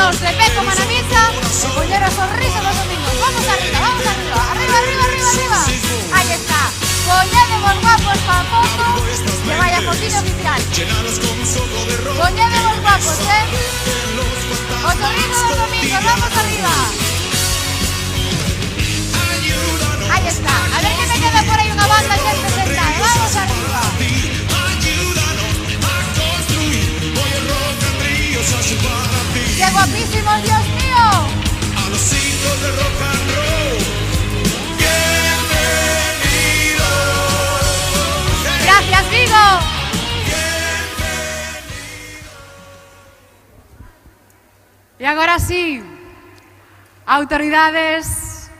poñernos de pé como na misa e poñer o sorriso dos domingos. Vamos arriba, arriba, arriba, arriba, arriba. Ahí está. Poñedemos guapos pa foto, que vaya fotito oficial. Poñedemos guapos, O sorriso dos domingos, vamos arriba. Ahí está. A ver que me queda por aí unha banda xente sentada. Vamos arriba. ¡Qué guapísimo, Dios mío! A los hijos de rock and roll, bienvenido. Gracias, Vigo. Y agora sí, autoridades,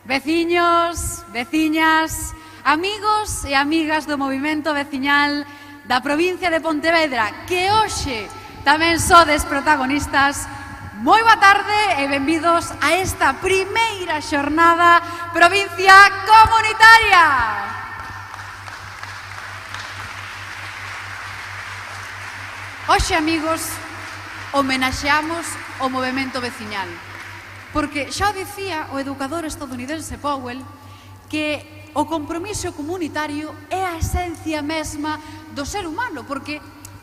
veciños, veciñas, amigos e amigas do movimento veciñal da provincia de Pontevedra, que hoxe tamén sodes protagonistas. Moi boa tarde e benvidos a esta primeira xornada Provincia Comunitaria. Hoxe, amigos, homenaxeamos o movimento veciñal, porque xa o dicía o educador estadounidense Powell que o compromiso comunitario é a esencia mesma do ser humano, porque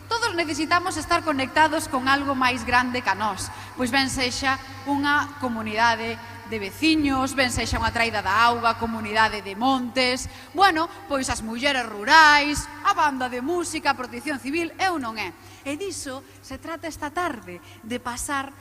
todos necesitamos estar conectados con algo máis grande que a nós. Pois ben sexa unha comunidade de veciños, ben sexa unha traída da auga, comunidade de montes, bueno, pois as mulleres rurais, a banda de música, a protección civil, eu non é. E diso se trata esta tarde, de pasar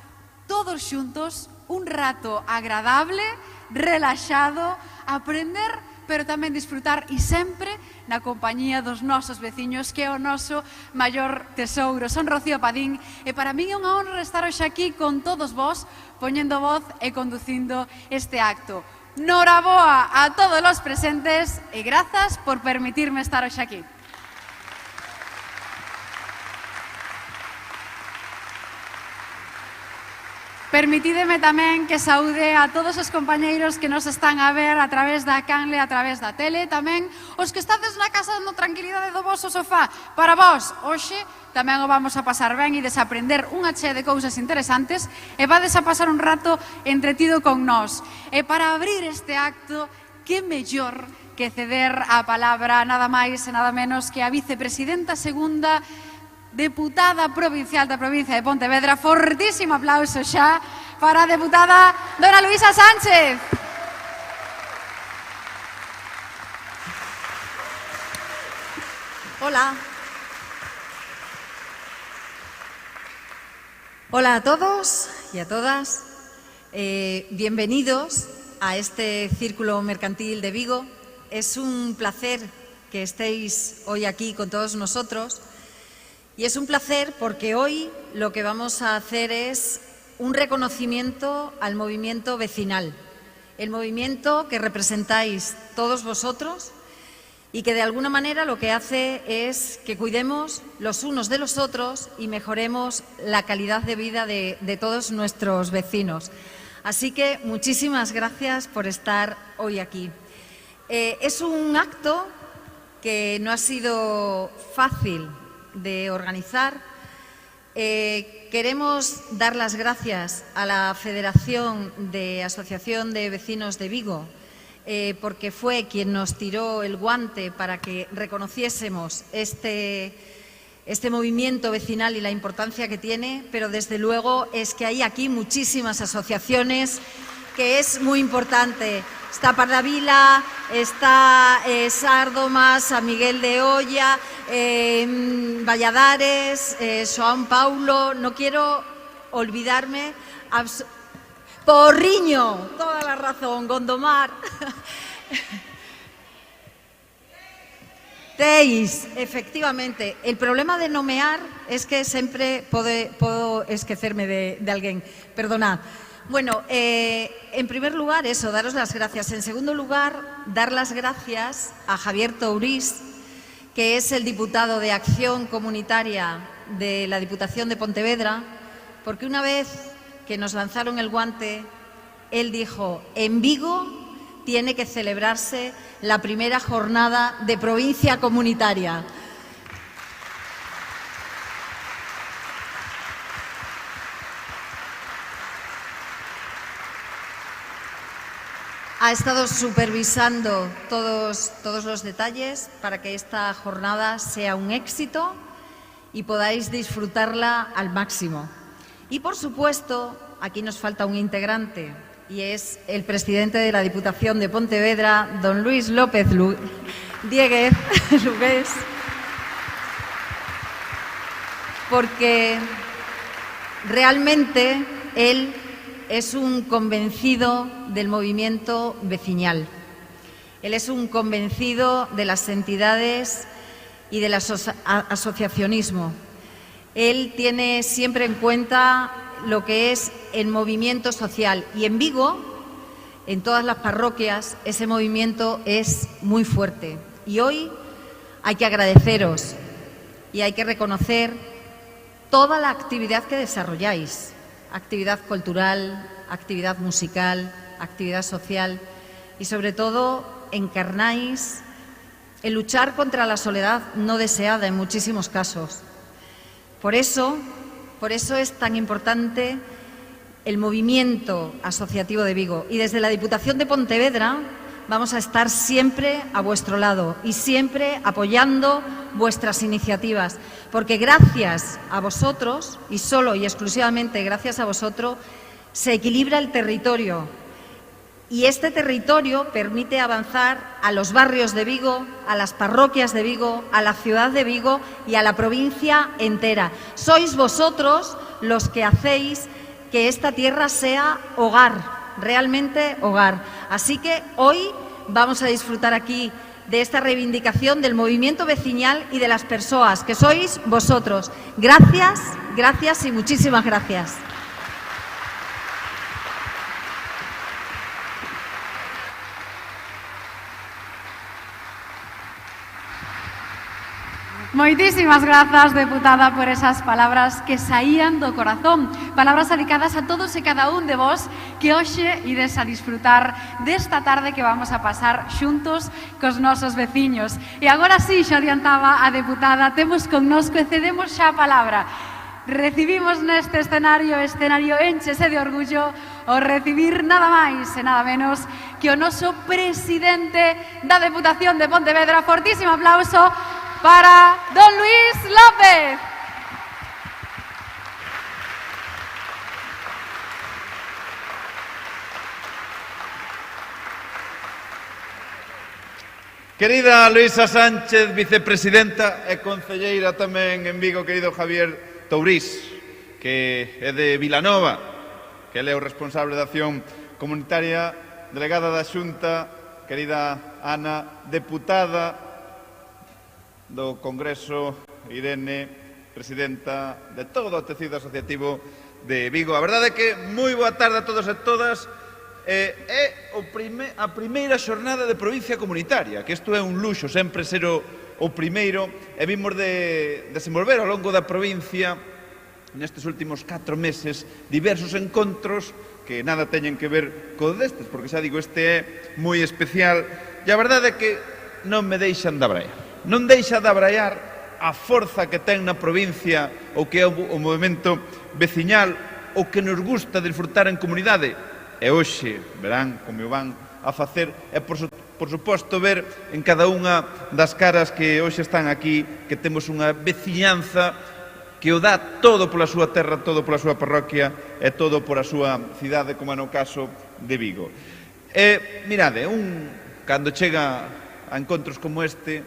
todos xuntos un rato agradable, relaxado, aprender, pero tamén disfrutar e sempre na compañía dos nosos veciños, que é o noso maior tesouro. Son Rocío Padín e para min é unha honra estar hoxe aquí con todos vós, poñendo voz e conducindo este acto. Noraboa a todos os presentes e grazas por permitirme estar hoxe aquí. Permitídeme tamén que saúde a todos os compañeiros que nos están a ver a través da canle, a través da tele, tamén os que estades na casa dando tranquilidade do vosso sofá. Para vós, hoxe, tamén o vamos a pasar ben e desaprender unha chea de cousas interesantes e vades a pasar un rato entretido con nós. E para abrir este acto, que mellor que ceder a palabra nada máis e nada menos que a vicepresidenta segunda deputada provincial da provincia de Pontevedra. Fortísimo aplauso xa para a deputada dona Luisa Sánchez. Hola. Hola a todos y a todas. Bienvenidos a este Círculo Mercantil de Vigo. Es un placer que estéis hoy aquí con todos nosotros. Y es un placer porque hoy lo que vamos a hacer es un reconocimiento al movimiento vecinal, el movimiento que representáis todos vosotros y que de alguna manera lo que hace es que cuidemos los unos de los otros y mejoremos la calidad de vida de todos nuestros vecinos. Así que muchísimas gracias por estar hoy aquí. Es un acto que no ha sido fácil de organizar. Queremos dar las gracias a la Federación de Asociación de Vecinos de Vigo, porque fue quien nos tiró el guante para que reconociésemos este movimiento vecinal y la importancia que tiene, pero desde luego es que hay aquí muchísimas asociaciones, que es muy importante. Está Pardavila, está Sardomas, San Miguel de Olla, Valladares, Xoán Paulo, no quiero olvidarme, Porriño, toda la razón, Gondomar, Teis, efectivamente. El problema de nomear es que sempre podo esquecerme de alguén, perdonad. Bueno, en primer lugar, eso, daros las gracias. En segundo lugar, dar las gracias a Javier Tourís, que es el diputado de Acción Comunitaria de la Diputación de Pontevedra, porque una vez que nos lanzaron el guante, él dijo: en Vigo tiene que celebrarse la primera jornada de provincia comunitaria. ha estado supervisando todos los detalles para que esta jornada sea un éxito y podáis disfrutarla al máximo. Y, por supuesto, aquí nos falta un integrante, y es el presidente de la Diputación de Pontevedra, don Luis López Dieguez Lugués, porque realmente él es un convencido del movimiento vecinal. Él es un convencido de las entidades y del asociacionismo. Él tiene siempre en cuenta lo que es el movimiento social. Y en Vigo, en todas las parroquias, ese movimiento es muy fuerte. Y hoy hay que agradeceros y hay que reconocer toda la actividad que desarrolláis. Actividad cultural, actividad musical, actividad social y, sobre todo, encarnáis el luchar contra la soledad no deseada en muchísimos casos. Por eso es tan importante el movimiento asociativo de Vigo. Y desde la Diputación de Pontevedra vamos a estar siempre a vuestro lado y siempre apoyando vuestras iniciativas, porque gracias a vosotros, y solo y exclusivamente gracias a vosotros, se equilibra el territorio. Y este territorio permite avanzar a los barrios de Vigo, a las parroquias de Vigo, a la ciudad de Vigo y a la provincia entera. Sois vosotros los que hacéis que esta tierra sea hogar, realmente hogar. Así que hoy vamos a disfrutar aquí de esta reivindicación del movimiento vecinal y de las persoas, que sois vosotros. Gracias, gracias y muchísimas gracias. Moitísimas grazas, deputada, por esas palabras que saían do corazón. Palabras dedicadas a todos e cada un de vos que hoxe ides a disfrutar desta tarde que vamos a pasar xuntos cos nosos veciños. E agora sí, xa adiantaba a deputada, temos connosco e cedemos xa a palabra. Recibimos neste escenario énchese de orgullo ao recibir nada máis e nada menos que o noso presidente da Deputación de Pontevedra. Fortísimo aplauso para don Luis López. Querida Luisa Sánchez, vicepresidenta e concelleira tamén en Vigo, querido Javier Tourís, que é de Vilanova, que é o responsable da acción comunitaria, delegada da Xunta, querida Ana, deputada do Congreso, Irene, presidenta de todo o tecido asociativo de Vigo. A verdade é que moi boa tarde a todos e todas. É a primeira xornada de provincia comunitaria, que isto é un luxo, sempre ser o primeiro, e vimos de desenvolver ao longo da provincia nestes últimos 4 meses diversos encontros que nada teñen que ver co destes, porque xa digo, este é moi especial, e a verdade é que non me deixan de abraiar. Non deixa de abraiar a forza que ten na provincia o que é o movimento veciñal, o que nos gusta disfrutar en comunidade. E hoxe verán como o van a facer, e por suposto ver en cada unha das caras que hoxe están aquí que temos unha veciñanza que o dá todo pola súa terra, todo pola súa parroquia e todo por a súa cidade, como é no caso de Vigo. E mirade, cando chega a encontros como este,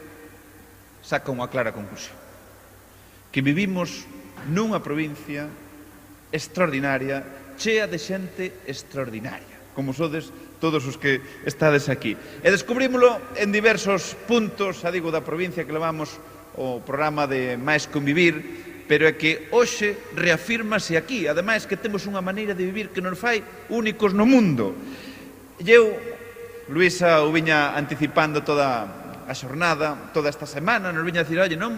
saca unha clara conclusión, que vivimos nunha provincia extraordinaria, chea de xente extraordinaria, como sodes todos os que estades aquí. E descubrímolo en diversos puntos, xa digo, da provincia que levamos o programa de Máis Convivir, pero é que hoxe reafírmase aquí, ademais que temos unha maneira de vivir que nos fai únicos no mundo. E eu, Luisa, o viña anticipando toda a xornada, toda esta semana, nos viña a dicir, oye, non,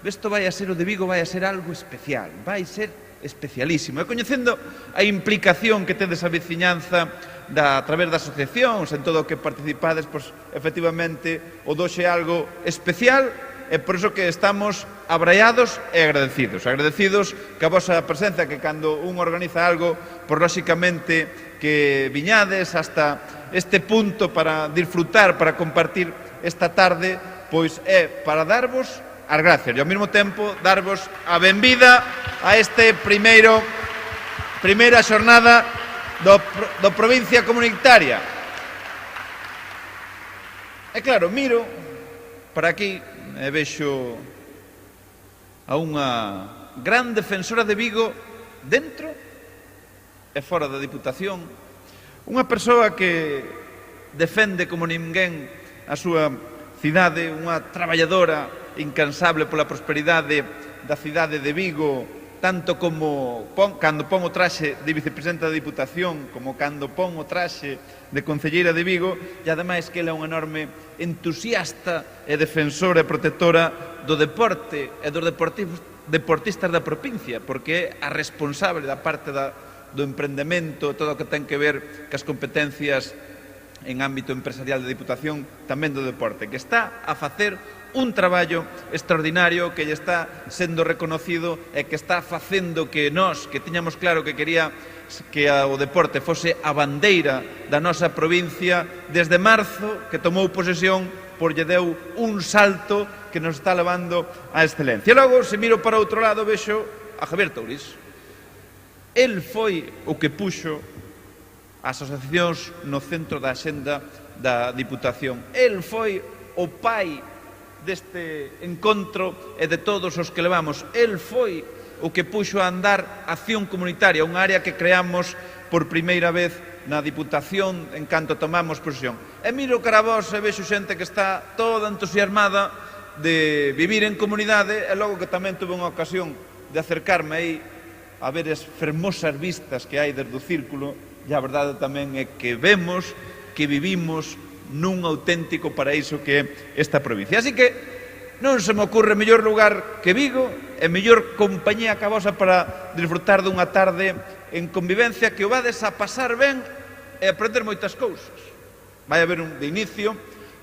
isto vai a ser o de Vigo, vai a ser algo especial, vai ser especialísimo. E coñecendo a implicación que tedes a veciñanza a través das asociacións, en todo o que participades, pois, efectivamente, o doxe é algo especial, e por iso que estamos abraiados e agradecidos. Agradecidos que a vosa presencia, que cando un organiza algo, pois, lóxicamente, que viñades hasta este punto para disfrutar, para compartir esta tarde, pois é para darvos as gracias e ao mesmo tempo darvos a benvida a este primeira xornada do Provincia Comunitaria. E claro, miro para aquí e vexo a unha gran defensora de Vigo dentro e fora da Diputación, unha persoa que defende como ninguén a súa cidade, unha traballadora incansable pola prosperidade da cidade de Vigo, tanto como cando pon o traxe de vicepresidenta da Diputación como cando pon o traxe de concelleira de Vigo, e ademais que ela é unha enorme entusiasta e defensora e protectora do deporte e dos deportistas da provincia, porque é a responsable da parte do emprendemento, todo o que ten que ver cas competencias en ámbito empresarial da Diputación, tamén do deporte, que está a facer un traballo extraordinario, que lle está sendo reconocido e que está facendo que nós, que tiñamos claro que quería que o deporte fose a bandeira da nosa provincia, desde marzo que tomou posesión, por lle deu un salto que nos está levando á excelencia. E logo, se miro para outro lado, vexo a Javier Tourís. El foi o que puxo as asociacións no centro da axenda da Diputación. El foi o pai deste encontro e de todos os que levamos. El foi o que puxo a andar Acción Comunitaria, unha área que creamos por primeira vez na Diputación en canto tomamos posesión. E miro cara a vos e vexo xente que está toda entusiasmada de vivir en comunidade, e logo que tamén tuve unha ocasión de acercarme aí a ver as fermosas vistas que hai desde o círculo, e a verdade tamén é que vemos que vivimos nun auténtico paraíso que é esta provincia. Así que non se me ocurre mellor lugar que Vigo e mellor compañía que a vosa para disfrutar dunha tarde en convivencia, que o vades a pasar ben e aprender moitas cousas. Vai haber de inicio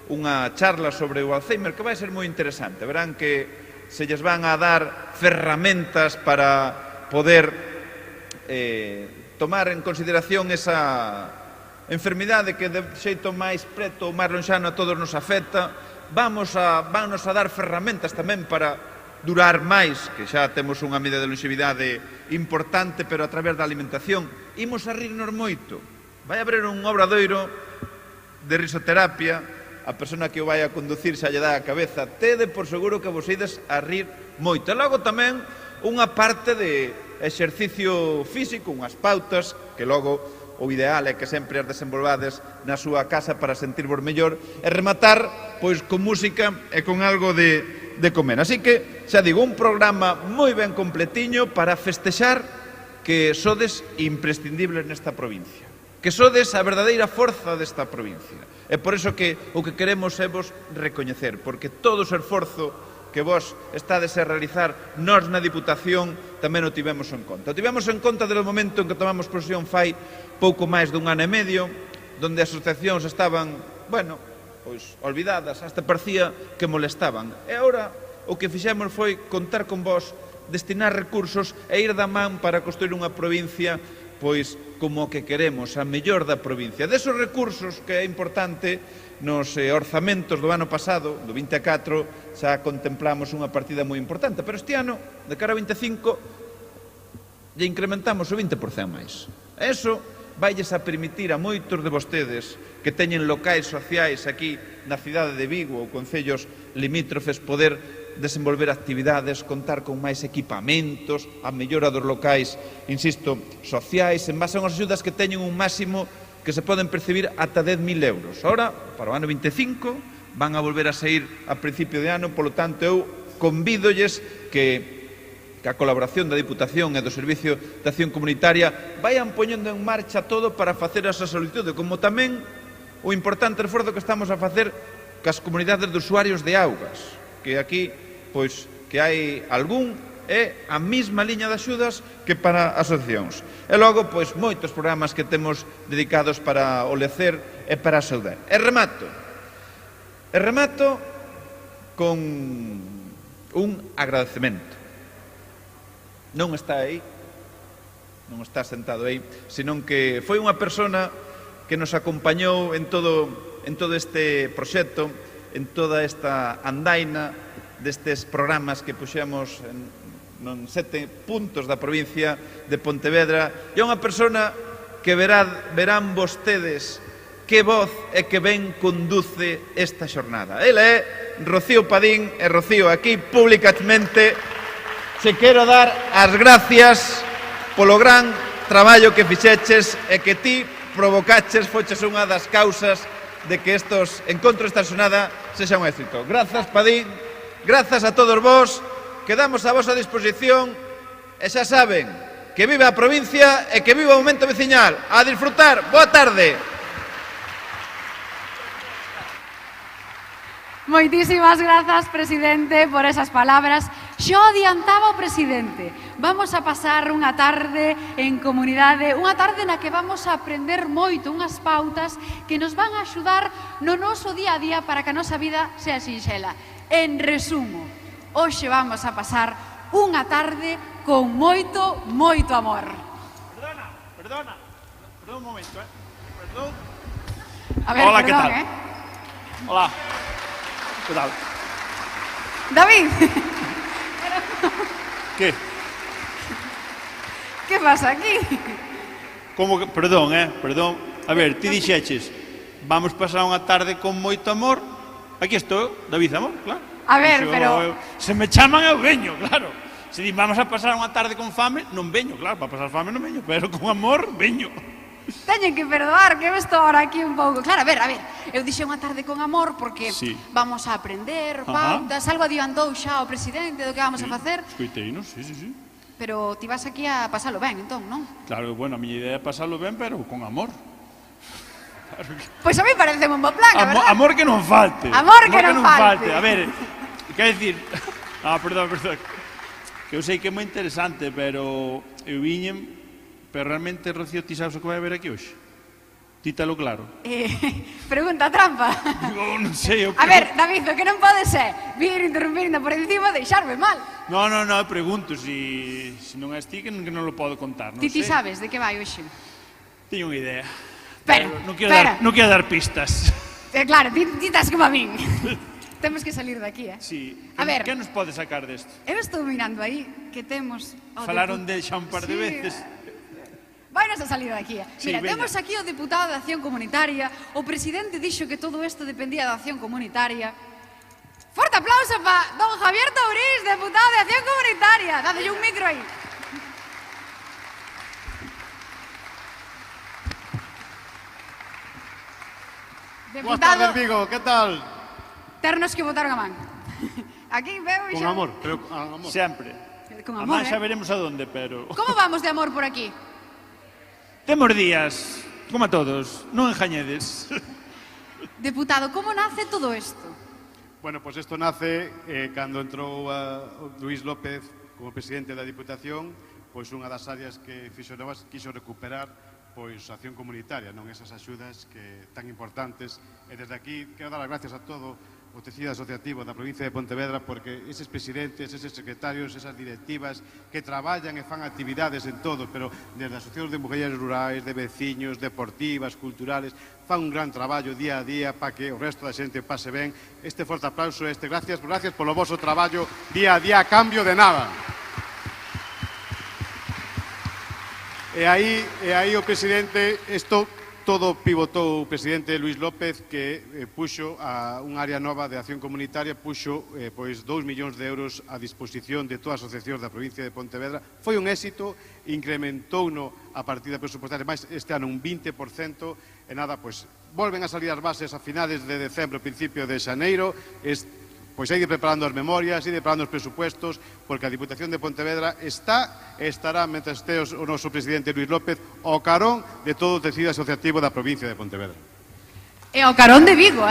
unha charla sobre o Alzheimer que vai ser moi interesante. Verán que se lles van a dar ferramentas para poder tomar en consideración esa enfermidade que de xeito máis preto ou máis lonxano a todos nos afecta. Vannos a dar ferramentas tamén para durar máis, que xa temos unha medida de longevidade importante, pero a través da alimentación. Imos a rirnos moito. Vai haber un obradoiro de risoterapia, a persona que o vai a conducir xa lle dá a cabeza. Tede por seguro que vos ides a rir moito. E logo tamén unha parte de exercicio físico, unhas pautas que logo o ideal é que sempre as desenvolvades na súa casa para sentirvos mellor, e rematar pois con música e con algo de comer. Así que, xa digo, un programa moi ben completiño para festexar que sodes imprescindibles nesta provincia, que sodes a verdadeira forza desta provincia. É por iso que o que queremos é vos recoñecer, porque todo o esforzo que vos estades a realizar nós na Diputación tamén o tivemos en conta. O tivemos en conta desde o momento en que tomamos posesión fai pouco máis dun ano e medio, donde as asociacións estaban, bueno, pois olvidadas, hasta parecía que molestaban. E agora o que fixemos foi contar con vos, destinar recursos e ir da man para construir unha provincia pois como o que queremos, a mellor da provincia. Desos recursos que é importante, nos orzamentos do ano pasado, do 24, xa contemplamos unha partida moi importante, pero este ano, de cara ao 25, lle incrementamos o 20% máis. E iso vailles a permitir a moitos de vostedes que teñen locais sociais aquí na cidade de Vigo ou concellos limítrofes poder desenvolver actividades, contar con máis equipamentos, a mellora dos locais, insisto, sociais, en base a unhas axudas que teñen un máximo que se poden percibir ata 10.000 euros. Ahora, para o ano 25, van a volver a sair a principio de ano, polo tanto, eu convídolles que a colaboración da Diputación e do Servicio de Acción Comunitaria vayan poñendo en marcha todo para facer esa solicitude, como tamén o importante esforzo que estamos a facer cas comunidades de usuarios de augas, que aquí, pois, que hai algún é a mesma liña de axudas que para asociacións. E logo, pois, moitos programas que temos dedicados para o lecer e para a saúde. E remato con un agradecemento. Non está aí, non está sentado aí, senón que foi unha persona que nos acompañou en todo este proxecto, en toda esta andaina destes programas que puxemos non 7 puntos da provincia de Pontevedra. E é unha persona que verán vostedes que voz e que ben conduce esta xornada. Ela é Rocío Padín, e Rocío, aquí públicamente se quero dar as gracias polo gran traballo que fixeches e que ti provocaches, foches unha das causas de que estos encontros, esta xornada, sexa un éxito. Grazas, Padín, grazas a todos vos, quedamos a vosa disposición e xa saben que viva a provincia e que viva o momento veciñal. A disfrutar, boa tarde. Moitísimas grazas, presidente, por esas palabras. Xo adiantaba o presidente. Vamos a pasar unha tarde en comunidade, unha tarde na que vamos a aprender moito, unhas pautas que nos van a axudar no noso día a día para que a nosa vida sea sinxela. En resumo, hoxe vamos a pasar unha tarde con moito, moito amor. Perdón un momento, Perdón. A ver, hola, perdón, ¿qué tal? Hola. ¿Qué tal? David. ¿Qué? Que pasa aquí? Como que, perdón. A ver, ti dixeches, vamos pasar unha tarde con moito amor. Aquí estou, David Amor, claro. A ver, pero... Se me chaman eu veño, claro. Se di, vamos a pasar unha tarde con fame, non veño, claro, para pasar fame non veño, pero con amor, veño. Teñen que perdoar que eu estou ahora aquí un pouco. Claro, a ver, eu dixen unha tarde con amor porque vamos a aprender pautas, algo adiantou xa o presidente do que vamos a facer. Escoiteinos, sí. Pero ti vas aquí a pasalo ben, entón, non? Claro, bueno, a miña idea é pasalo ben, pero con amor. Pois a mí parece un bo plan, a verdade. Amor que non falte. Amor que non falte. A ver, quer dicir... Perdón. Que eu sei que é moi interesante, pero eu viñen... Pero realmente, Rocío, ti sabes o que vai haber aquí hoxe? Títalo claro. Pregunta trampa. Non sei. A ver, David, o que non pode ser vir interrumpindo por encima e deixarme mal. No, pregunto se non és ti que non lo podo contar. Ti sabes de que vai hoxe? Teño unha idea. Pero, non quero dar pistas. Claro, ti estás como a min. Temos que salir de aquí, Sí. A ver, que nos pode sacar desto? Eu estou mirando aí que temos... Falaron de xa un par de veces. Vainos a salir de aquí. Mira, veña. temos aquí o deputado de Acción Comunitaria. O presidente dixo que todo isto dependía da Acción Comunitaria. Forte aplauso para don Javier Tourís, deputado de Acción Comunitaria. Dádelle un micro aí. Boas tardes, Vigo, que tal? Ternos que botaron a man. Aquí veo Con xa... amor, pero con amor. Sempre. Con amor, Además, xa veremos a donde, pero... Como vamos de amor por aquí? Temos días, como a todos, non enjañedes. Deputado, como nace todo isto? Bueno, pues isto nace cando entrou Luís López como presidente da Diputación, pois unha das áreas que fixo novas quiso recuperar pois a acción comunitaria, non esas axudas que tan importantes. E desde aquí quero dar as gracias a todo o tecido asociativo da provincia de Pontevedra porque eses presidentes, eses secretarios, esas directivas que traballan e fan actividades en todo, pero desde asociacións de mujeres rurais, de veciños, deportivas, culturales, fan un gran traballo día a día para que o resto da xente pase ben. Este forte aplauso, gracias polo voso traballo día a día a cambio de nada. E aí o presidente, isto todo pivotou o presidente Luís López que puxo a un área nova de acción comunitaria, puxo pois 2 millóns de euros a disposición de todas as asociacións da provincia de Pontevedra. Foi un éxito, incrementouno a partida presupuestaria máis este ano un 20%, e nada, pois volven a salir as bases a finales de decembro, principio de xaneiro. Pois hai de preparando as memorias, hai de preparando os presupuestos, porque a Diputación de Pontevedra estará, mentre este o noso presidente Luís López, ao carón de todo o tecido asociativo da provincia de Pontevedra. E ao carón de Vigo,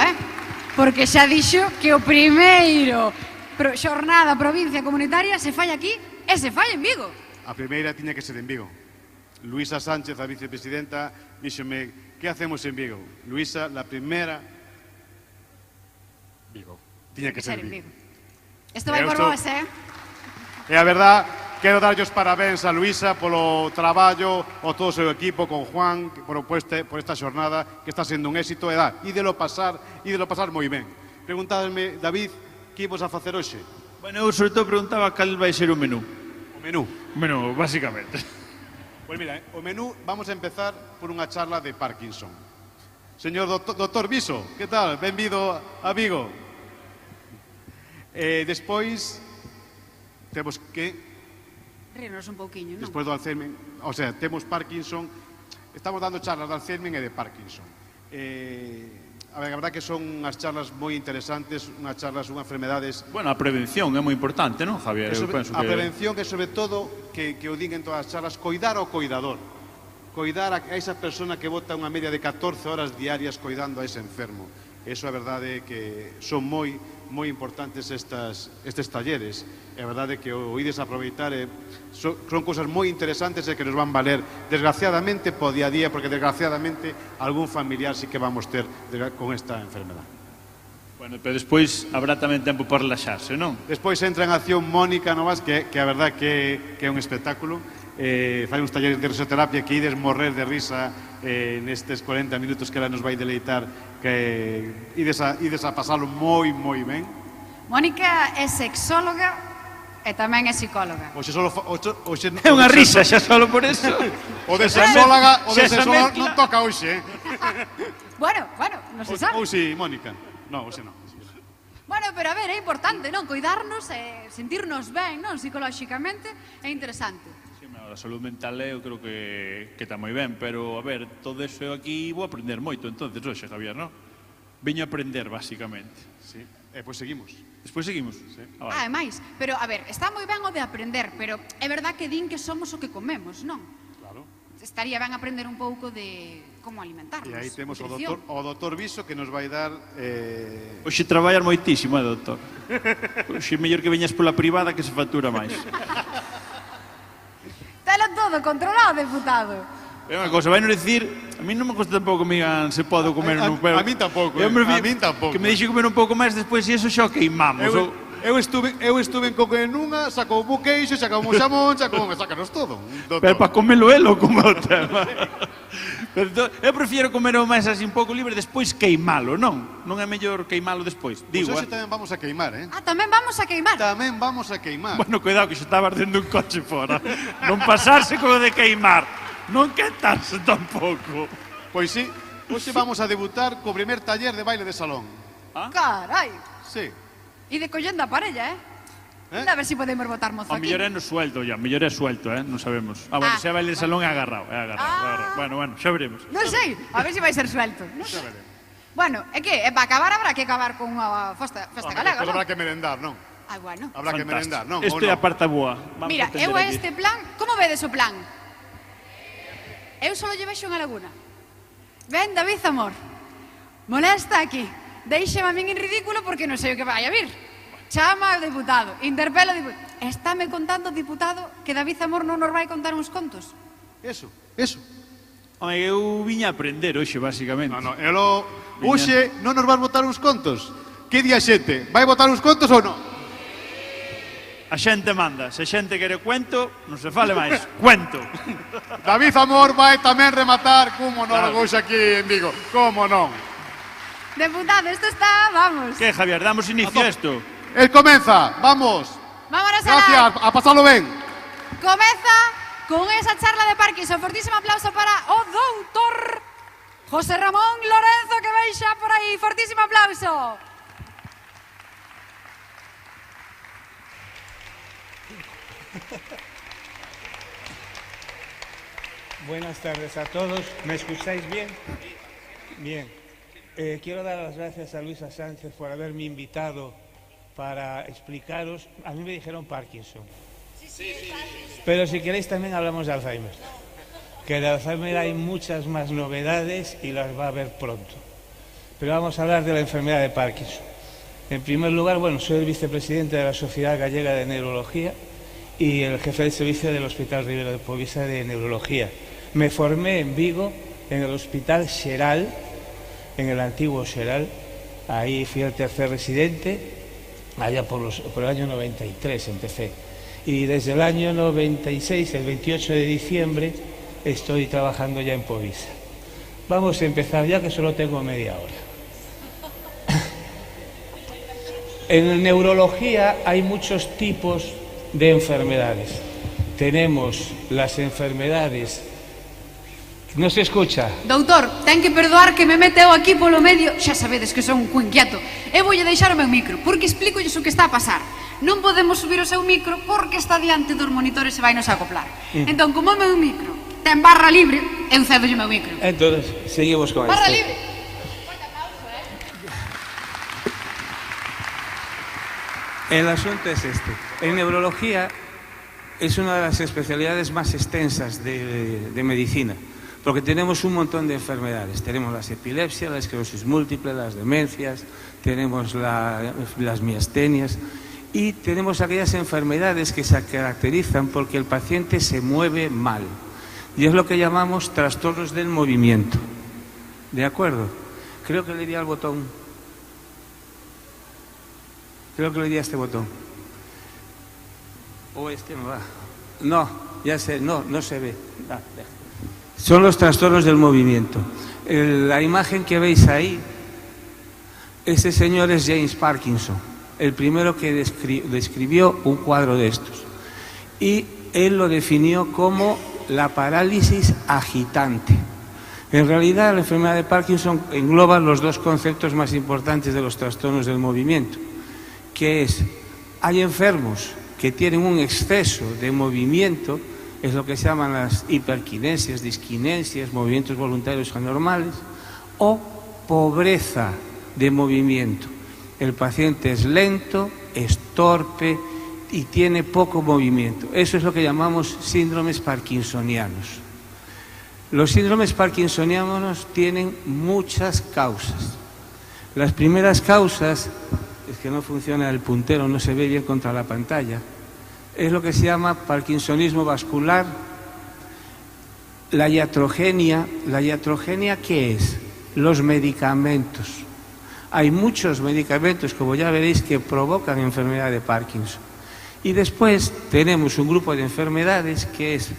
porque xa dixo que o primeiro xornada provincia comunitaria se fai aquí e se fai en Vigo. A primeira tiña que ser en Vigo. Luisa Sánchez, a vicepresidenta, díxome, que hacemos en Vigo? Luisa, la primera... Vigo. Tiña que ser en Vigo. Isto vai por vos, E a verdad Quero darlle os parabéns a Luisa polo traballo, o todo o seu equipo, con Juan, por esta xornada que está sendo un éxito, e ídelo pasar moi ben. Preguntadme, David, que imos a facer hoxe? Bueno, eu sobre todo preguntaba cal vai ser o menú. O menú. O menú, basicamente. Pois mira, o menú vamos a empezar por unha charla de Parkinson. Señor doctor Viso, que tal? Benvido a Vigo. Despois, temos que... Rirnos un pouquiño, non? Despois do Alzheimer, o sea, temos Parkinson, estamos dando charlas de Alzheimer e de Parkinson. A verdade que son unhas charlas moi interesantes, unhas enfermedades... Bueno, a prevención é moi importante, non, Javier? A prevención é, sobre todo, que o digan en todas as charlas, coidar ao coidador. Coidar a esa persona que bota unha media de 14 horas diarias coidando a ese enfermo. Eso é verdade que son moi importantes estes talleres. É verdade que o ides aproveitar, son cousas moi interesantes e que nos van valer, desgraciadamente, po día a día, porque desgraciadamente algún familiar sí que vamos ter con esta enfermedad. Bueno, pero despois habrá tamén tempo para relaxarse, non? Despois entra en acción Mónica Novas, que a verdade que é un espectáculo. Fai uns talleres de risoterapia que ides morrer de risa nestes 40 minutos que ela nos vai deleitar, que ides a pasalo moi ben. Mónica é sexóloga e tamén é psicóloga. É unha risa xa solo por eso. O de sexóloga non toca hoxe, Bueno, non se sabe. Ou si, Mónica. Non, hoxe non. Bueno, pero a ver, é importante, non? Coidarnos e sentirnos ben, non? Psicolóxicamente é interesante. Sí, a saúde mental eu creo que está moi ben, pero a ver, todo eso aquí vou aprender moito entonces hoxe, Javier, non? Veño a aprender, basicamente. Sí, pois seguimos. Despois seguimos? Sí. É máis, pero a ver, está moi ben o de aprender, pero é verdad que din que somos o que comemos, non? Claro. Estaría ben aprender un pouco de como alimentarnos. E aí temos o nutrición. doctor Viso que nos vai dar... Hoxe traballar moitísimo, doctor? Hoxe mellor que veñas pola privada que se factura máis. Telo todo controlado, deputado. É unha cosa, vai non dicir, a mí non me gusta tampouco que me digan se podo comer ou non, pero... A mí tampouco, a mí tampouco. Que me deixe comer un pouco máis despois e eso xa o queimamos. Eu estuve en coco en unha, sacou un queixo, sacou un xamón, sacanos todo. Pero para comelo elo como o tema. Pero eu prefiero comer o máis así un pouco libre despois queimalo, non? Non é mellor queimalo despois, digo, Pois hoxe tamén vamos a queimar, Tamén vamos a queimar. Tamén vamos a queimar. Bueno, cuidado que xa estaba ardendo un coche fora. Non pasarse co de queimar. Non quentarse tampouco. Pois sí, hoxe vamos a debutar co primer taller de baile de salón. Carai. Sí. E de collendo a parella, A ver se podemos botar mozo O aquí. mellor é no suelto, mellor é suelto, non sabemos. Bueno, se é baile de salón é agarrado, Bueno, xa veremos. Non sei, a ver se vai ser suelto. Xa veremos. Bueno, é que para acabar habrá que acabar con unha festa galega, non? Habrá que merendar, non? Bueno. Habrá que merendar, non? Isto é a parte boa. Mira, eu a este plan, como vedes o plan? Eu só lle vexo unha laguna. Ven, David Amor, molesta aquí. Deixeme a min en ridículo porque non sei o que vai a vir. Chama ao deputado, interpela ao deputado. Estáme contando, diputado, que David Amor non nos vai contar uns contos. Eso. Eu viña a aprender hoxe, basicamente. Non, hoxe non nos vas botar uns contos. Que día xete? Vai botar uns contos ou non? A xente manda, se a xente quere cuento, non se fale máis, cuento. David Amor vai tamén rematar cun monólogo hoxe aquí en Vigo. Como non? Deputado, isto está, vamos. Que, Javier, damos inicio a isto? El comeza, vamos. Vámonos Gracias, a pasalo ben. Comeza con esa charla de Parkinson. Fortísimo aplauso para o doutor José Ramón Lorenzo que veixa por aí. Fortísimo aplauso. Buenas tardes a todos. ¿Me escucháis bien? Bien. Quiero dar las gracias a Luisa Sánchez por haberme invitado para explicaros. A mí me dijeron Parkinson. Sí. Pero si queréis también hablamos de Alzheimer. Que de Alzheimer hay muchas más novedades y las va a haber pronto. Pero vamos a hablar de la enfermedad de Parkinson. En primer lugar, soy el vicepresidente de la Sociedad Gallega de Neurología y el jefe de servicio del Hospital Ribera de Povisa de Neurología. Me formé en Vigo, en el Hospital Xeral, en el antiguo Xeral. Ahí fui el tercer residente, allá por el año 93 empecé. y desde el año 96, el 28 de diciembre, estoy trabajando ya en Povisa. Vamos a empezar ya, que solo tengo media hora. En neurología hay muchos tipos de enfermedades. Tenemos las enfermedades... No se escucha. Doutor, ten que perdoar que me meteu aquí polo medio. Xa sabedes que son un cu inquieto. E voulle deixar o meu micro, porque explícolles o que está a pasar. Non podemos subir o seu micro porque está diante dos monitores e vai nos acoplar. Entón, como o meu micro ten barra libre, eu cedo o meu micro. Entonces, seguimos con Barra esto. libre. El asunto es este. En neurología es una de las especialidades más extensas de medicina, porque tenemos un montón de enfermedades. Tenemos las epilepsias, la esclerosis múltiple, las demencias, tenemos las miastenias y tenemos aquellas enfermedades que se caracterizan porque el paciente se mueve mal. Y es lo que llamamos trastornos del movimiento. ¿De acuerdo? Creo que le di al botón. Creo que le di a este botón. O este no va. No, ya sé, no se ve. Va, deja. Son los trastornos del movimiento. La imagen que veis ahí, ese señor es James Parkinson, el primero que describió un cuadro de estos. Y él lo definió como la parálisis agitante. En realidad, la enfermedad de Parkinson engloba los dos conceptos más importantes de los trastornos del movimiento, que es, hay enfermos que tienen un exceso de movimiento, es lo que se llaman las hiperquinesias, disquinesias, movimientos voluntarios anormales, o pobreza de movimiento. El paciente es lento, es torpe y tiene poco movimiento. Eso es lo que llamamos síndromes parkinsonianos. Los síndromes parkinsonianos tienen muchas causas. Las primeras causas, es que no funciona el puntero, no se ve bien contra la pantalla, es lo que se llama parkinsonismo vascular, la iatrogenia. ¿La iatrogenia qué es? Los medicamentos. Hay muchos medicamentos, como ya veréis, que provocan enfermedad de Parkinson. Y después tenemos un grupo de enfermedades que es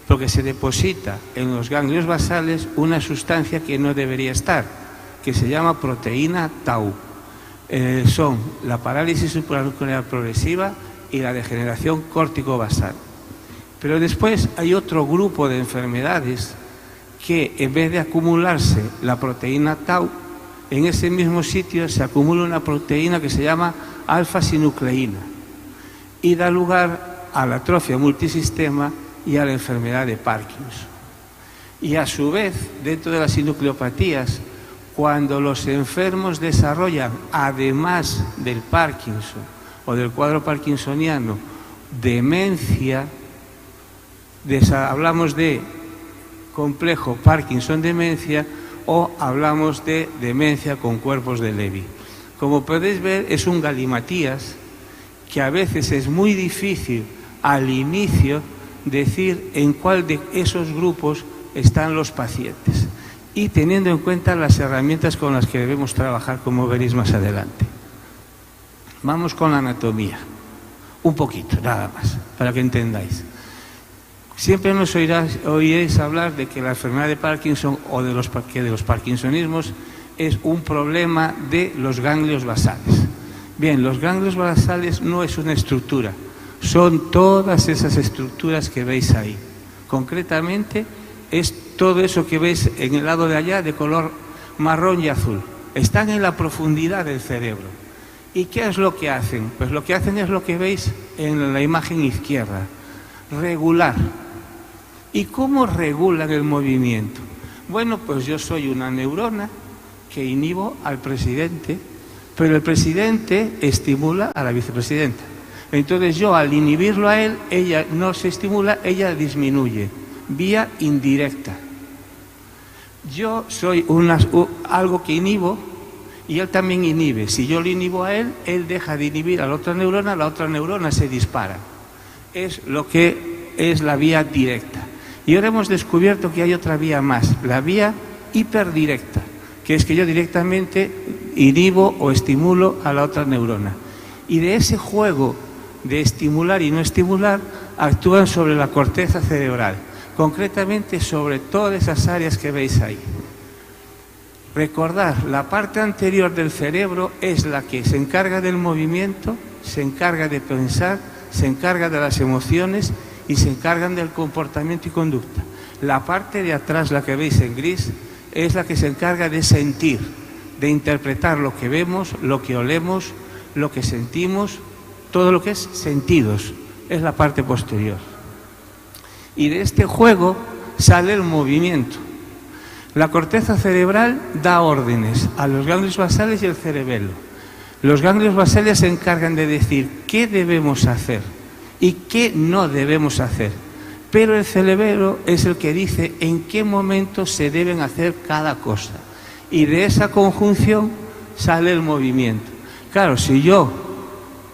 porque se deposita en los ganglios basales una sustancia que no debería estar, que se llama proteína tau. Son la parálisis supranuclear progresiva y la degeneración córtico-basal. Pero después hay otro grupo de enfermedades que, en vez de acumularse la proteína tau, en ese mismo sitio se acumula una proteína que se llama alfa-sinucleína y da lugar a la atrofia multisistema y a la enfermedad de Parkinson. Y a su vez, dentro de las sinucleopatías, cuando los enfermos desarrollan, además del Parkinson o del cuadro parkinsoniano, demencia, hablamos de complejo Parkinson-demencia o hablamos de demencia con cuerpos de Levy. Como podéis ver, es un galimatías que a veces es muy difícil al inicio decir en cuál de esos grupos están los pacientes y teniendo en cuenta las herramientas con las que debemos trabajar, como veréis más adelante. Vamos con la anatomía, un poquito, nada más, para que entendáis. Siempre nos oiréis hablar de que la enfermedad de Parkinson o de los parkinsonismos es un problema de los ganglios basales. Bien, los ganglios basales no es una estructura, son todas esas estructuras que veis ahí. Concretamente, es todo eso que veis en el lado de allá de color marrón y azul. Están en la profundidad del cerebro. ¿Y qué es lo que hacen? Pues lo que hacen es lo que veis en la imagen izquierda, regular. ¿Y cómo regulan el movimiento? Bueno, pues yo soy una neurona que inhibo al presidente, pero el presidente estimula a la vicepresidenta. Entonces yo, al inhibirlo a él, ella no se estimula, ella disminuye, vía indirecta. Yo soy algo que inhibo y él también inhibe. Si yo le inhibo a él, él deja de inhibir a la otra neurona se dispara. Es lo que es la vía directa. Y ahora hemos descubierto que hay otra vía más, la vía hiperdirecta, que es que yo directamente inhibo o estimulo a la otra neurona. Y de ese juego de estimular y no estimular actúan sobre la corteza cerebral, concretamente sobre todas esas áreas que veis ahí. Recordad, la parte anterior del cerebro es la que se encarga del movimiento, se encarga de pensar, se encarga de las emociones y se encargan del comportamiento y conducta. La parte de atrás, la que veis en gris, es la que se encarga de sentir, de interpretar lo que vemos, lo que olemos, lo que sentimos, todo lo que es sentidos, es la parte posterior. Y de este juego sale el movimiento. La corteza cerebral da órdenes a los ganglios basales y el cerebelo. Los ganglios basales se encargan de decir qué debemos hacer y qué no debemos hacer. Pero el cerebelo es el que dice en qué momento se deben hacer cada cosa. Y de esa conjunción sale el movimiento. Claro, si yo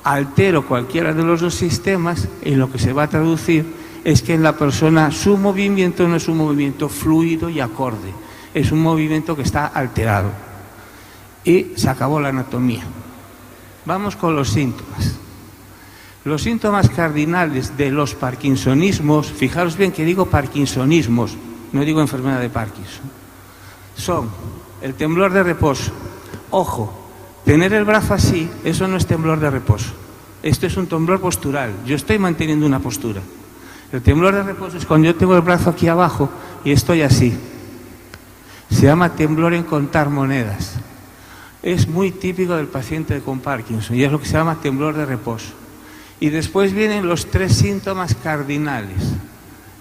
altero cualquiera de los dos sistemas, en lo que se va a traducir es que en la persona su movimiento no es un movimiento fluido y acorde, es un movimiento que está alterado. Y se acabó la anatomía. Vamos con los síntomas. Los síntomas cardinales de los parkinsonismos, fijaros bien que digo parkinsonismos, no digo enfermedad de Parkinson, son el temblor de reposo. Ojo, tener el brazo así, eso no es temblor de reposo. Esto es un temblor postural. Yo estoy manteniendo una postura. El temblor de reposo es cuando yo tengo el brazo aquí abajo y estoy así. Se llama temblor en contar monedas. Es muy típico del paciente con Parkinson y es lo que se llama temblor de reposo. Y después vienen los 3 síntomas cardinales: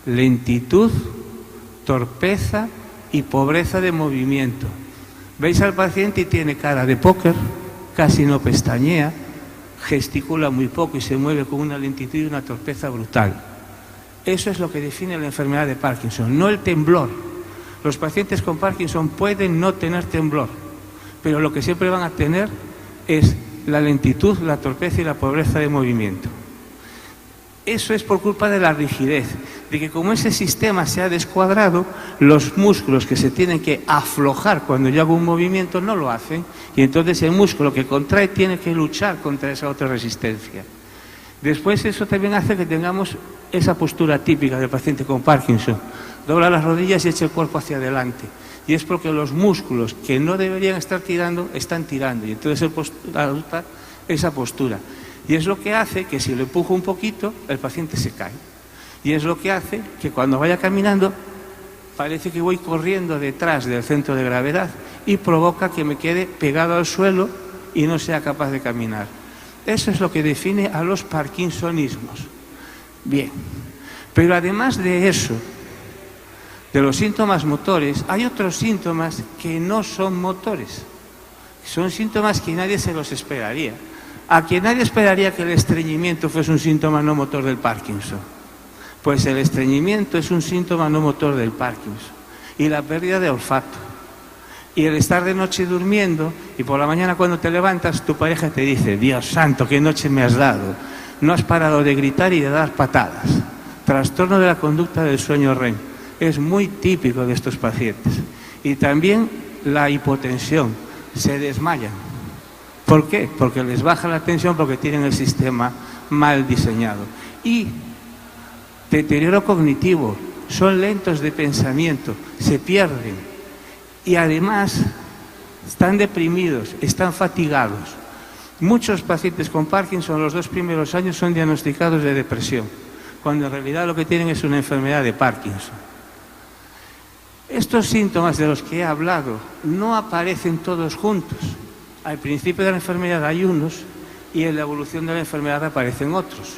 lentitud, torpeza y pobreza de movimiento. Veis al paciente y tiene cara de póker, casi no pestañea, gesticula muy poco y se mueve con una lentitud y una torpeza brutal. Eso es lo que define la enfermedad de Parkinson, no el temblor. Los pacientes con Parkinson pueden no tener temblor, pero lo que siempre van a tener es la lentitud, la torpeza y la pobreza de movimiento. Eso es por culpa de la rigidez, de que como ese sistema se ha descuadrado, los músculos que se tienen que aflojar cuando yo hago un movimiento no lo hacen, y entonces el músculo que contrae tiene que luchar contra esa otra resistencia. Después eso también hace que tengamos esa postura típica del paciente con Parkinson: dobla las rodillas y echa el cuerpo hacia adelante. Y es porque los músculos que no deberían estar tirando, están tirando. Y entonces adopta esa postura. Y es lo que hace que si lo empujo un poquito, el paciente se cae. Y es lo que hace que cuando vaya caminando, parece que voy corriendo detrás del centro de gravedad y provoca que me quede pegado al suelo y no sea capaz de caminar. Eso es lo que define a los parkinsonismos. Bien, pero además de eso, de los síntomas motores, hay otros síntomas que no son motores. Son síntomas que nadie se los esperaría. A quien nadie esperaría que el estreñimiento fuese un síntoma no motor del Parkinson. Pues el estreñimiento es un síntoma no motor del Parkinson. Y la pérdida de olfato. Y el estar de noche durmiendo y por la mañana cuando te levantas tu pareja te dice: Dios santo, qué noche me has dado. No has parado de gritar y de dar patadas. Trastorno de la conducta del sueño REM. Es muy típico de estos pacientes. Y también la hipotensión, se desmayan. ¿Por qué? Porque les baja la tensión, porque tienen el sistema mal diseñado. Y deterioro cognitivo, son lentos de pensamiento, se pierden. Y además están deprimidos, están fatigados. Muchos pacientes con Parkinson los 2 primeros años son diagnosticados de depresión, cuando en realidad lo que tienen es una enfermedad de Parkinson. Estos síntomas de los que he hablado no aparecen todos juntos. Al principio de la enfermedad hay unos y en la evolución de la enfermedad aparecen otros.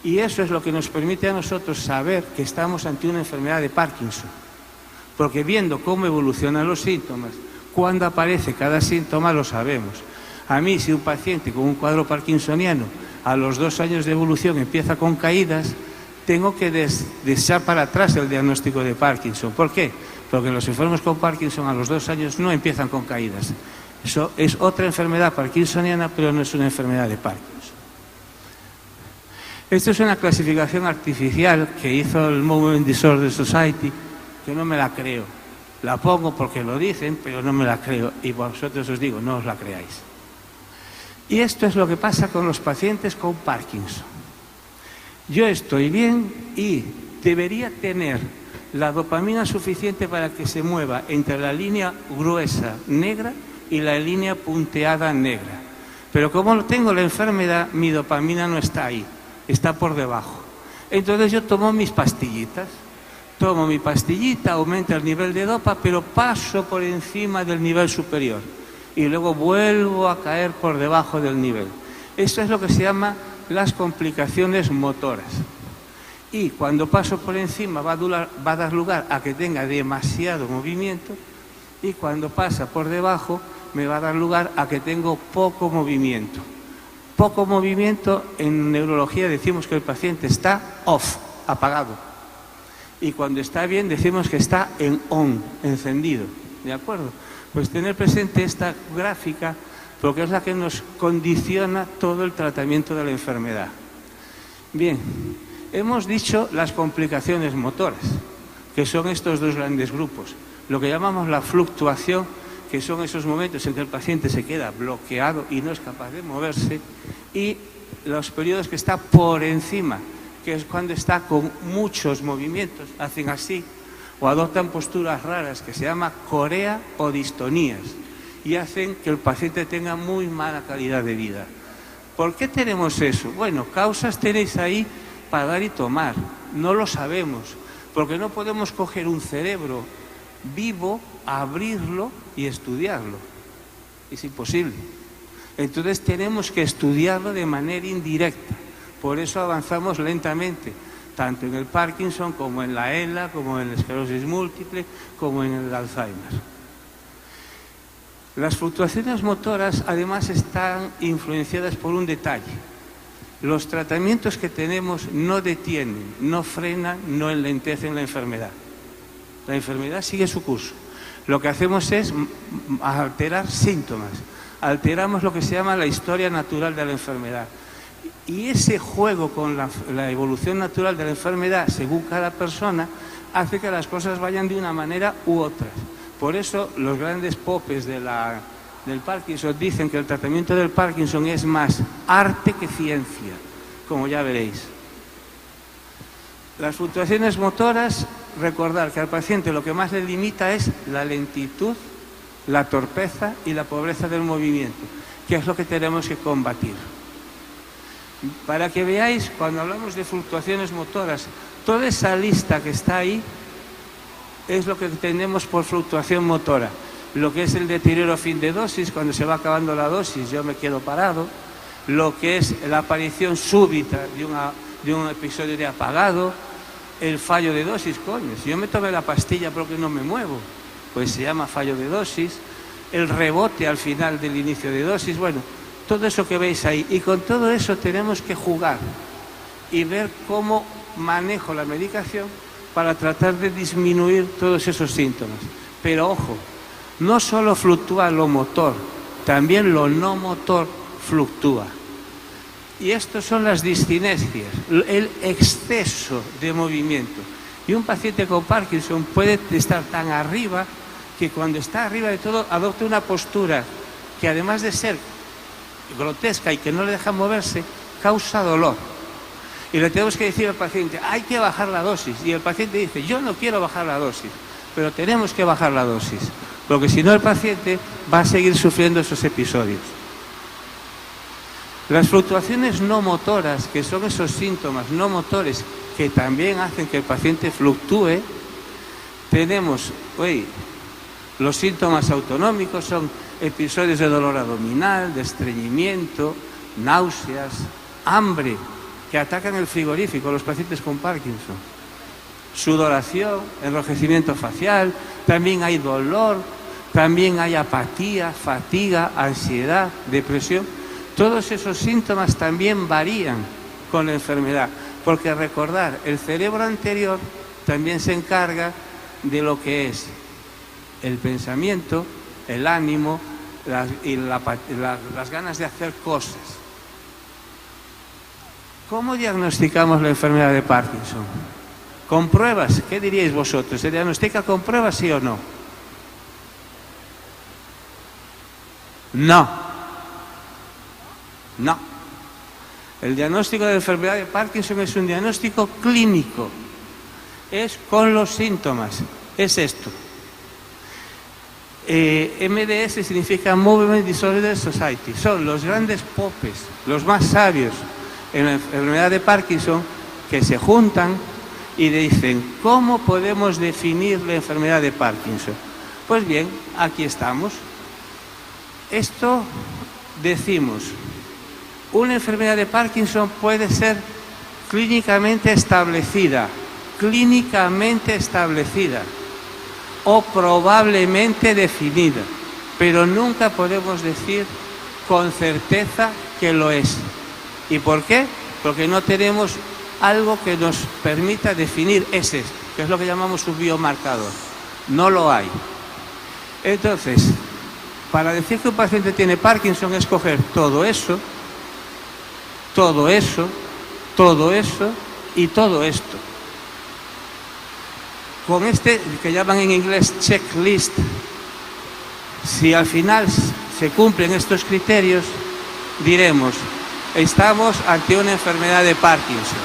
Y eso es lo que nos permite a nosotros saber que estamos ante una enfermedad de Parkinson. Porque viendo cómo evolucionan los síntomas, cuando aparece cada síntoma lo sabemos. A mí, si un paciente con un cuadro parkinsoniano a los 2 años de evolución empieza con caídas, tengo que echar para atrás el diagnóstico de Parkinson. ¿Por qué? Porque los enfermos con Parkinson a los 2 años no empiezan con caídas. Eso es otra enfermedad parkinsoniana, pero no es una enfermedad de Parkinson. Esto es una clasificación artificial que hizo el Movement Disorder Society, que no me la creo. La pongo porque lo dicen, pero no me la creo. Y vosotros os digo, no os la creáis. Y esto es lo que pasa con los pacientes con Parkinson. Yo estoy bien y debería tener la dopamina suficiente para que se mueva entre la línea gruesa negra y la línea punteada negra. Pero como tengo la enfermedad, mi dopamina no está ahí, está por debajo. Entonces yo tomo mis pastillitas. Tomo mi pastillita, aumenta el nivel de dopa, pero paso por encima del nivel superior. Y luego vuelvo a caer por debajo del nivel. Esto es lo que se llama las complicaciones motoras. Y cuando paso por encima va a dar lugar a que tenga demasiado movimiento, y cuando pasa por debajo me va a dar lugar a que tengo poco movimiento. Poco movimiento, en neurología decimos que el paciente está off, apagado. Y cuando está bien decimos que está en on, encendido. ¿De acuerdo? Pues tener presente esta gráfica porque es la que nos condiciona todo el tratamiento de la enfermedad. Bien, hemos dicho las complicaciones motoras, que son estos dos grandes grupos. Lo que llamamos la fluctuación, que son esos momentos en que el paciente se queda bloqueado y no es capaz de moverse, y los periodos que está por encima, que es cuando está con muchos movimientos, hacen así, o adoptan posturas raras que se llama corea o distonías, y hacen que el paciente tenga muy mala calidad de vida. ¿Por qué tenemos eso? Bueno, causas tenéis ahí para dar y tomar, no lo sabemos, porque no podemos coger un cerebro vivo, abrirlo y estudiarlo. Es imposible. Entonces tenemos que estudiarlo de manera indirecta. Por eso avanzamos lentamente, tanto en el Parkinson como en la ELA, como en la esclerosis múltiple, como en el Alzheimer. Las fluctuaciones motoras además están influenciadas por un detalle. Los tratamientos que tenemos no detienen, no frenan, no enlentecen la enfermedad. La enfermedad sigue su curso. Lo que hacemos es alterar síntomas, alteramos lo que se llama la historia natural de la enfermedad. Y ese juego con la evolución natural de la enfermedad, según cada persona, hace que las cosas vayan de una manera u otra. Por eso los grandes popes del Parkinson dicen que el tratamiento del Parkinson es más arte que ciencia, como ya veréis. Las fluctuaciones motoras, recordar que al paciente lo que más le limita es la lentitud, la torpeza y la pobreza del movimiento, que es lo que tenemos que combatir. Para que veáis, cuando hablamos de fluctuaciones motoras, toda esa lista que está ahí es lo que tenemos por fluctuación motora. Lo que es el deterioro a fin de dosis, cuando se va acabando la dosis yo me quedo parado. Lo que es la aparición súbita de un episodio de apagado. El fallo de dosis, coño, si yo me tomé la pastilla porque no me muevo, pues se llama fallo de dosis. El rebote al final del inicio de dosis, bueno, todo eso que veis ahí. Y con todo eso tenemos que jugar y ver cómo manejo la medicación para tratar de disminuir todos esos síntomas. Pero ojo, no solo fluctúa lo motor, también lo no motor fluctúa. Y estas son las discinesias, el exceso de movimiento. Y un paciente con Parkinson puede estar tan arriba que cuando está arriba de todo adopta una postura que, además de ser grotesca y que no le deja moverse, causa dolor. Y le tenemos que decir al paciente, hay que bajar la dosis. Y el paciente dice, yo no quiero bajar la dosis, pero tenemos que bajar la dosis, porque si no el paciente va a seguir sufriendo esos episodios. Las fluctuaciones no motoras, que son esos síntomas no motores que también hacen que el paciente fluctúe, tenemos los síntomas autonómicos, son episodios de dolor abdominal, de estreñimiento, náuseas, hambre, que atacan el frigorífico, los pacientes con Parkinson, sudoración, enrojecimiento facial, también hay dolor, también hay apatía, fatiga, ansiedad, depresión. Todos esos síntomas también varían con la enfermedad, porque recordar, el cerebro anterior también se encarga de lo que es el pensamiento, el ánimo las ganas de hacer cosas. ¿Cómo diagnosticamos la enfermedad de Parkinson? ¿Con pruebas? ¿Qué diríais vosotros? ¿Se diagnostica con pruebas, sí o no? No. El diagnóstico de la enfermedad de Parkinson es un diagnóstico clínico. Es con los síntomas. Es esto. MDS significa Movement Disorder Society. Son los grandes popes, los más sabios en la enfermedad de Parkinson, que se juntan y dicen, ¿cómo podemos definir la enfermedad de Parkinson? Pues bien, aquí estamos. Esto decimos, una enfermedad de Parkinson puede ser clínicamente establecida o probablemente definida, pero nunca podemos decir con certeza que lo es. ¿Y por qué? Porque no tenemos algo que nos permita definir ese, que es lo que llamamos un biomarcador. No lo hay. Entonces, para decir que un paciente tiene Parkinson es coger todo eso y todo esto. Con este, que llaman en inglés checklist, si al final se cumplen estos criterios, diremos, estamos ante una enfermedad de Parkinson.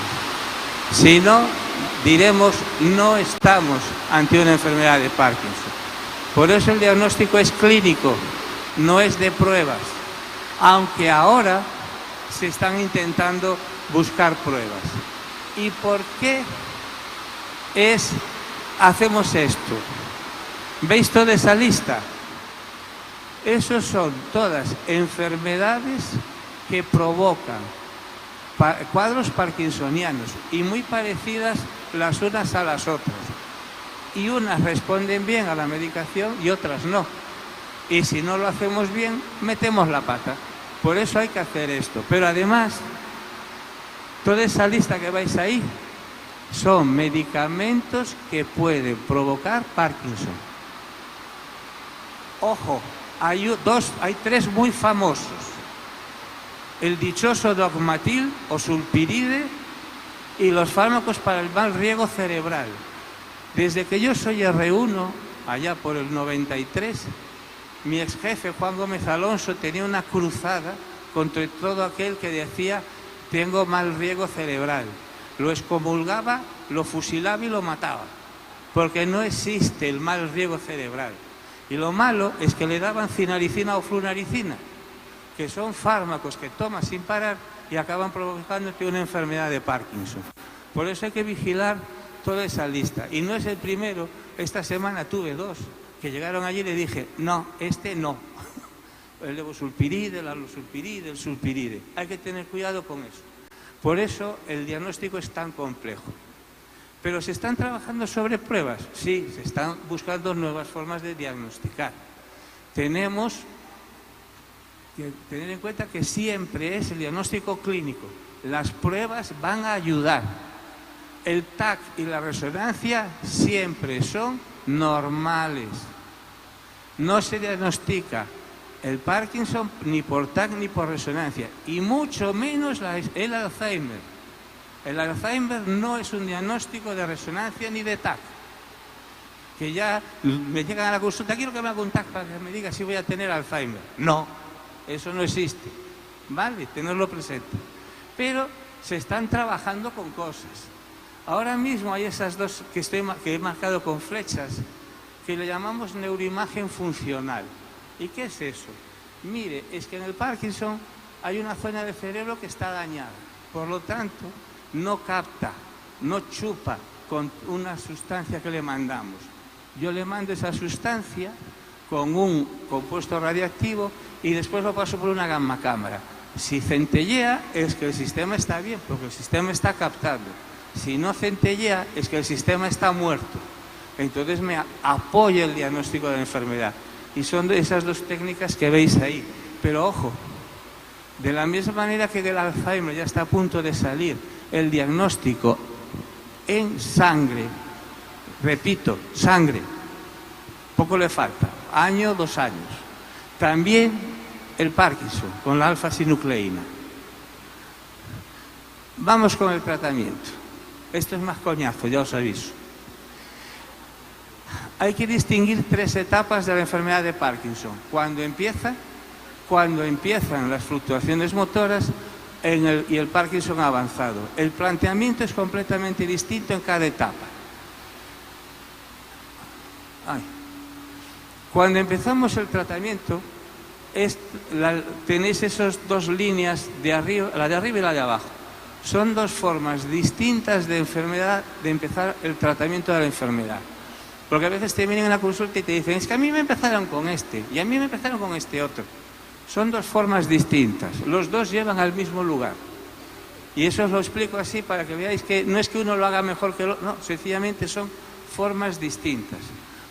Si no, diremos, no estamos ante una enfermedad de Parkinson. Por eso el diagnóstico es clínico, no es de pruebas, aunque ahora se están intentando buscar pruebas. ¿Y por qué hacemos esto? ¿Veis toda esa lista? Esos son todas enfermedades que provocan cuadros parkinsonianos y muy parecidas las unas a las otras. Y unas responden bien a la medicación y otras no. Y si no lo hacemos bien, metemos la pata. Por eso hay que hacer esto. Pero además, toda esa lista que vais ahí son medicamentos que pueden provocar Parkinson. Ojo, hay tres muy famosos. El dichoso Dogmatil o Sulpiride y los fármacos para el mal riego cerebral. Desde que yo soy R1, allá por el 93, mi ex jefe Juan Gómez Alonso tenía una cruzada contra todo aquel que decía tengo mal riego cerebral. Lo excomulgaba, lo fusilaba y lo mataba, porque no existe el mal riego cerebral. Y lo malo es que le daban cinaricina o flunaricina, que son fármacos que tomas sin parar y acaban provocándote una enfermedad de Parkinson. Por eso hay que vigilar toda esa lista. Y no es el primero. Esta semana tuve dos que llegaron allí y le dije, no, este no. El levosulpiride, el alosulpiride, el sulpiride. Hay que tener cuidado con eso. Por eso el diagnóstico es tan complejo. Pero ¿se están trabajando sobre pruebas? Sí, se están buscando nuevas formas de diagnosticar. Tenemos que tener en cuenta que siempre es el diagnóstico clínico. Las pruebas van a ayudar. El TAC y la resonancia siempre son normales. No se diagnostica el Parkinson ni por TAC ni por resonancia, y mucho menos el Alzheimer. El Alzheimer no es un diagnóstico de resonancia ni de TAC. Que ya me llegan a la consulta, quiero que me haga un TAC para que me diga si voy a tener Alzheimer. No, eso no existe. Vale, tenerlo presente. Pero se están trabajando con cosas. Ahora mismo hay esas dos que he marcado con flechas, que le llamamos neuroimagen funcional. ¿Y qué es eso? Mire, es que en el Parkinson hay una zona del cerebro que está dañada. Por lo tanto, no capta, no chupa con una sustancia que le mandamos. Yo le mando esa sustancia con un compuesto radiactivo y después lo paso por una gamma cámara. Si centellea, es que el sistema está bien, porque el sistema está captando. Si no centellea, es que el sistema está muerto. Entonces me apoya el diagnóstico de la enfermedad. Y son de esas dos técnicas que veis ahí. Pero ojo, de la misma manera que el Alzheimer ya está a punto de salir, el diagnóstico en sangre, repito, sangre, poco le falta, año, 2 años. También el Parkinson, con la alfa-sinucleína. Vamos con el tratamiento. Esto es más coñazo, ya os aviso. Hay que distinguir 3 etapas de la enfermedad de Parkinson. Cuando empiezan las fluctuaciones motoras, y el Parkinson avanzado. El planteamiento es completamente distinto en cada etapa. Cuando empezamos el tratamiento, tenéis esas dos líneas, la de arriba y la de abajo. Son dos formas distintas de enfermedad, de empezar el tratamiento de la enfermedad. Porque a veces te vienen en la consulta y te dicen, es que a mí me empezaron con este y a mí me empezaron con este otro. Son dos formas distintas. Los dos llevan al mismo lugar. Y eso os lo explico así para que veáis que no es que uno lo haga mejor que el otro, no, sencillamente son formas distintas.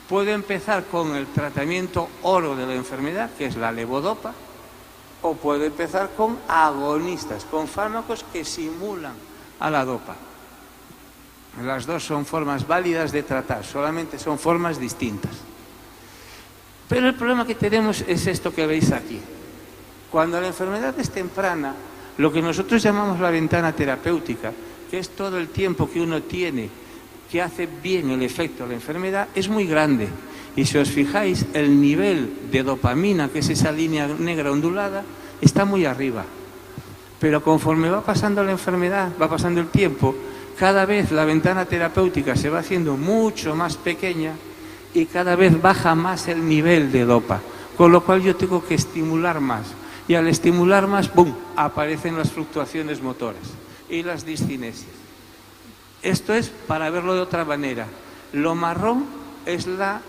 Puedo empezar con el tratamiento oro de la enfermedad, que es la levodopa, o puedo empezar con agonistas, con fármacos que simulan a la dopa. Las dos son formas válidas de tratar, solamente son formas distintas. Pero el problema que tenemos es esto que veis aquí. Cuando la enfermedad es temprana, lo que nosotros llamamos la ventana terapéutica, que es todo el tiempo que uno tiene que hace bien el efecto de la enfermedad, es muy grande. Y si os fijáis, el nivel de dopamina, que es esa línea negra ondulada, está muy arriba. Pero conforme va pasando la enfermedad, va pasando el tiempo, cada vez la ventana terapéutica se va haciendo mucho más pequeña y cada vez baja más el nivel de dopa. Con lo cual yo tengo que estimular más. Y al estimular más, ¡bum!, aparecen las fluctuaciones motoras y las discinesias. Esto es para verlo de otra manera. Lo marrón es la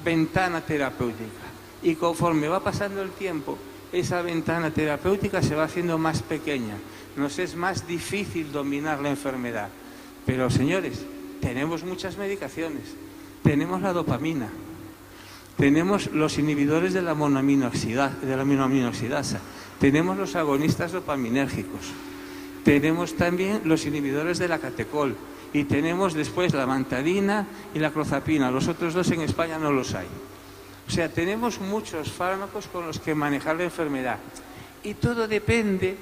ventana terapéutica y conforme va pasando el tiempo, esa ventana terapéutica se va haciendo más pequeña. Nos es más difícil dominar la enfermedad. Pero, señores, tenemos muchas medicaciones. Tenemos la dopamina. Tenemos los inhibidores de la monoaminoxidasa. Tenemos los agonistas dopaminérgicos. Tenemos también los inhibidores de la catecol. Y tenemos después la mantadina y la clozapina. Los otros dos en España no los hay. O sea, tenemos muchos fármacos con los que manejar la enfermedad. Y todo depende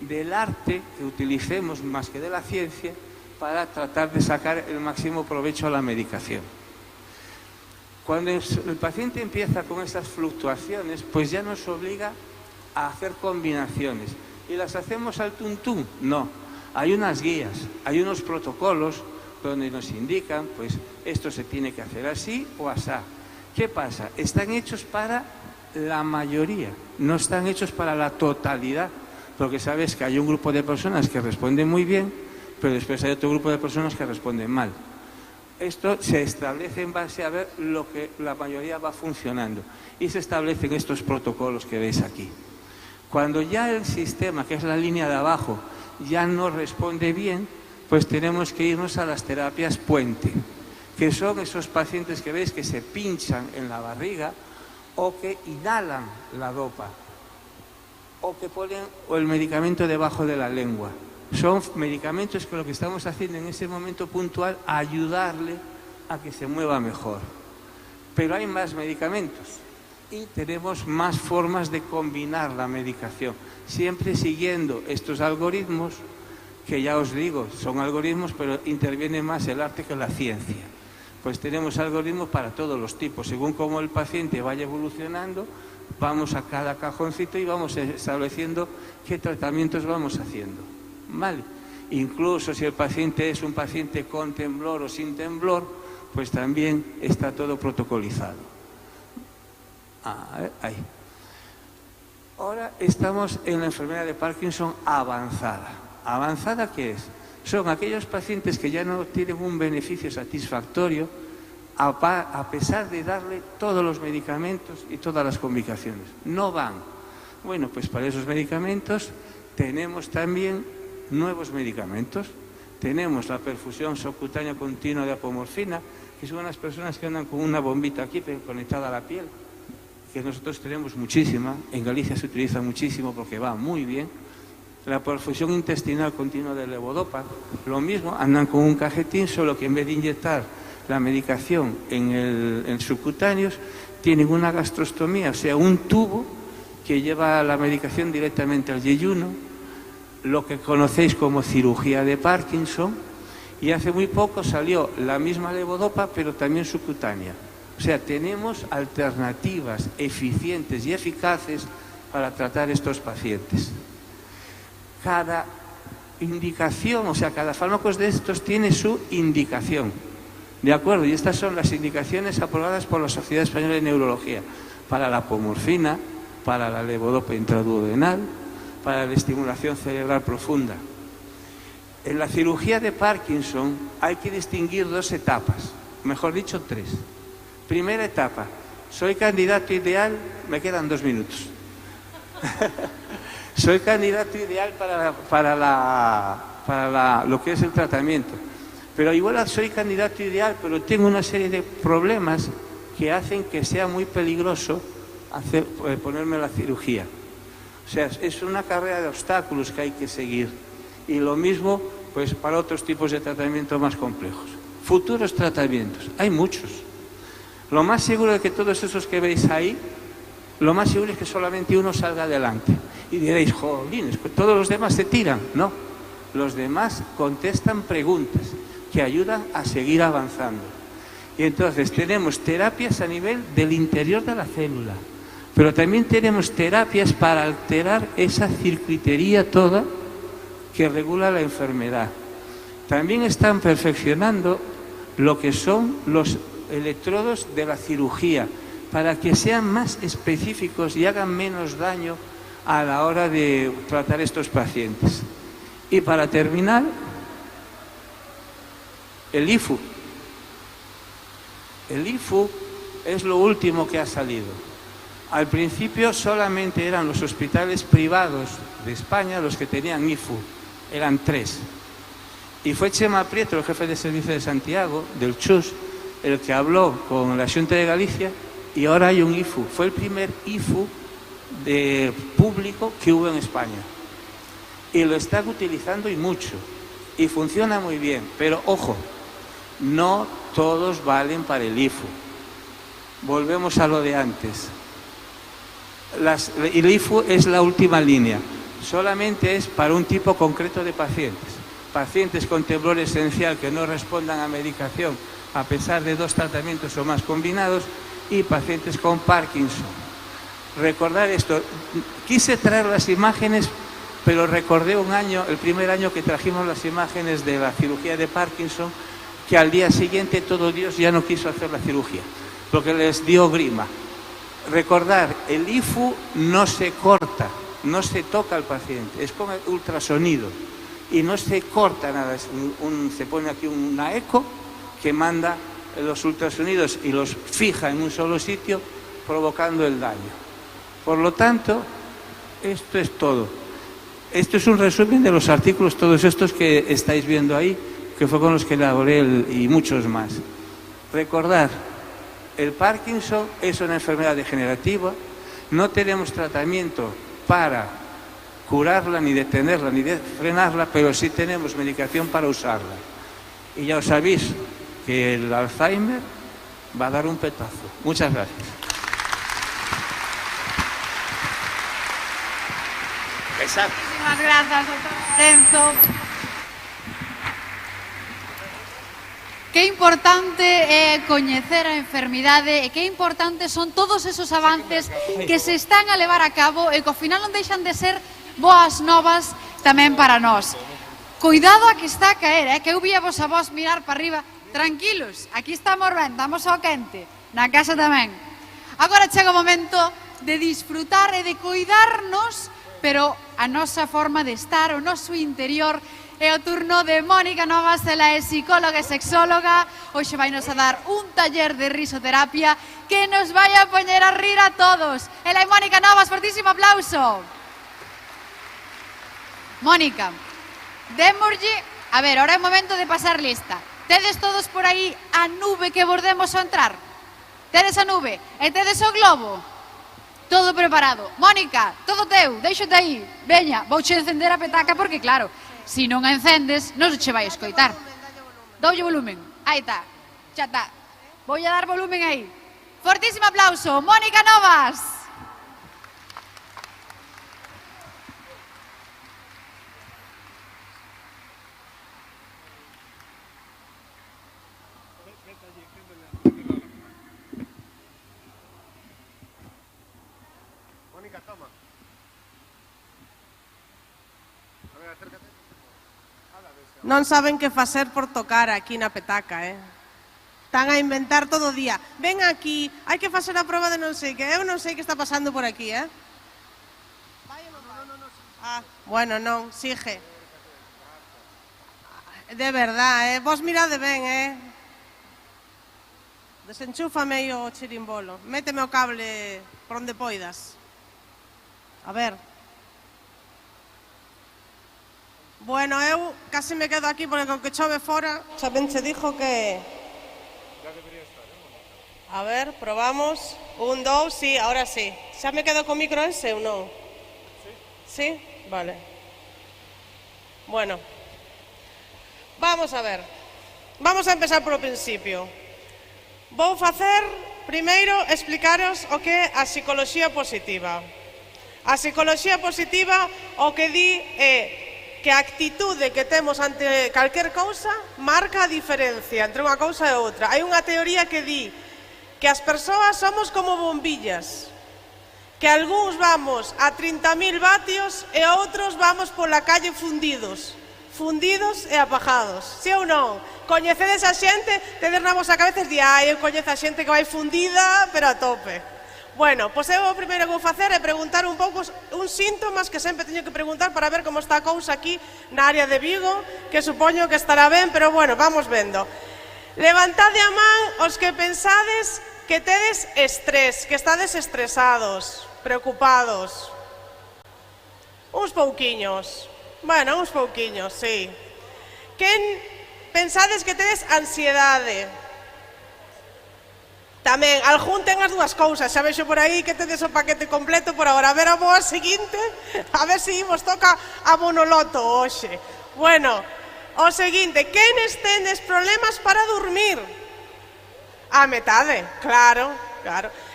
del arte que utilicemos más que de la ciencia para tratar de sacar el máximo provecho a la medicación. Cuando el paciente empieza con esas fluctuaciones, pues ya nos obliga a hacer combinaciones. ¿Y las hacemos al tuntún? No. Hay unas guías, hay unos protocolos donde nos indican, pues, esto se tiene que hacer así o asá. ¿Qué pasa? Están hechos para la mayoría, no están hechos para la totalidad, porque sabes que hay un grupo de personas que responden muy bien, pero después hay otro grupo de personas que responden mal. Esto se establece en base a ver lo que la mayoría va funcionando y se establecen estos protocolos que veis aquí. Cuando ya el sistema, que es la línea de abajo, ya no responde bien, pues tenemos que irnos a las terapias puente, que son esos pacientes que veis que se pinchan en la barriga o que inhalan la dopa o que ponen el medicamento debajo de la lengua. Son medicamentos que lo que estamos haciendo en ese momento puntual, ayudarle a que se mueva mejor. Pero hay más medicamentos y tenemos más formas de combinar la medicación, siempre siguiendo estos algoritmos que ya os digo, son algoritmos, pero interviene más el arte que la ciencia. Pues tenemos algoritmos para todos los tipos, según cómo el paciente vaya evolucionando, vamos a cada cajoncito y vamos estableciendo qué tratamientos vamos haciendo. ¿Vale? Incluso si el paciente es un paciente con temblor o sin temblor, pues también está todo protocolizado. Ahí. Ahora estamos en la enfermedad de Parkinson avanzada. ¿Avanzada qué es? Son aquellos pacientes que ya no tienen un beneficio satisfactorio a pesar de darle todos los medicamentos y todas las complicaciones. No van. Bueno, pues para esos medicamentos tenemos también nuevos medicamentos. Tenemos la perfusión subcutánea continua de apomorfina, que son unas personas que andan con una bombita aquí conectada a la piel, que nosotros tenemos muchísima, en Galicia se utiliza muchísimo porque va muy bien. La perfusión intestinal continua de levodopa, lo mismo, andan con un cajetín, solo que en vez de inyectar la medicación en subcutáneos, tienen una gastrostomía, o sea, un tubo que lleva la medicación directamente al yeyuno, lo que conocéis como cirugía de Parkinson, y hace muy poco salió la misma levodopa, pero también subcutánea. O sea, tenemos alternativas eficientes y eficaces para tratar estos pacientes. cada indicación, o sea, cada fármaco de estos tiene su indicación. ¿De acuerdo? Y estas son las indicaciones aprobadas por la Sociedad Española de Neurología para la apomorfina, para la levodopa intraduodenal, para la estimulación cerebral profunda. En la cirugía de Parkinson hay que distinguir dos etapas, mejor dicho, tres. Primera etapa, soy candidato ideal, me quedan 2 minutos. Soy candidato ideal para lo que es el tratamiento. Pero igual soy candidato ideal, pero tengo una serie de problemas que hacen que sea muy peligroso ponerme la cirugía. O sea, es una carrera de obstáculos que hay que seguir. Y lo mismo pues para otros tipos de tratamiento más complejos. Futuros tratamientos, hay muchos. Lo más seguro de que todos esos que veis ahí, lo más seguro es que solamente uno salga adelante. Y diréis, jolines, todos los demás se tiran. No, los demás contestan preguntas que ayudan a seguir avanzando. Y entonces tenemos terapias a nivel del interior de la célula, pero también tenemos terapias para alterar esa circuitería toda que regula la enfermedad. También están perfeccionando lo que son los electrodos de la cirugía, para que sean más específicos y hagan menos daño a la hora de tratar estos pacientes. Y para terminar, el IFU. El IFU es lo último que ha salido. Al principio solamente eran los hospitales privados de España los que tenían IFU, eran 3. Y fue Chema Prieto, el jefe de servicio de Santiago, del CHUS, el que habló con la Xunta de Galicia, y ahora hay un IFU. Fue el primer IFU de público que hubo en España. Y lo están utilizando y mucho. Y funciona muy bien. Pero ojo, no todos valen para el IFU. Volvemos a lo de antes. El IFU es la última línea. Solamente es para un tipo concreto de pacientes. Pacientes con temblor esencial que no respondan a medicación a pesar de 2 tratamientos o más combinados, y pacientes con Parkinson. Recordar esto, quise traer las imágenes, pero recordé un año, el primer año que trajimos las imágenes de la cirugía de Parkinson, que al día siguiente todo Dios ya no quiso hacer la cirugía, porque les dio grima. Recordar, el IFU no se corta, no se toca al paciente, es con el ultrasonido y no se corta nada, se pone aquí una eco que manda los ultrasonidos y los fija en un solo sitio, provocando el daño. Por lo tanto, esto es todo. Esto es un resumen de los artículos, todos estos que estáis viendo ahí, que fue con los que elaboré y muchos más. Recordar, el Parkinson es una enfermedad degenerativa, no tenemos tratamiento para curarla, ni detenerla, ni frenarla, pero sí tenemos medicación para usarla. Y ya os aviso que el Alzheimer va a dar un petazo. Muchas gracias. Muchísimas gracias, doctor Lorenzo. Que importante é coñecer a enfermidade e que importante son todos esos avances que se están a levar a cabo e que ao final non deixan de ser boas novas tamén para nós. Cuidado a que está a caer, que eu vía vos a vos mirar para arriba. Tranquilos, aquí estamos ben, estamos ao quente, na casa tamén. Agora chega o momento de disfrutar e de cuidarnos, pero a nosa forma de estar, o noso interior. É o turno de Mónica Novas, ela é psicóloga e sexóloga. Hoxe vai nos a dar un taller de risoterapia que nos vai a poñer a rir a todos. Ela é Mónica Novas, fortísimo aplauso. Mónica, démoslle, a ver, ahora é o momento de pasar lista. Tedes todos por aí a nube que bordemos ao entrar? Tedes a nube? E tedes o globo? Todo preparado. Mónica, todo teu, deixote aí. Veña, vouche encender a petaca porque, claro, se non a encendes, non se che vai escoitar. Doulle volumen. Aí está. Xa está. Vou a dar volumen aí. Fortísimo aplauso. Mónica Novas. Mónica, toma. A Non saben que facer por tocar aquí na petaca, Están a inventar todo o día. Ven aquí, hai que facer a proba de non sei que. Eu non sei que está pasando por aquí, Vai ou non vai? Ah, bueno, non, sigue. De verdad, vos mirade ben, Desenchúfame aí o chirimbolo. Méteme o cable por onde poidas. A ver. Bueno, eu casi me quedo aquí porque con que chove fora, xa ben che dixo que... A ver, probamos. 1, 2, sí, ahora sí. Xa me quedo con micro ese ou non? Sí? Vale. Bueno. Vamos a ver. Vamos a empezar polo principio. Vou facer, primeiro, explicaros o que é a psicoloxía positiva. A psicoloxía positiva o que di é que a actitude que temos ante calquer cousa marca a diferencia entre unha cousa e outra. Hai unha teoría que di que as persoas somos como bombillas, que algúns vamos a 30.000 vatios e outros vamos pola calle fundidos e apagados. Si ou non? Coñecedes a xente, tedes na vosa cabeza e di, eu coñezo a xente que vai fundida, pero a tope. Bueno, pois eu o primeiro que vou facer é preguntar un pouco uns síntomas que sempre teño que preguntar para ver como está a cousa aquí na área de Vigo, que supoño que estará ben, pero bueno, vamos vendo. Levantade a man os que pensades que tedes estrés, que estades estresados, preocupados. Uns pouquiños. Bueno, uns pouquiños, sí. Quen pensades que tedes ansiedade? Tamén, algún ten as dúas cousas, xa vexo por aí que tedes o paquete completo por agora. A ver a boa seguinte, a ver se vos toca a monoloto hoxe. Bueno, o seguinte, quenes tedes problemas para dormir? A metade, claro.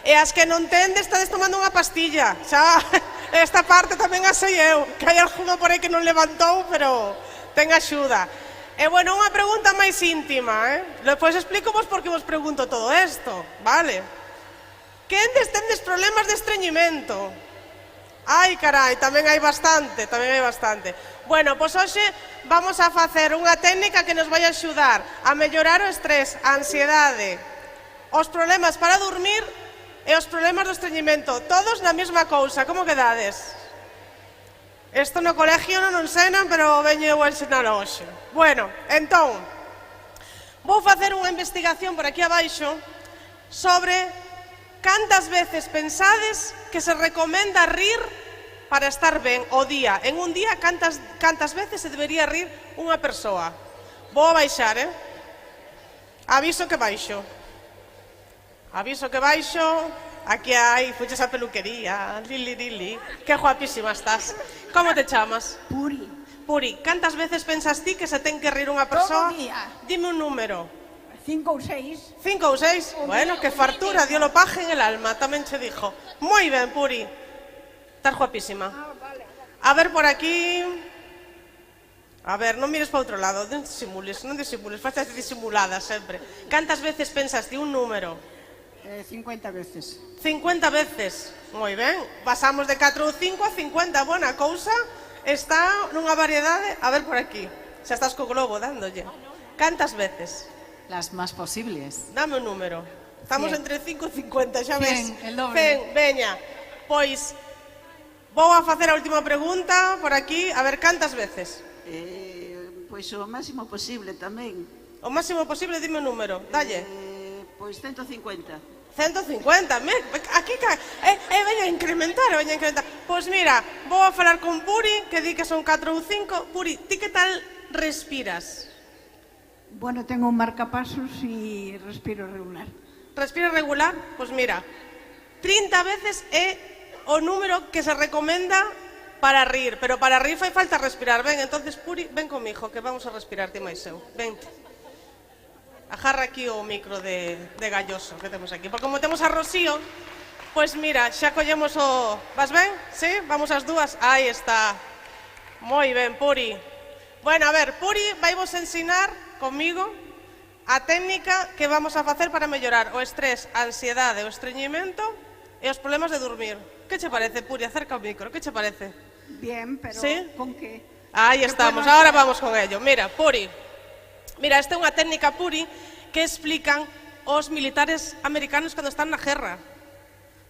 E as que non tendes, estades tomando unha pastilla. Xa, esta parte tamén a sei eu, que hai algunha por aí que non levantou, pero ten axuda. E, bueno, unha pregunta máis íntima, Depois explico vos por que vos pregunto todo isto, vale? Quendes tendes problemas de estreñimento? Ai, carai, tamén hai bastante. Bueno, pois hoxe vamos a facer unha técnica que nos vai axudar a mellorar o estrés, a ansiedade, os problemas para dormir e os problemas do estreñimento. Todos na mesma cousa, como quedades? Isto no colegio non o ensenan, pero veño eu a ensinar hoxe. Bueno, entón, vou facer unha investigación por aquí abaixo sobre cantas veces pensades que se recomenda rir para estar ben o día. En un día, cantas veces se debería rir unha persoa. Vou a baixar, Aviso que baixo. Aquí hai, fuches a peluquería, Lili, que guapísima estás. Como te chamas? Puri, cantas veces pensas ti que se ten que rir unha persoa? Todo día. Dime un número. 5 ou 6. 5 ou 6? Bueno, que fartura, Dios lo paje en el alma, tamén che dijo. Moi ben, Puri. Estás guapísima. A ver por aquí. A ver, non mires para outro lado, non disimules, faces disimulada sempre. Cantas veces pensas ti un número? 50 veces. 50 veces, moi ben. Pasamos de 4 ou 5 a 50, bona cousa. Está nunha variedade. A ver por aquí, xa estás co globo dándolle. Cantas veces? Las más posibles. Dame un número. Estamos 100. entre 5 e 50, xa ves. 100, el doble. Veña, pois vou a facer a última pregunta por aquí. A ver, cantas veces? Pois o máximo posible tamén. O máximo posible, dime un número, dalle. Pois 150. 150, aquí veña a incrementar. Pois mira, vou a falar con Puri, que di que son 4 ou 5. Puri, ti que tal respiras? Bueno, tengo un marcapasos y respiro regular. Respiro regular? Pois mira, 30 veces é o número que se recomenda para rir, pero para rir fai falta respirar. Ben, entonces Puri, ven comigo, que vamos a respirar ti máis eu. Vente. Ajarra aquí o micro de galloso que temos aquí. Porque como temos a Rocío, pois mira, xa collemos o... Vas ben? Sí? Vamos as dúas? Aí está. Moi ben, Puri. Bueno, a ver, Puri vai vos ensinar comigo a técnica que vamos a facer para mellorar o estrés, a ansiedade, o estreñimento e os problemas de dormir. Que che parece, Puri? Acerca o micro, que che parece? Bien, pero ¿Sí? ¿con qué? Aí estamos, ahora vamos con ello. Mira, Puri. Mira, esta é unha técnica Puri que explican os militares americanos cando están na guerra.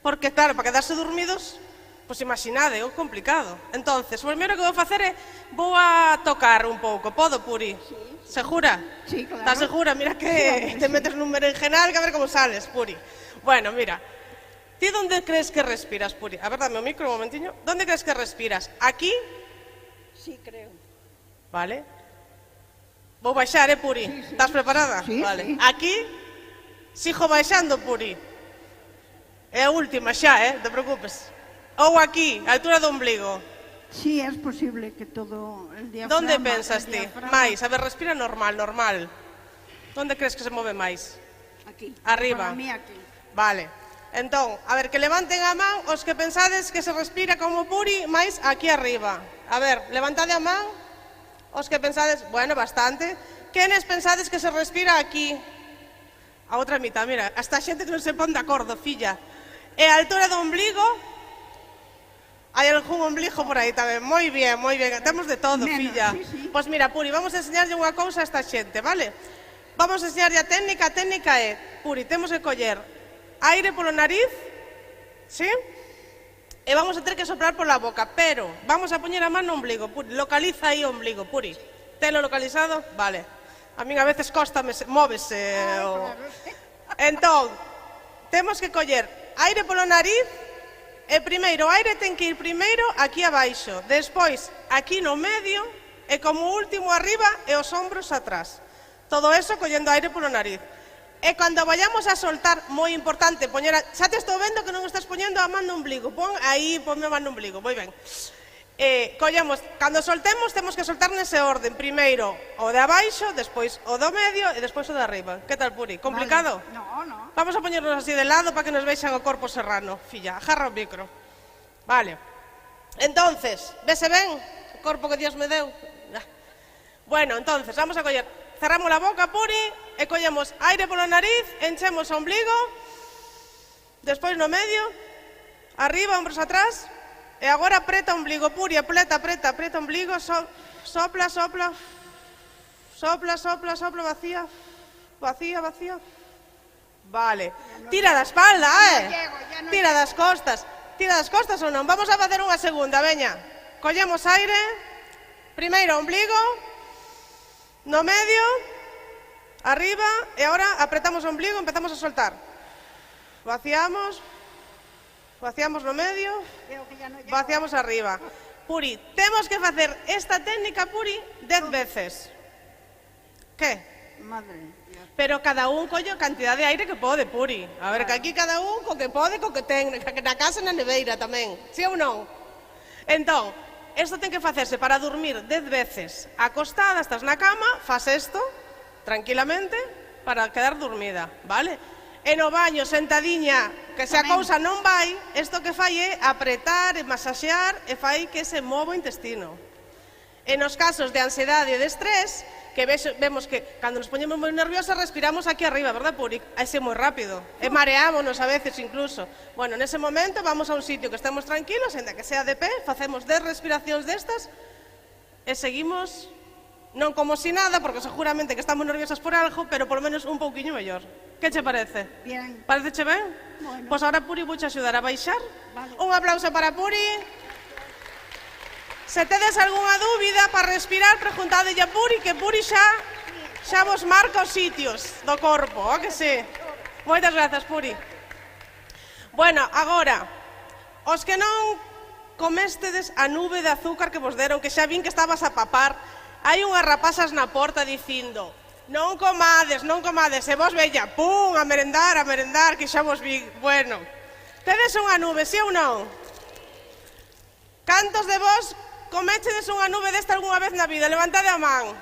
Porque, claro, para quedarse dormidos, pois imaginade, é complicado. Entonces, o primeiro que vou facer é, vou a tocar un pouco. Podo, Puri? Sí. Segura? Sí, claro. Estás segura? Mira que te metes nun berenjenal que a ver como sales, Puri. Bueno, mira. Ti onde crees que respiras, Puri? A ver, dame o micro un momentiño. Onde crees que respiras? Aquí? Sí, creo. Vale. Vou baixar, Puri? Sí, sí. Estás preparada? Sí, vale. sí. Aquí? Sigo baixando, Puri. É a última xa, non te preocupes. Ou aquí, a altura do ombligo. Sí, es posible que todo el diafragma... Donde pensas ti? Máis, a ver, respira normal, normal. Donde crees que se move máis? Aquí. Arriba. Para mí aquí. Vale. Entón, a ver, que levanten a man os que pensades que se respira como Puri, máis aquí arriba. A ver, levantade a man os que pensades, bueno, bastante. Quenes pensades que se respira aquí? A outra mitad, mira, hasta xente que non se pon de acordo, filla. E a altura do ombligo? Hai algún ombligo por aí tamén. Moi bien, temos de todo, menos, filla. Sí, sí. Pois mira, Puri, vamos a enseñarlle unha cousa a esta xente, vale? Vamos a enseñarlle a técnica é, Puri, temos que coller aire polo nariz, ¿sí? E vamos a ter que soplar pola boca, pero vamos a poñer a man no ombligo, Puri. Localiza aí o ombligo, Puri. Telo localizado? Vale. A min a veces cóstame, móvese. Entón, temos que coller aire polo nariz e primeiro o aire ten que ir primeiro aquí abaixo, despois aquí no medio e como último arriba e os ombros atrás. Todo eso collendo aire polo nariz. E cando vayamos a soltar, moi importante, poñer xa te estou vendo que non estás poñendo a man no ombligo. Pon aí, ponme a man no ombligo, moi ben. Collemos, cando soltemos, temos que soltar nese orden. Primeiro o de abaixo, despois o do medio e despois o de arriba. Que tal, Puri? Complicado? Vale. No. Vamos a poñernos así de lado para que nos vexan o corpo serrano. Filla, agarra o micro. Vale. Entonces, vese ben o corpo que Dios me deu? Bueno, entonces, vamos a coller. Cerramos a boca, Puri, e collemos aire polo nariz, enchemos o ombligo, despois no medio, arriba, ombros atrás, e agora apreta o ombligo, Puri, apreta o ombligo, sopla, vacía, vale, tira da espalda, tira das costas ou non, vamos a facer unha segunda, veña, collemos aire, primeiro ombligo, no medio, arriba, e agora apretamos o ombligo, empezamos a soltar. Vaciamos no medio, vaciamos arriba. Puri, temos que facer esta técnica, Puri, 10 veces. Que? Madre. Pero cada un colle a cantidad de aire que pode, Puri. A ver, que aquí cada un co que pode, co que ten, na casa e na neveira tamén. Si ou non? Entón, isto ten que facerse para dormir 10 veces acostada, estás na cama, faz isto tranquilamente para quedar dormida, vale? E no baño, sentadiña, que se a cousa non vai, isto que fai é apretar e masaxear e fai que se mova o intestino. E nos casos de ansiedade e de estrés, que vemos que cando nos poñemos moi nerviosas respiramos aquí arriba, verdad, Puri? Aí moi rápido. E mareámonos a veces incluso. Bueno, nese momento vamos a un sitio que estemos tranquilos, ainda que sea de pé, facemos 10 respiracións destas e seguimos, non como si nada, porque seguramente que estamos nerviosas por algo, pero por lo menos un pouquiño mellor. Que che parece? Bien. Pareceche ben? Bueno. Pois agora, Puri, vouche axudar a baixar. Vale. Un aplauso para Puri. Se tedes algunha dúbida para respirar, preguntadelle a Puri, que Puri xa vos marca os sitios do corpo, o que sí? Moitas grazas, Puri. Bueno, agora, os que non comestedes a nube de azúcar que vos deron, que xa vin que estabas a papar, hai unhas rapazas na porta dicindo non comades, e vos veña, pum, a merendar, que xa vos vi. Bueno, tedes unha nube, si ou non? Cantos de vos comechedes unha nube desta algunha vez na vida? Levantade a man.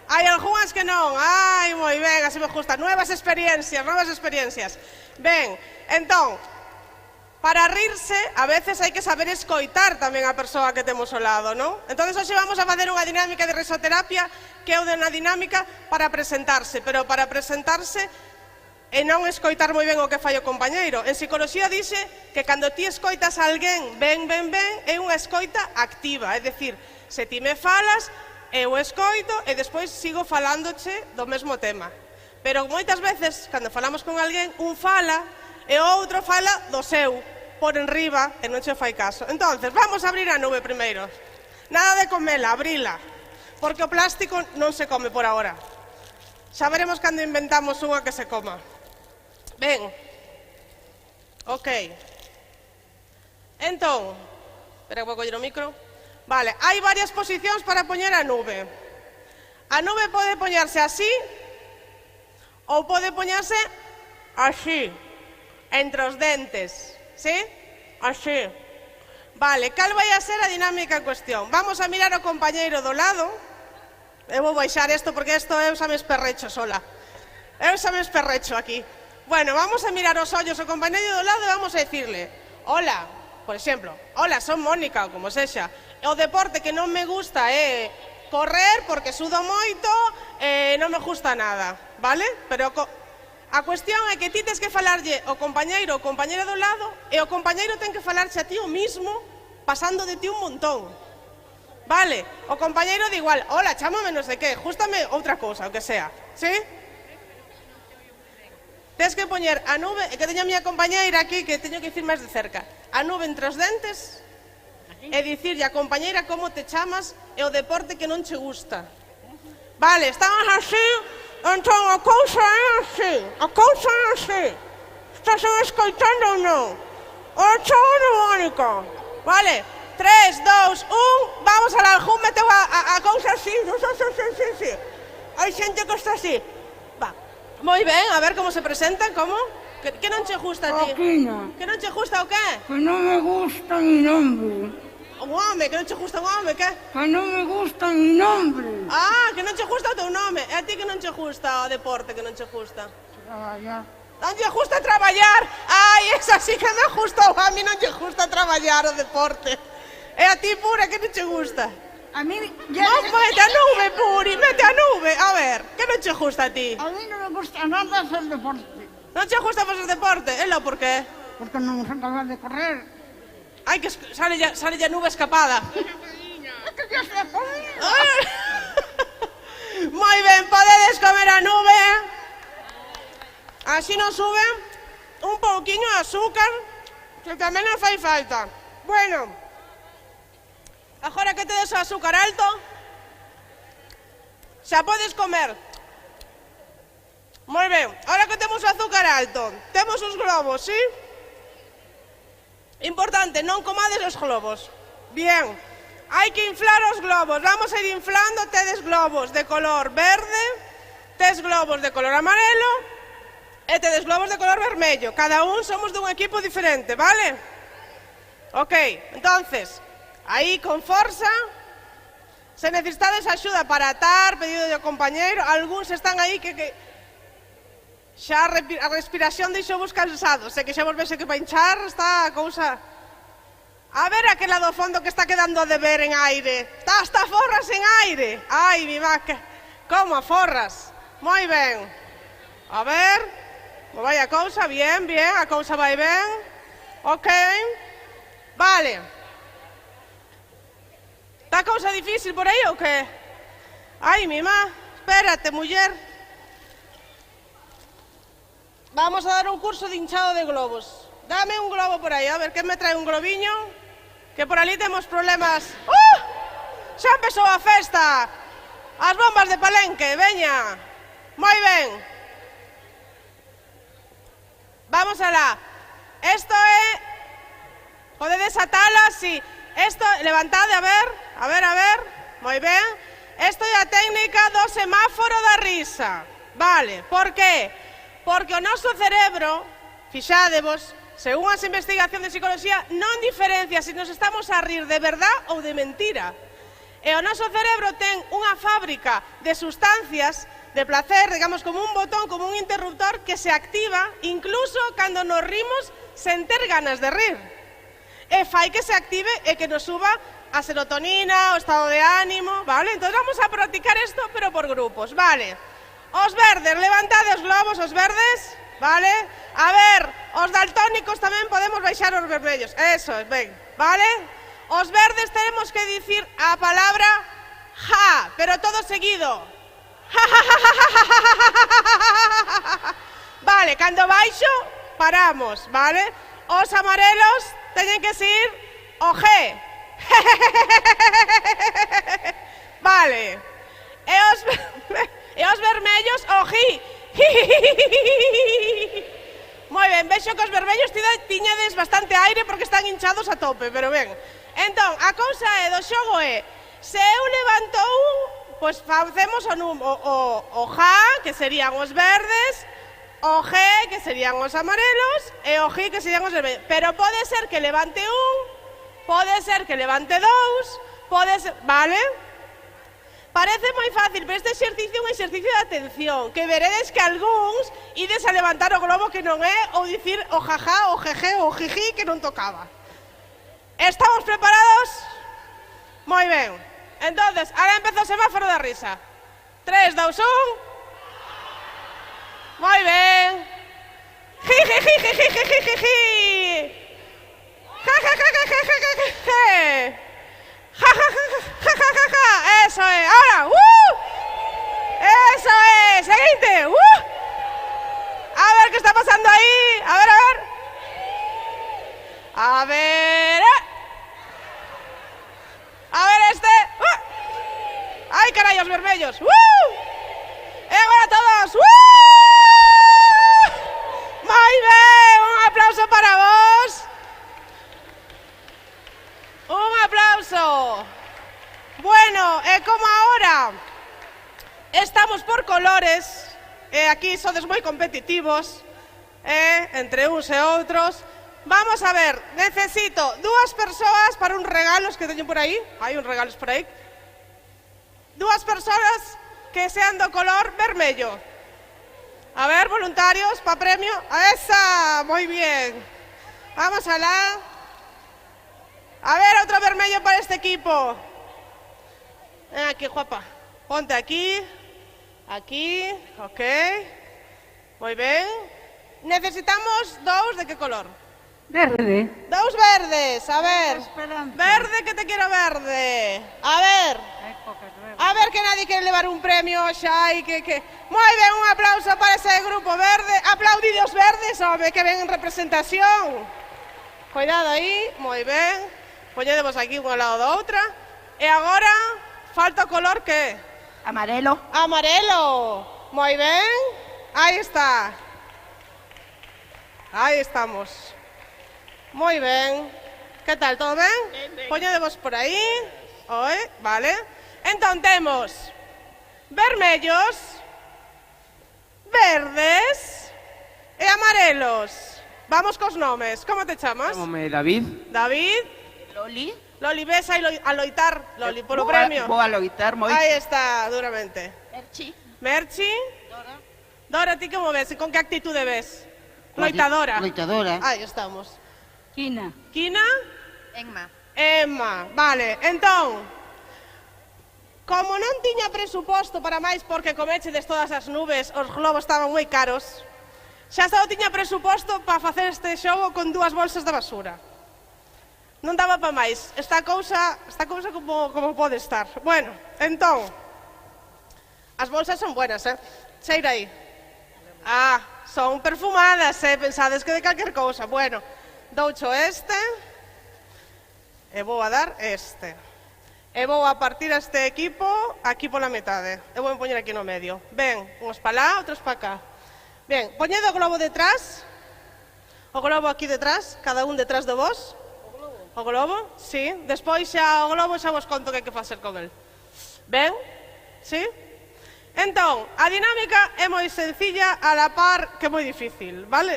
Hai algunhas que non. Ai, moi ben, así me gusta. Nuevas experiencias. Ben, entón, para rirse, a veces hai que saber escoitar tamén a persoa que temos ao lado, non? Entón, hoxe vamos a facer unha dinámica de risoterapia, que é unha dinámica para presentarse, pero para presentarse e non escoitar moi ben o que fai o compañeiro. En psicología dice que cando ti escoitas a alguén ben, é unha escoita activa, é dicir, Se ti me falas, eu escoito e despois sigo falándoche do mesmo tema. Pero moitas veces, cando falamos con alguén, un fala e o outro fala do seu, por enriba, e non che fai caso. Entonces, vamos a abrir a nube primeiro. Nada de comela, abrila, porque o plástico non se come por agora. Xa veremos cando inventamos unha que se coma. Ben, ok. Entón, espera que vou coller o micro. Vale, hai varias posicións para poñer a nube. A nube pode poñerse así ou pode poñerse así, entre os dentes, ¿sí? Así. Vale, cal vai a ser a dinámica en cuestión? Vamos a mirar ao compañeiro do lado. Eu vou baixar isto porque isto eu xa me esperrecho sola. Eu xa me esperrecho aquí. Bueno, vamos a mirar os ollos ao compañeiro do lado e vamos a decirle: hola, por exemplo, hola, son Mónica, como sexa. O deporte que non me gusta é correr porque sudo moito e non me gusta nada, vale? Pero a cuestión é que ti tens que falarlle ao compañeiro ou compañera do lado e o compañeiro ten que falarche a ti o mismo pasando de ti un montón. Vale, o compañeiro de igual, hola, chámame non sei que, jústame outra cousa, o que sea, sí? Tens que poñer a nube, que teño a miña compañeira aquí, que teño que dicir máis de cerca, a nube entre os dentes e dicirlle a compañeira como te chamas e o deporte que non che gusta. Vale, estamos así, entón a cousa é así, a cousa é así. Estás escoitando ou non? O chao de Mónica. Vale, 3, 2, 1, vamos al aljún, meteu a cousa así, sí. Hai xente que está así. Va, moi ben, a ver como se presentan, como? Que non che gusta a ti? Aquino. Que non che gusta o qué? Que non me gusta mi nombre. Un home, que non che gusta un home, que? Que non me gusta mi nombre. Ah, que non che gusta o teu nome. E a ti que non che gusta o deporte, que non che gusta? Traballar. Non che gusta traballar? Ai, esa sí que me gustou. A mí non che gusta traballar o deporte. E a ti, Pura, que non che gusta? A mí... Non, mete a nube, Puri, mete a nube. A ver, que non che gusta a ti? A mí non me gusta nada hacer deporte. Non che gusta facer deporte? Ela, por qué? Porque non son capaz de correr. Ai, que sale ya nube escapada. É que ya se ha comido. Moi ben, podedes comer a nube. Así nos sube un pouquiño de azúcar, que tamén non fai falta. Bueno, agora que tedes o azúcar alto, xa podes comer. Moi ben, agora que temos o azúcar alto, temos os globos, sí? Importante, non comades os globos. Bien, hai que inflar os globos. Vamos a ir inflando, tedes globos de color verde, tedes globos de color amarelo e tedes globos de color vermello. Cada un somos dun equipo diferente, vale? Ok, entonces, aí con forza. Se necesitades axuda para atar, pedido de compañeiro, algúns están aí que xa a respiración deixou vos cansados, e que xa vos vese que para hinchar está a cousa. A ver aquela do fondo que está quedando de ver en aire. Está forras en aire. Ai, mi vaca. Como a forras? Moi ben. A ver. Como vai a cousa? Bien, a cousa vai ben. Ok. Vale. Está a cousa difícil por aí ou que? Ai, mi má. Espérate, muller. Vamos a dar un curso de hinchado de globos. Dame un globo por aí, a ver, que me trae un globiño? Que por ali temos problemas. Xa empezou a festa! As bombas de Palenque, veña! Moi ben. Vamos alá. Esto é... Podedes atala, si. Esto, levantade, a ver. Moi ben. Esto é a técnica do semáforo da risa. Vale, por qué? Porque o noso cerebro, fixádevos, según as investigacións de psicología, non diferencia se nos estamos a rir de verdad ou de mentira. E o noso cerebro ten unha fábrica de sustancias de placer, digamos, como un botón, como un interruptor que se activa incluso cando nos rimos sen ter ganas de rir. E fai que se active e que nos suba a serotonina, o estado de ánimo, vale? Entón vamos a practicar isto, pero por grupos, vale? Os verdes, levantade os globos, os verdes, vale? A ver, os daltónicos tamén podemos baixar os vermellos, eso, ben, vale? os verdes tenemos que dicir a palabra ja, pero todo seguido. Vale, cando baixo, paramos, vale? Os amarelos teñen que seguir o G. Vale. E os vermellos o G. Moi ben, vexo que os vermellos tiñedes bastante aire porque están hinchados a tope, pero ben. Entón, a cousa do xogo é, se eu levanto un, pois facemos o ja, que serían os verdes, o G, que serían os amarelos, e o G, que serían os vermellos. Pero pode ser que levante un, pode ser que levante dous, pode ser... Vale? Parece moi fácil, pero este exercicio é un exercicio de atención, que veredes que algúns ides a levantar o globo que non é, ou dicir o jajá, o jeje, o jiji, que non tocaba. Estamos preparados? Moi ben. Entonces, ahora empeza o semáforo da risa. 3, 2, 1... Moi ben. Jiji, jiji, jiji, jiji, jiji. Ja, ja, ja, ja, ja, ja, ja, ja. Ja, ja, ja, ja, ja, ja, ja. Eso es. Ahora, eso es. Seguinte. A ver qué está pasando ahí. A ver, a ver. A ver. A ver este. Ay, caray, los vermellos. Ahora todos. Muy bien. Un aplauso para vos. Un aplauso. Bueno, como ahora estamos por colores, aquí sodes moi competitivos, entre uns e outros, vamos a ver, necesito 2 persoas para uns regalos que teñen por aí, hai uns regalos por aí, 2 persoas que sean do color vermello. A ver, voluntarios, para premio. ¡Esa! Muy bien. Vamos alá. A ver, otro vermello para este equipo. Ven aquí, guapa. Ponte aquí. Aquí. Ok. Muy bien. Necesitamos 2, ¿de qué color? Verde. 2 verdes. A ver. Esperanza. Verde, que te quiero verde. A ver. A ver que nadie quiere llevar un premio xa y que... Muy bien, un aplauso para ese grupo verde. Aplaudidos verdes, hombre, que ven en representación. Cuidado aí, moi ben. Poñedemos aquí un ao lado da outra. E agora, falta o color que? Amarelo. Amarelo. Moi ben. Aí está. Aí estamos. Moi ben. Que tal, todo ben? Ben. Poñedemos por aí. Oi, vale. Entón temos vermellos, verdes e amarelos. Vamos cos nomes. Como te chamas? Chamome David. David. Loli. Loli, ves a loitar, Loli, polo premio. Vou a loitar moito. Aí está, duramente. Merchi. Merchi. Dora. Dora, ti como ves? Con que actitude ves? Loitadora. Loitadora. Aí estamos. Quina. Quina. Enma. Emma. Vale, entón, como non tiña presuposto para máis porque comechedes todas as nubes, os globos estaban moi caros, xa só tiña presuposto para facer este xogo con 2 bolsas de basura. Non daba para máis. Esta cousa como pode estar. Bueno, entón, as bolsas son buenas, Cheira aí. Ah, son perfumadas, pensades que de calquer cousa. Bueno, doucho este, e vou a dar este. E vou a partir este equipo aquí pola metade. E vou poñer aquí no medio. Ben, uns pa lá, outros pa cá. Ben, poñed o globo detrás. O globo aquí detrás, cada un detrás de vos. O globo? Sí. Despois xa o globo xa vos conto que hai que facer con el. Ben? Sí? Entón, a dinámica é moi sencilla a la par que moi difícil, vale?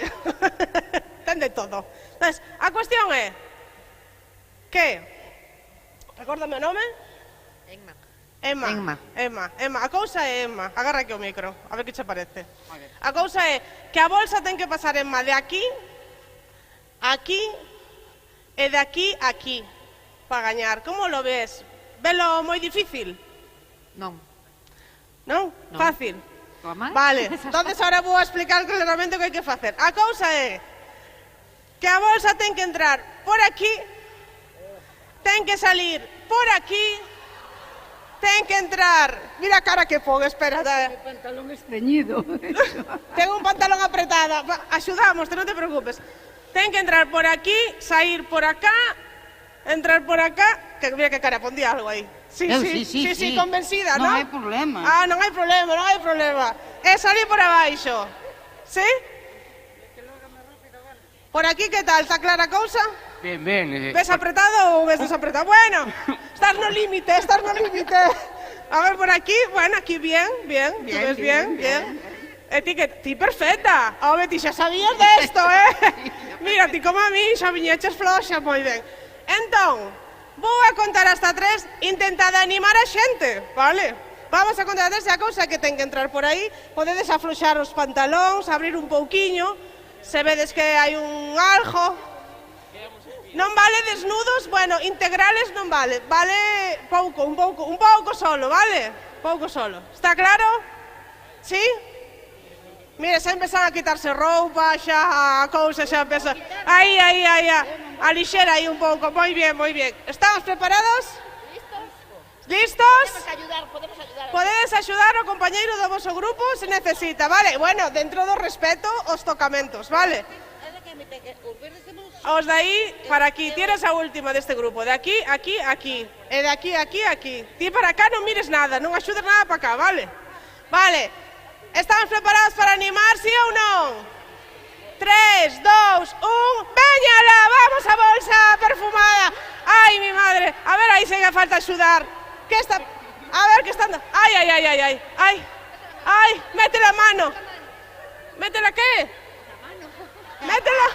Ten de todo. Entonces, a cuestión é que... Recórdame o nome? Emma. A cousa é Emma. Agarra aquí o micro, a ver que che parece. A cousa é que a bolsa ten que pasar, Emma, de aquí, aquí e de aquí a aquí para gañar. Como lo ves? Velo moi difícil? Non. Non? Fácil. Vale, entonces ahora vou a explicar claramente o que hai que facer. A cousa é que a bolsa ten que entrar por aquí, ten ten que salir por aquí, ten que entrar... Mira a cara que pon, espera. O pantalón estreñido. Ten un pantalón apretado. Axudámoste, non te preocupes. Ten que entrar por aquí, sair por acá, entrar por acá... Que mira que cara, pondí algo aí. Sí, convencida, non? Non hai problema. Ah, non hai problema. E salir por abaixo. Sí? Por aquí, que tal? Está clara a cousa? Bien. Ves apretado ou ves desapretado? Bueno, estás no límite. A ver, por aquí, bueno, aquí bien. Tú ves bien. Ti perfecta. Home, ti xa sabías desto, Mira, ti como a mí, xa viñeches floxa, moi ben. Entón, vou a contar hasta 3, intentad animar a xente, vale? Vamos a contar hasta 3, a cousa que ten que entrar por aí. Podedes afloxar os pantalóns, abrir un pouquiño, se vedes que hai un algo. Non vale desnudos, bueno, integrales non vale. Vale pouco, un pouco solo, vale? Pouco solo. Está claro? Sí? Mira, xa empezan a quitarse roupa, xa a cousa xa empeza... Aí, a lixera aí un pouco. Moi bien. Estamos preparados? Listos? Podedes axudar o compañeiro do vosso grupo se necesita, vale? Bueno, dentro do respeto os tocamentos, vale? Os de aí para aquí. Tienes a última deste grupo. De aquí, aquí. E de aquí, aquí. Ti para acá non mires nada, non axudes nada para acá, vale? Vale. Estamos preparados para animar, sí ou non? 3, 2, 1... Veñala, vamos a bolsa perfumada. Ai, mi madre. A ver, aí se lle falta axudar. Que está... A ver, que está... Ai, métela a mano. Métela que? Métela.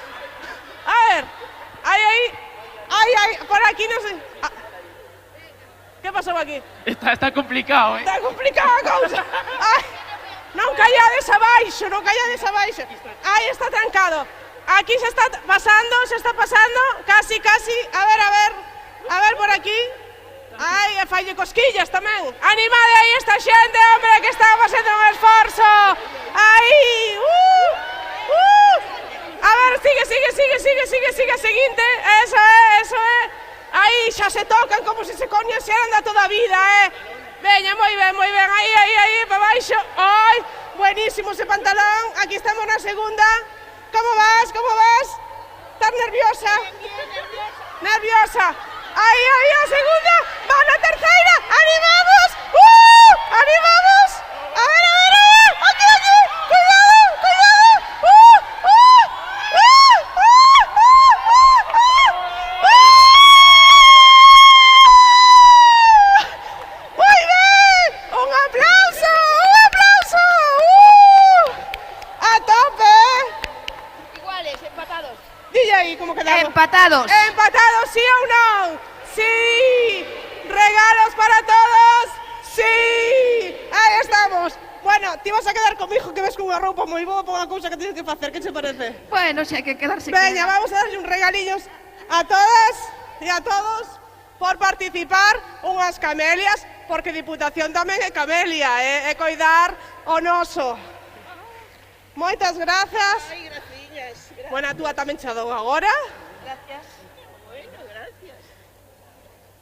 A ver. Ai, por aquí non sei. Que pasou aquí? Está complicado, Está complicada a cousa. Ai, non callades abaixo. Ai, está trancado. Aquí se está pasando. Casi. A ver por aquí. Ai, falle cosquillas tamén. Animade aí esta xente, hombre, que está facendo un esforzo. Aí, A ver, sigue, seguinte. Eso é. Aí, xa se tocan como se se coñeceran da toda a vida, Veña, moi ben. Aí, para baixo. Ai, buenísimo ese pantalón. Aquí estamos na segunda. Como vas? Estás nerviosa? Nerviosa. Aí, a segunda. Va na terceira. Animamos. Animamos. A ver. Aquí. Cuidado. Moi ben. Un aplauso. A tope. Iguales, empatados. Dille aí como quedamos. Empatados, sí ou non? Sí. Regalos para todos. Sí. Aí estamos. Bueno, ti vas a quedar comigo que ves con unha roupa moi boa por unha cousa que tienes que facer. Que che parece? bueno, si hai que quedarse... Veña, vamos a darlle un regalillos a todas e a todos por participar unhas camelias, porque Diputación tamén é camelia, é coidar o noso. Moitas grazas. Ai, graciñas. Bueno, a túa tamén xa dou agora. Gracias. Gracias.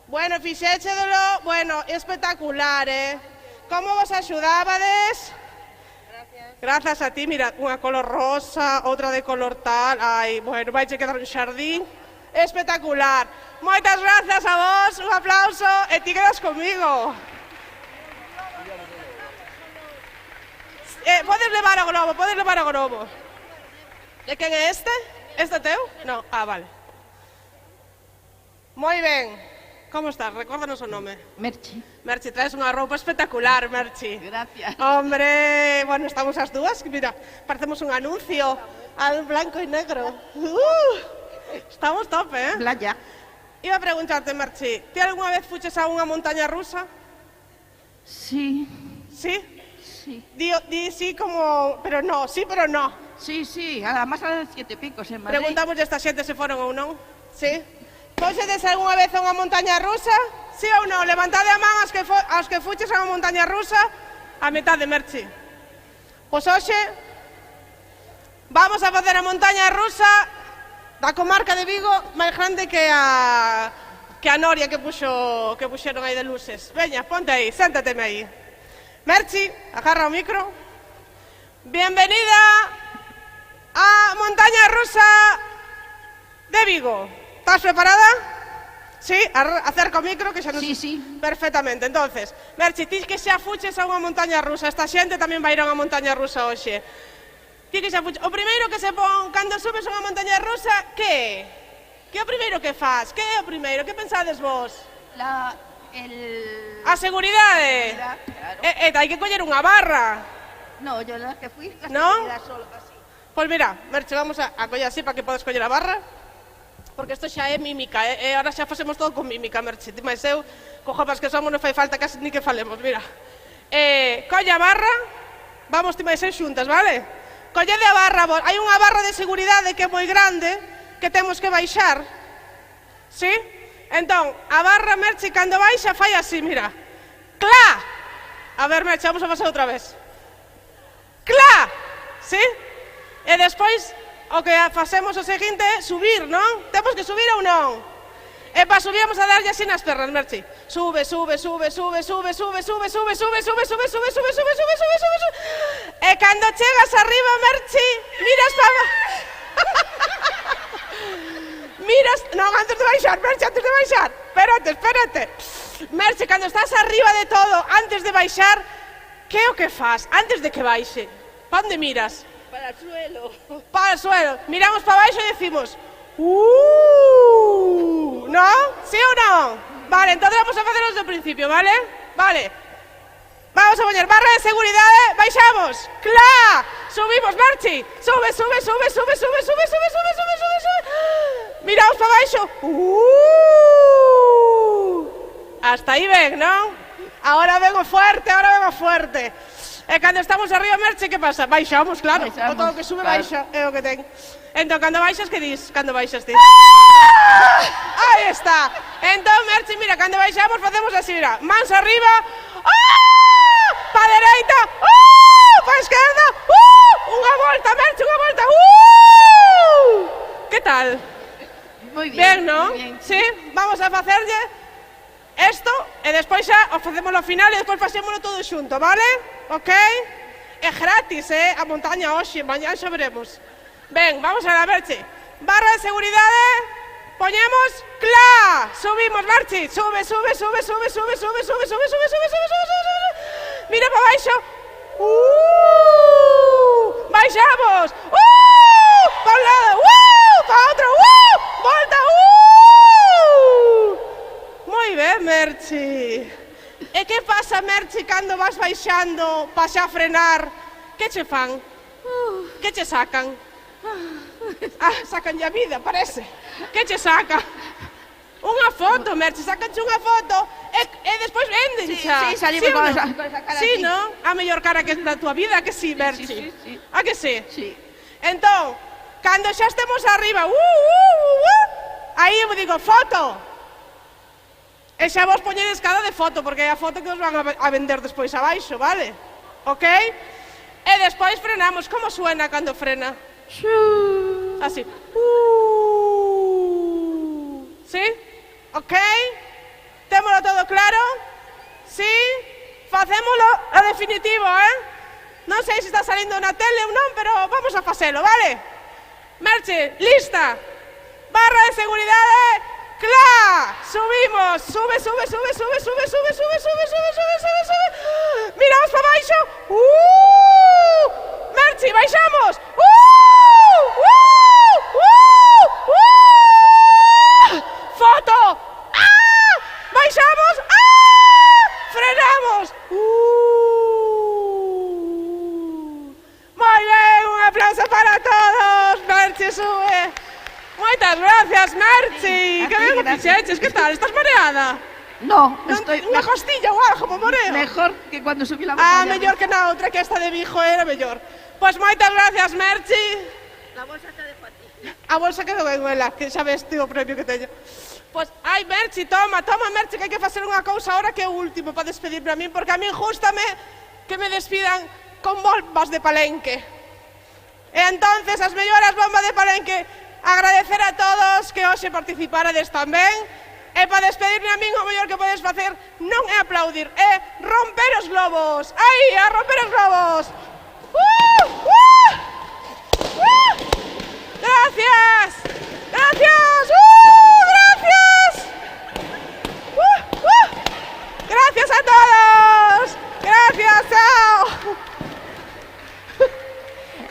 Bueno, fixéchedelo, bueno, espectacular, Como vos axudábades? Grazas a ti, mira, unha color rosa, outra de color tal. Ai, bueno, vai quedar un xardín espectacular. Moitas grazas a vos, un aplauso e ti quedas comigo. Podes levar o globo, De quen é este? Este teu? Non, vale. Moi ben. Como estás? Recórdanos o nome. Merchi. Merchi, traes unha roupa espectacular, Merchi. Gracias. Hombre, bueno, estamos as dúas, mira, parecemos un anuncio al blanco y negro. Estamos top, Playa. Iba a preguntarte, Merchi, ti algunha vez fuches a unha montaña rusa? Sí. Sí? Sí. Di sí como... pero no, sí, pero no. Sí, además a las 7 picos en Madrid. Preguntamos esta xente se foron ou non. Sí? Foxedes algunha vez a unha montaña rusa? Sí ou non? Levantade a man aos que fuches a unha montaña rusa. A metade, Merchi. Pois hoxe vamos a facer a montaña rusa da comarca de Vigo máis grande que a que a noria que puxeron aí de luces. Veña, ponte aí, séntateme aí. Merchi, agarra o micro. Bienvenida a Montaña Rusa de Vigo. Estás preparada? Sí, acerca o micro que xa non... Sí. Perfectamente. Entonces, Merchi, ti que xa fuches a unha montaña rusa, esta xente tamén vai ir a unha montaña rusa hoxe. Ti que xa fuches... O primeiro que se pon cando subes a unha montaña rusa, que é? Que é o primeiro que faz? Que é o primeiro? Que pensades vos? A seguridade. Claro. E hai que coller unha barra. No, yo la que fui, la ¿No? seguridad solo, así. Pois mira, Merche, vamos a coller así para que podas coller a barra. Porque isto xa é mímica, e ahora xa facemos todo con mímica, Merche. Ti máis eu, co jopas que somos, non fai falta casi ni que falemos, mira. Colle a barra, vamos ti máis eu xuntas, vale? Collede a barra, vos. Hai unha barra de seguridade que é moi grande, que temos que baixar. Sí? Entón, a barra, Merche, cando baixa, fai así, mira. Clá! A ver, Merche, vamos a pasar outra vez. Clá! Sí? E despois, o que facemos o seguinte é subir, non? Temos que subir ou non? E para subir vamos a darlle así nas pernas, Merchi. Sube, sube, sube, sube, sube, sube, sube, sube, sube, sube, sube, sube, sube, sube, sube, sube, sube, sube. E cando chegas arriba, Merchi, miras para... Miras... Non, antes de baixar, Merchi, antes de baixar. Espérate. Merchi, cando estás arriba de todo, antes de baixar, que é o que faz? Antes de que baixe, pa onde miras? Para el suelo. Para el suelo. Miramos para baixo e decimos ¿no? ¿Sí o no? Vale, entonces vamos a facer desde o principio, ¿vale? Vale. Vamos a poñer barra de seguridade, baixamos. ¡Cla! Subimos, Merchi. Sube, sube, sube, sube, sube, sube, sube, sube, sube, sube, sube. Miramos para baixo. Hasta aí ven, ¿no? Ahora vengo fuerte. E cando estamos arriba, Merche, que pasa? Baixamos, claro. O todo que sube, claro. Baixa, é o que ten. Entón, cando baixas, que dis? Cando baixas, ti? Aí está. Entón, Merche, mira, cando baixamos, facemos así, mira. Mans arriba. Pa dereita. Pa esquerda. Unha volta, Merche, unha volta. Que tal? Moi bien. Ben, non? Sí? Vamos a facerlle esto, e despois xa os facemos ao final e despois facémoslo todo xunto, vale? Ok? É gratis, a montaña hoxe, mañá xa veremos. Ben, vamos a ver, Merche. Barra de seguridade, poñemos, clá, subimos, Merche, sube, sube, sube, sube, sube, sube, sube, sube, sube, sube, sube, sube, sube. Mira para baixo. Baixamos. Pa un lado, pa outro, volta, Moi ben, Merchi. E que pasa, Merchi, cando vas baixando pa xa frenar? Que che fan? Que che sacan? Sacan a vida, parece. Que che saca? Unha foto, Merchi, sacanche unha foto e despois venden xa. Sí, salimos con esa cara. Sí, non? A mellor cara que da tua vida, que sí, Merchi. Sí. A que sí? Sí. Entón, cando xa estemos arriba, aí eu digo, foto. E xa vos poñedes cada de foto, porque é a foto que os van a vender despois abaixo, vale? Ok? E despois frenamos. Como suena cando frena? Así. Sí? Ok? Témolo todo claro? Sí? Facémolo a definitivo, Non sei se está salindo na tele ou non, pero vamos a facelo, vale? Merche, lista. Barra de seguridade. ¡Clá! Subimos, sube, sube, sube, sube, sube, sube, sube, sube, sube, sube, sube, sube. Miramos para baixo. Merchi, baixamos. Foto. Baixamos. Frenamos. Moi ben, un aplauso para todos. Merchi sube. Moitas gracias, Merchi. Que ben o fixeches, que tal? Estás mareada? No, estoy... Unha costilla ou algo, po mareo? Mejor que cuando subí la montaña. Mellor que na outra, que esta de Vigo era mellor. Pois moitas gracias, Merchi. La bolsa te dejo a ti. A bolsa quedou ben ela, que xa ves ti o premio que teño. Pois, ai, Merchi, toma, Merchi, que hai que facer unha cousa ahora que é o último para despedirme a min, porque a min justame que me despidan con bombas de Palenque. E entonces, as melloras bombas de Palenque, agradecer a todos que hoxe participarades tamén, E para despedirme a min, o mellor que podes facer non é aplaudir, é romper os globos. Aí, a romper os globos. Gracias. Gracias. Gracias. Gracias a todos. Gracias, chao.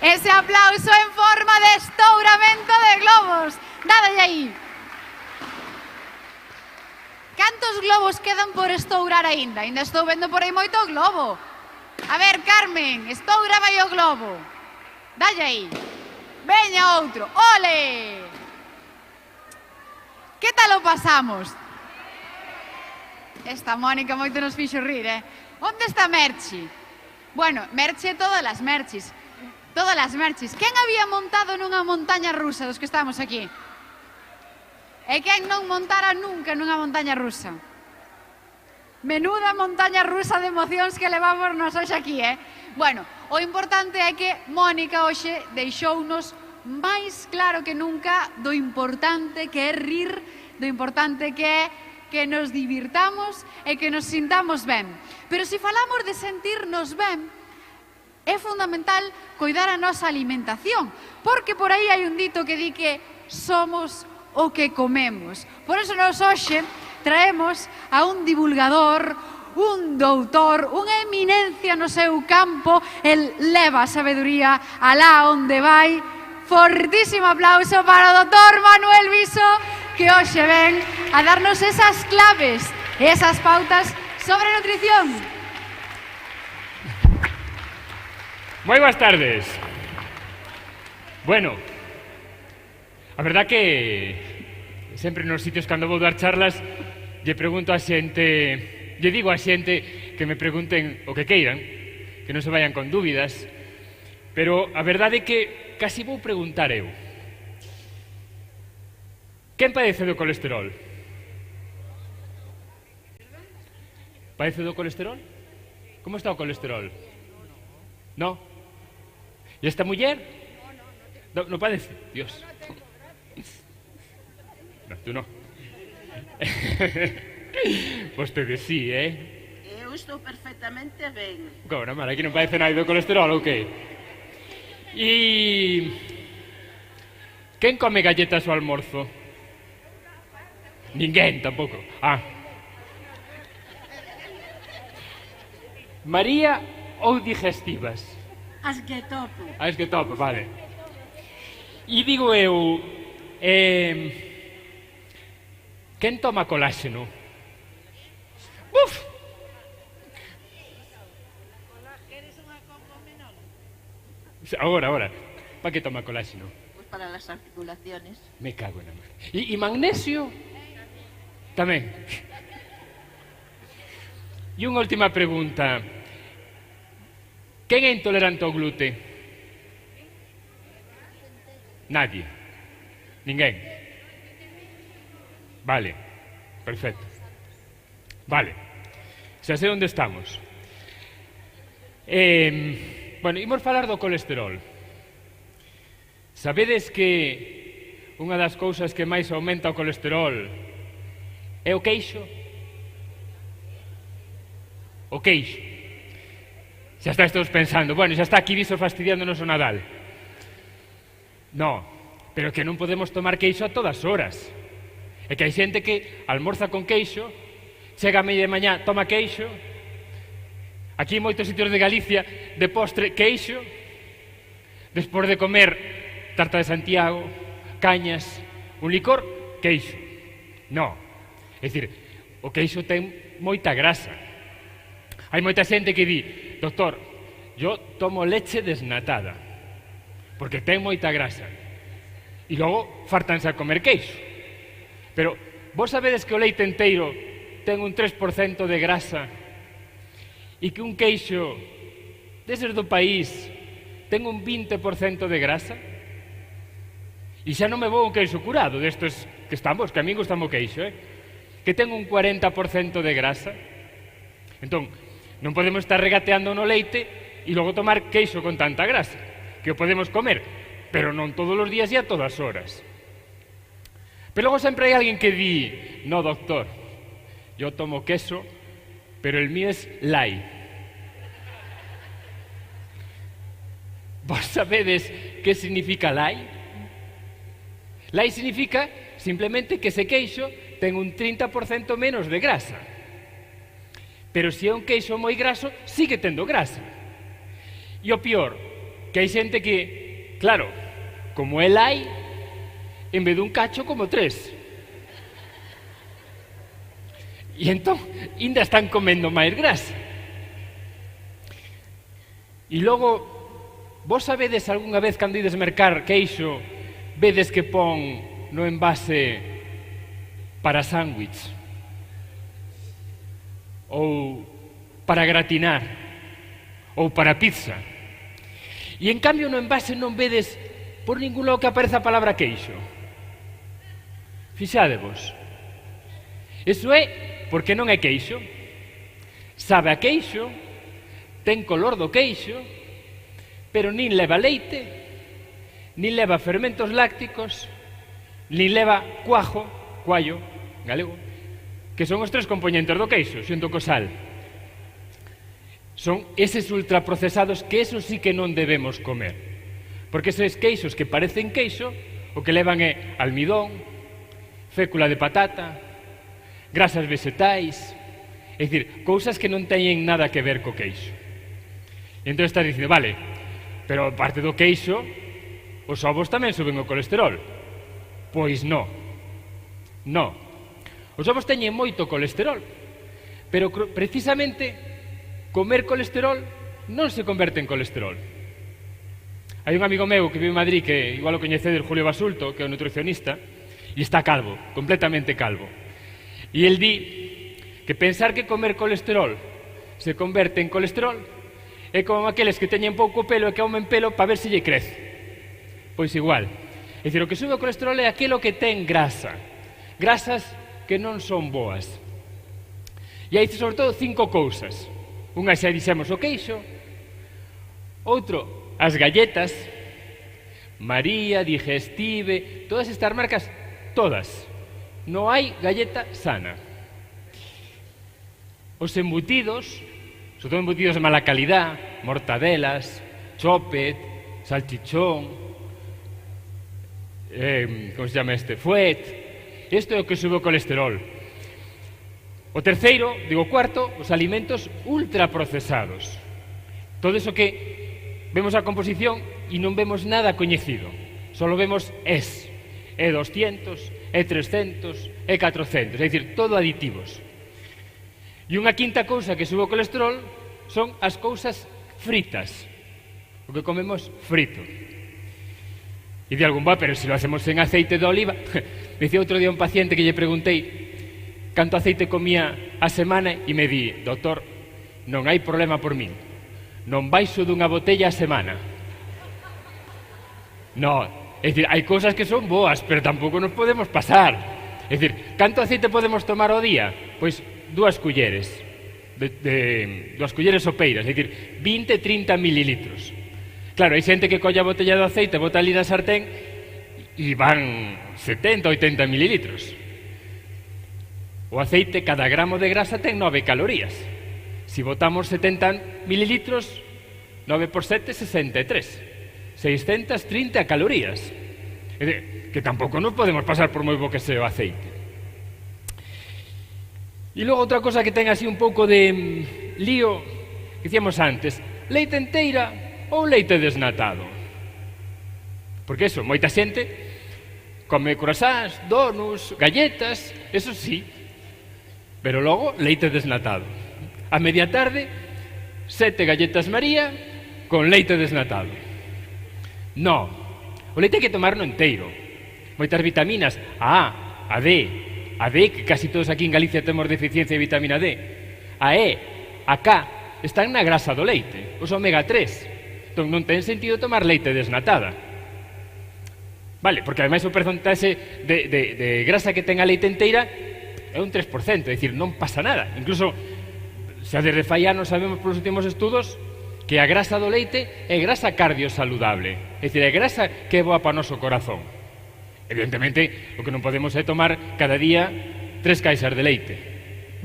Ese aplauso en forma de estouramento de globos. Dádalle aí. Cantos globos quedan por estourar aínda? Ainda estou vendo por aí moito globo. A ver, Carmen, estoura vai o globo. Dalle aí. Veña outro. Ole! Que tal o pasamos? Esta Mónica moito nos fixo rir, Onde está Merchi? Bueno, Merchi e todas as Merchis. Todas as Merchis. Quen había montado nunha montaña rusa dos que estamos aquí? E quen non montara nunca nunha montaña rusa? Menuda montaña rusa de emocións que levamos nos hoxe aquí, Bueno, o importante é que Mónica hoxe deixounos máis claro que nunca do importante que é rir, do importante que é que nos divirtamos e que nos sintamos ben. Pero se falamos de sentirnos ben, é fundamental coidar a nosa alimentación, porque por aí hai un dito que di que somos o que comemos. Por eso nos hoxe traemos a un divulgador, un doutor, unha eminencia no seu campo, el leva a sabeduría alá onde vai. Fortísimo aplauso para o doutor Manuel Viso, que hoxe ven a darnos esas claves e esas pautas sobre nutrición. Moi boas tardes. Bueno, a verdad que sempre nos sitios cando vou dar charlas lle pregunto a xente, lle digo a xente que me pregunten o que queiran, que non se vayan con dúbidas, pero a verdade é que casi vou preguntar eu. Quen padece do colesterol? Padece do colesterol? Como está o colesterol? No? E esta muller? No padece? Dios. No, tú no. Vostedes sí, Eu estou perfectamente ben. Cobra, mal, aquí non padece nada do colesterol, ou que? E... quen come galletas ao almorzo? Ninguén, tampouco. María ou digestivas? As que topo. As que topo, vale. E digo eu, quen toma coláxeno? Uf! Agora. Pa que toma coláxeno? Pues para las articulaciones. Me cago na mar. E magnesio? Tamén. E unha última pregunta. Quen é intolerante ao glute? Nadie. Ninguén. Vale. Perfecto. Vale. Xa sei onde estamos. Bueno, imos falar do colesterol. Sabedes que unha das cousas que máis aumenta o colesterol é o queixo? O queixo. Xa estáis todos pensando, bueno, xa está aquí Viso fastidiándonos o Nadal. No, pero que non podemos tomar queixo a todas horas. É que hai xente que almorza con queixo, chega a media de mañá, toma queixo. Aquí en moitos sitios de Galicia, de postre, queixo. Despois de comer tarta de Santiago, cañas, un licor, queixo. No, é dicir, o queixo ten moita grasa. Hai moita xente que di, doctor, yo tomo leche desnatada, porque ten moita grasa. E logo fartanse a comer queixo. Pero vos sabedes que o leite enteiro ten un 3% de grasa e que un queixo deses do país ten un 20% de grasa? E xa non me vou un queixo curado destes que estamos, que a mí gustame o queixo, que ten un 40% de grasa. Entón, non podemos estar regateando no leite e logo tomar queixo con tanta grasa, que o podemos comer, pero non todos os días e a todas horas. Pero logo sempre hai alguén que di, no doctor, yo tomo queso, pero el mío es light. ¿Vos sabedes qué significa light? Light significa simplemente que ese queixo ten un 30% menos de grasa. Pero se é un queixo moi graso, sigue tendo grasa. E o pior, que hai xente que, claro, como é light, en vez dun cacho como 3. E entón, ainda están comendo máis grasa. E logo, vos sabedes algunha vez cando ides mercar queixo, vedes que pon no envase para sándwich ou para gratinar ou para pizza, e en cambio no envase non vedes por ningún lado que apareza a palabra queixo? Fixadevos, iso é porque non é queixo, sabe a queixo, ten color do queixo, pero nin leva leite, nin leva fermentos lácticos, nin leva coallo galego, que son os 3 componentes do queixo, xunto co sal. Son eses ultraprocesados que esos sí que non debemos comer, porque eses queixos que parecen queixo, o que levan é almidón, fécula de patata, grasas vegetais, é dicir, cousas que non teñen nada que ver co queixo. E entón estás dicindo, vale, pero parte do queixo, os ovos tamén suben o colesterol. Pois non. Non. Os ovos teñen moito colesterol, pero precisamente comer colesterol non se converte en colesterol. Hai un amigo meu que vive en Madrid, que igual o coñecedes, Julio Basulto, que é un nutricionista, e está calvo, completamente calvo. E el di que pensar que comer colesterol se converte en colesterol é como aqueles que teñen pouco pelo e que aumen pelo para ver se lle crece. Pois igual. É dicir, o que sube o colesterol é aquilo que ten grasa. Grasas que non son boas. E hai, sobre todo, 5 cousas. Unha xa dixemos o queixo, outro, as galletas, María, Digestive, todas estas marcas, todas. Non hai galleta sana. Os embutidos, sobre todo embutidos de mala calidad, mortadelas, chopet, salchichón, como se chama este, fuet, isto é o que sube o colesterol. O terceiro, digo cuarto, os alimentos ultraprocesados. Todo iso que vemos a composición e non vemos nada coñecido, só vemos E200, E300, E400, é dicir, todo aditivos. E unha quinta cousa que sube o colesterol son as cousas fritas, o que comemos frito. E di algún, pero se lo hacemos en aceite de oliva. Me dicía outro día un paciente que lle preguntei canto aceite comía a semana e me di, doctor, non hai problema por min, non baixo dunha botella a semana. No, é dicir, hai cousas que son boas, pero tampouco nos podemos pasar. É dicir, canto aceite podemos tomar ao día? Pois 2 culleres, 2 culleres sopeiras, é dicir, 20-30 mililitros. Claro, hai xente que colla a botella de aceite, bota ali na sartén e van 70-80 mililitros. O aceite, cada gramo de grasa ten 9 calorías. Si botamos 70 mililitros, 9 por 7, 63. 630 calorías. Que tampouco nos podemos pasar por moi bo que sea o aceite. E logo outra cosa que ten así un pouco de lío, que dicíamos antes, leite enteira ou leite desnatado. Porque eso, moita xente come croissants, donuts, galletas, eso sí, pero logo leite desnatado. A media tarde, 7 galletas María con leite desnatado. No, o leite hai que tomarlo enteiro. Moitas vitaminas, a D, que casi todos aquí en Galicia temos deficiencia de vitamina D, a E, a K, están na grasa do leite, os omega 3. Entón non ten sentido tomar leite desnatada. Vale, porque ademais o porcentaxe de grasa que ten a leite enteira é un 3%, é dicir, non pasa nada. Incluso, xa desde fai anos sabemos polos últimos estudos que a grasa do leite é grasa cardiosaludable, é dicir, é grasa que é boa para o noso corazón. Evidentemente, o que non podemos é tomar cada día 3 caixas de leite.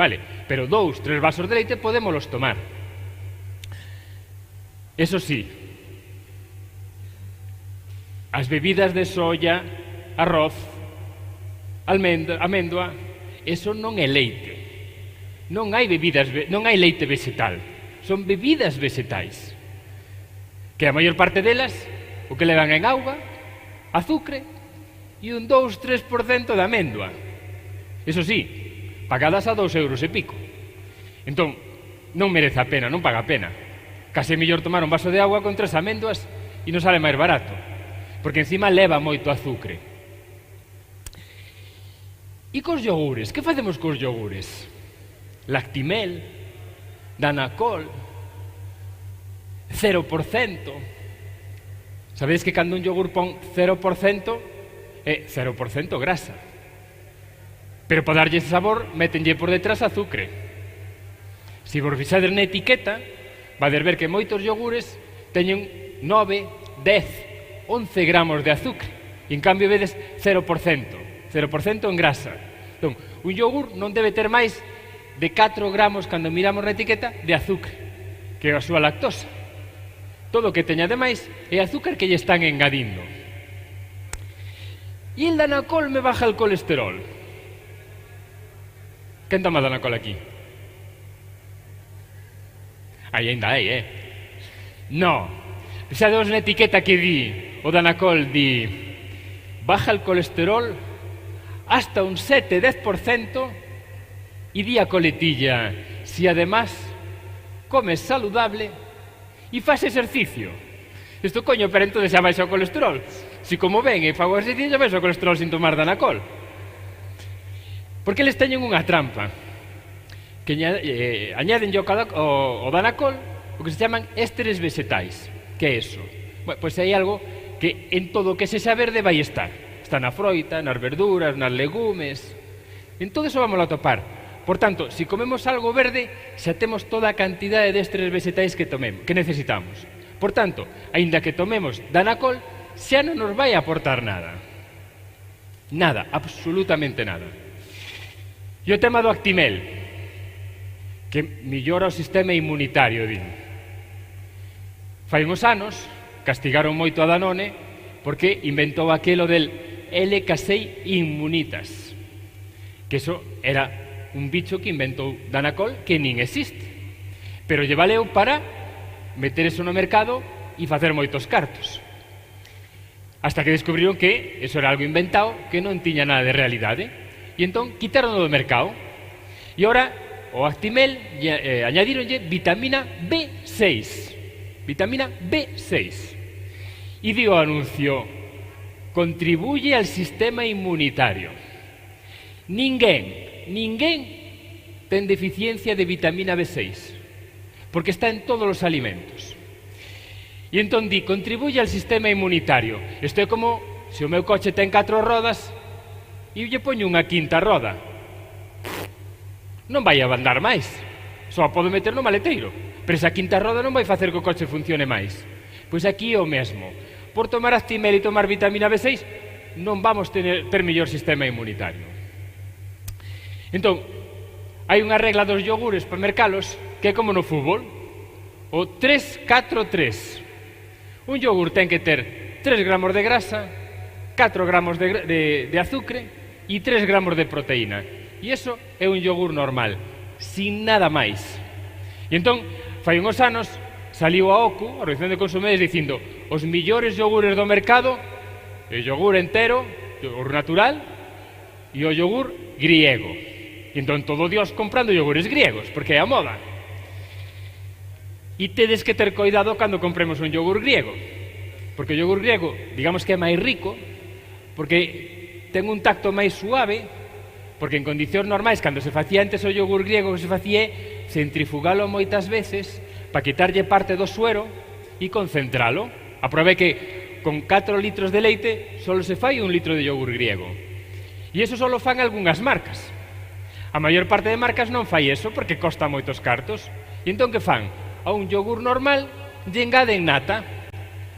Vale, pero 2, 3 vasos de leite podémolos tomar. Eso sí, as bebidas de soya, arroz, améndoa, eso non é leite. Non hai leite vegetal, son bebidas vegetais. Que a maior parte delas o que levan en auga, azúcar e un 2-3% de améndoa. Eso sí, pagadas a 2 euros e pico. Entón, non merece a pena, non paga a pena. Case mellor tomar un vaso de agua con 3 améndoas e non sale máis barato, porque encima leva moito azúcar. E cos yogures? Que facemos cos yogures? Lactimel, Danacol, 0%. Sabedes que cando un yogur pon 0% é 0% grasa. Pero para darlle ese sabor, métenlle por detrás azúcar. Se vos fixades na etiqueta, vades ver que moitos yogures teñen 9, 10, 11 gramos de azúcar. E en cambio vedes 0% en grasa. Entón, un yogur non debe ter máis de 4 gramos, cando miramos na etiqueta, de azúcar, que é a súa lactosa. Todo o que teña de máis é azúcar que lle están engadindo. E el Danacol me baja el colesterol. Quen toma Danacol aquí? Aí ainda hai, No, xa demos na etiqueta que di, o Danacol di, baja el colesterol hasta un 7-10% e di a coletilla, si además comes saludable e faz exercicio. Isto coño, pero entón xa baixa o colesterol. Si como ven e fago exercicio, xa baixa o colesterol sin tomar Danacol. Porque eles teñen unha trampa, que añaden o Danacol o que se chaman ésteres vegetais. Que é eso? Pois hai algo que en todo o que sexa verde vai estar. Está na froita, nas verduras, nas legumes. En todo eso vamos a topar. Por tanto, se comemos algo verde, xa temos toda a cantidade de ésteres vegetais que necesitamos. Por tanto, aínda que tomemos Danacol, xa non nos vai aportar nada. Nada, absolutamente nada. E o tema do Actimel, que mellora o sistema inmunitario, din. Fai uns anos, castigaron moito a Danone porque inventou aquelo del L-Casei Immunitas, que eso era un bicho que inventou Danacol que nin existe, pero lle valeu para meter eso no mercado e facer moitos cartos, hasta que descubriron que eso era algo inventado que non tiña nada de realidade, e entón quitaron do mercado. E ora o Actimel añadironlle vitamina B6, vitamina B6, e dio o anuncio: contribuye al sistema inmunitario. Ninguén ten deficiencia de vitamina B6, porque está en todos os alimentos. E entón di, contribuye al sistema inmunitario. Isto é como se o meu coche ten 4 rodas e lle poño unha quinta roda. Non vai a andar máis, só a podo meter no maleteiro, pero esa quinta roda non vai facer que o coche funcione máis. Pois aquí é o mesmo. Por tomar Actimel e tomar vitamina B6 non vamos ter mellor sistema inmunitario. Entón, hai unha regla dos yogures para mercalos que é como no fútbol, o 3-4-3. Un yogur ten que ter 3 gramos de grasa, 4 gramos de azúcar e 3 gramos de proteína. E iso é un yogur normal, sin nada máis. E entón, fai uns anos, saliu a OCU, a Organización de Consumidores, dicindo os millores yogures do mercado, o yogur entero, o yogur natural, e o yogur griego. E entón todo Dios comprando yogures griegos, porque é a moda. E tedes que ter cuidado cando compremos un yogur griego, porque o yogur griego, digamos que é máis rico, porque ten un tacto máis suave, porque en condicións normais, cando se facía antes o yogur griego, que se facía centrifugalo moitas veces para quitarlle parte do suero e concentralo. Aprove que con 4 litros de leite só se fai 1 litro de yogur griego. E iso só fan algunhas marcas. A maior parte de marcas non fai eso porque costa moitos cartos. E entón que fan? A un yogur normal lle engaden nata.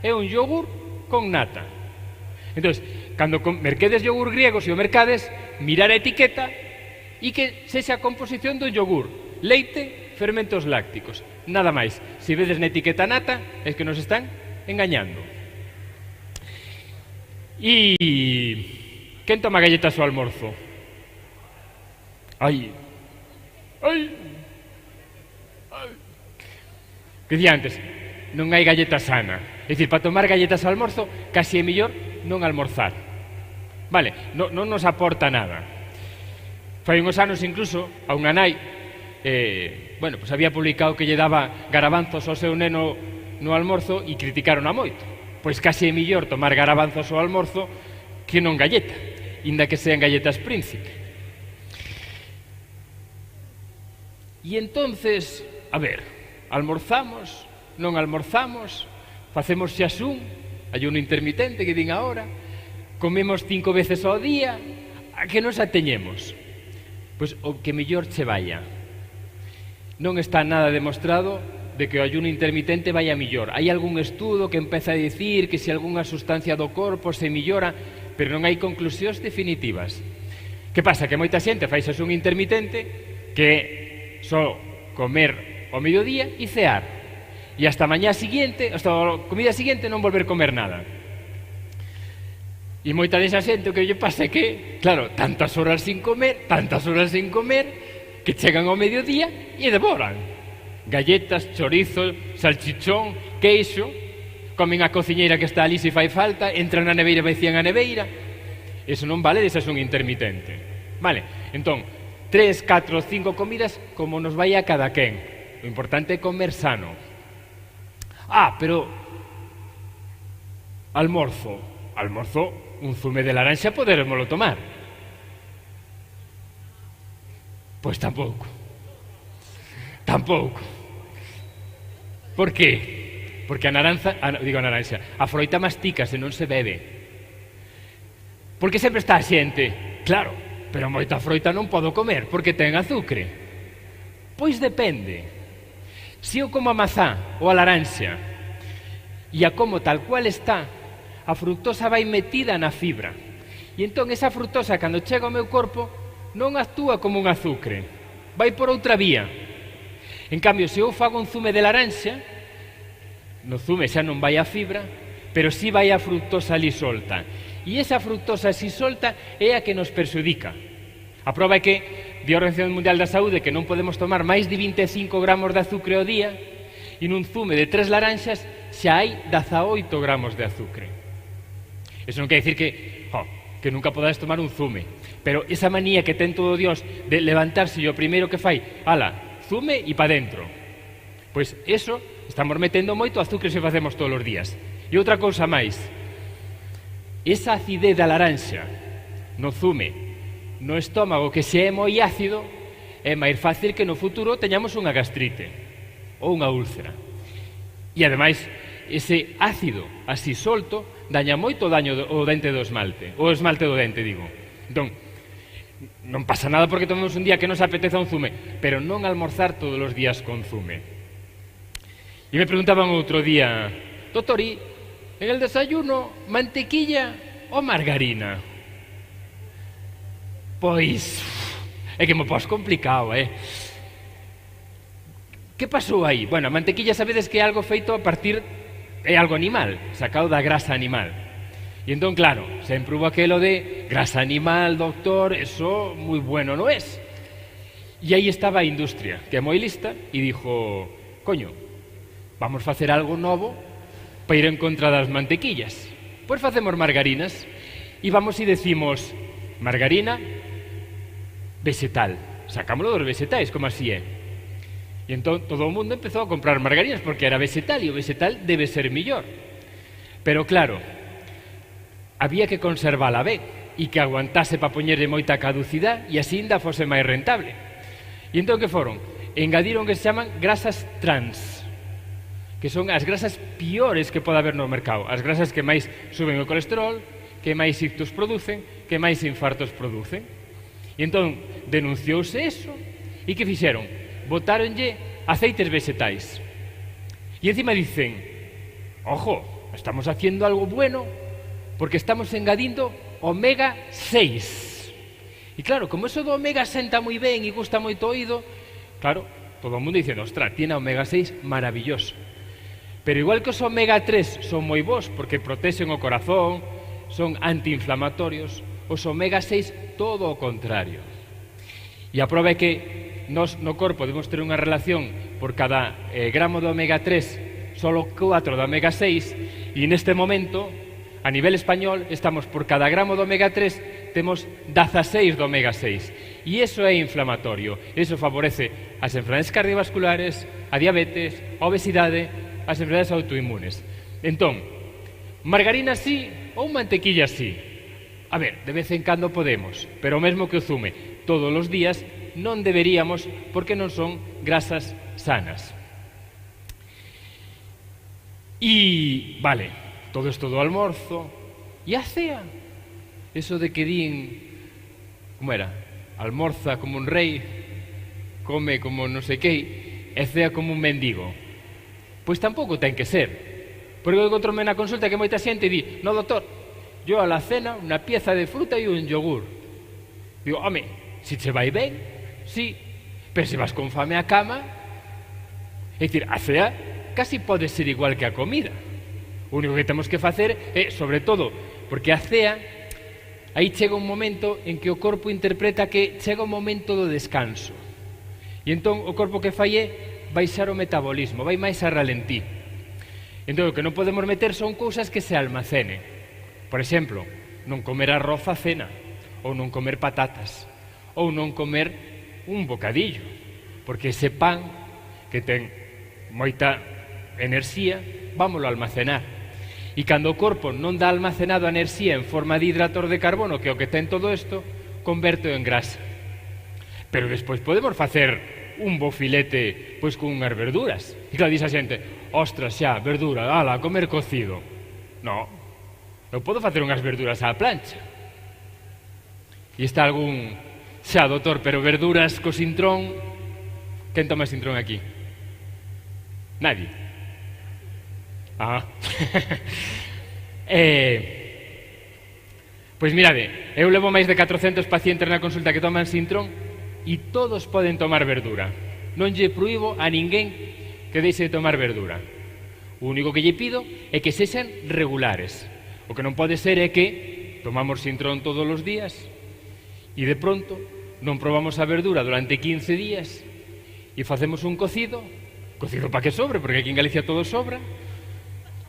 É un yogur con nata. Entón, cando merquedes yogur griego, se o mercades, mirar a etiqueta e que sexa a composición do yogur, leite, fermentos lácticos. Nada máis. Se vedes na etiqueta nata, é que nos están engañando. E quen toma galletas ao almorzo? Ai. Que dicía antes, non hai galleta sana. É dicir, para tomar galletas ao almorzo, casi é mellor non almorzar. Vale, non nos aporta nada. Fai uns anos incluso a unha nai había publicado que lle daba garabanzos ao seu neno no almorzo e criticaron a moito. Pois casi é mellor tomar garabanzos ao almorzo que non galleta, inda que sean galletas príncipe. E entonces, a ver, almorzamos, non almorzamos, facemos xaxún, ayuno intermitente que din agora, comemos 5 veces ao día, a que nos ateñemos? Pois o que mellor che vaya. Non está nada demostrado de que o ayuno intermitente vaya mellor. Hai algún estudo que empeza a dicir que se algunha sustancia do corpo se mellora, pero non hai conclusións definitivas. Que pasa? Que moita xente fai xaxún intermitente que só comer ao mediodía e cear. E hasta a mañá seguinte, hasta a comida seguinte non volver comer nada. E moita desa xente o que lle pasa é que, claro, tantas horas sin comer, que chegan ao mediodía e devoran. Galletas, chorizo, salchichón, queixo, comen a cociñeira que está ali se fai falta, entran na neveira e vaicían a neveira. Eso non vale de xaxún intermitente. Vale, entón, 3, 4, 5 comidas como nos vai a cada quen. O importante é comer sano. Pero almorzo, un zume de laranxa podermoslo tomar. Pois tampouco. Por qué? Porque a froita mastica se non se bebe. Porque sempre está a xente, claro, pero moita froita non podo comer porque ten azucre. Pois depende. Se eu como a mazá ou a laranxa e a como tal cual está, a fructosa vai metida na fibra. E entón esa fructosa, cando chega ao meu corpo, non actúa como un azucre, vai por outra vía. En cambio, se eu fago un zume de laranxa, no zume xa non vai a fibra, pero si vai a fructosa ali solta. E esa fructosa si solta é a que nos perxudica. A proba é que di a Organización Mundial da Saúde que non podemos tomar máis de 25 gramos de azucre ao día e nun zume de 3 laranxas xa hai 18 gramos de azucre. Eso non quer dicir que nunca podades tomar un zume, pero esa manía que ten todo Dios de levantarse e o primeiro que fai, zume e pa dentro. Pois eso, estamos metendo moito azucre se facemos todos os días. E outra cousa máis, esa acidez da laranxa no zume, no estómago, que se é moi ácido, é máis fácil que no futuro teñamos unha gastrite ou unha úlcera. E ademais, ese ácido así solto daña moito daño o dente do esmalte, o esmalte do dente, digo. Entón, non pasa nada porque tomemos un día que nos apeteza un zume, pero non almorzar todos os días con zume. E me preguntaban outro día, doctor, ¿y en el desayuno mantequilla ou margarina? Pois, é que me pos complicado, Que pasou aí? Bueno, a mantequilla sabedes que é algo feito a partir, é algo animal, sacado da grasa animal. E entón, claro, sempre hubo aquelo de grasa animal, doctor, eso moi bueno non es. E aí estaba a industria, que é moi lista, e dixo, coño, vamos facer algo novo para ir en contra das mantequillas. Pois facemos margarinas, e vamos e decimos, margarina vegetal, sacámoslo dos vegetais, como así é. E entón todo o mundo empezou a comprar margarinas porque era vegetal, e o vegetal debe ser millor. Pero claro, había que conservala ben e que aguantase para poñerlle moita caducidade e así ainda fose máis rentable. E entón que foron? Engadiron que se chaman grasas trans, que son as grasas piores que pode haber no mercado, as grasas que máis suben o colesterol, que máis ictus producen, que máis infartos producen. E entón denunciouse eso e que fixeron? Botáronlle aceites vegetais. E encima dicen, ojo, estamos haciendo algo bueno porque estamos engadindo omega 6. E claro, como eso do omega senta moi ben e gusta moito o oído, claro, todo o mundo dicendo, ostras, tiene omega 6 maravilloso. Pero igual que os omega 3 son moi bons porque protexen o corazón, son antiinflamatorios, os omega 6 todo o contrario. E a prova é que nos no corpo debemos ter unha relación por cada gramo de omega 3, solo 4 de omega 6, e neste momento, a nivel español, estamos por cada gramo de omega 3, temos 16 de omega 6. E iso é inflamatorio. Iso favorece as enfermedades cardiovasculares, a diabetes, a obesidade, as enfermedades autoinmunes. Entón, margarina sí ou mantequilla sí? A ver, de vez en cando podemos, pero o mesmo que o zume todos os días non deberíamos porque non son grasas sanas. E, vale, todo isto do almorzo e a cea. Eso de que din, como era? Almorza como un rei, come como non sei que, e cea como un mendigo. Pois tampouco ten que ser. Porque eu encontrome na consulta que moita xente di, no doctor, yo a la cena una pieza de fruta e un yogur. Digo, home, si che vai ben, sí, pero se vas con fame á cama, é dicir, a cea casi pode ser igual que a comida. O único que temos que facer é, sobre todo, porque a cea, aí chega un momento en que o corpo interpreta que chega o momento do descanso. E entón o corpo que fai é baixar o metabolismo, vai máis a ralentí. Entón, o que non podemos meter son cousas que se almacenen. Por exemplo, non comer arroz a cena, ou non comer patatas, ou non comer un bocadillo, porque ese pan que ten moita enerxía, vámoslo almacenar. E cando o corpo non dá almacenado a enerxía en forma de hidratos de carbono, que é o que ten todo isto, converte en grasa. Pero despois podemos facer un bo filete pois con unhas verduras. E claro, dixe a xente, ostras, xa, verdura, ala, a comer cocido. No, eu podo facer unhas verduras á plancha. E está algún, xa, doutor, pero verduras co sintrón, quen toma sintrón aquí? Nadie. Ah. Pois mirade, eu levo máis de 400 pacientes na consulta que toman sintrón e todos poden tomar verdura. Non lle proíbo a ninguén que deixe de tomar verdura. O único que lle pido é que sexan regulares. O que non pode ser é que tomamos sintrón todos os días e de pronto non probamos a verdura durante 15 días e facemos un cocido para que sobre, porque aquí en Galicia todo sobra,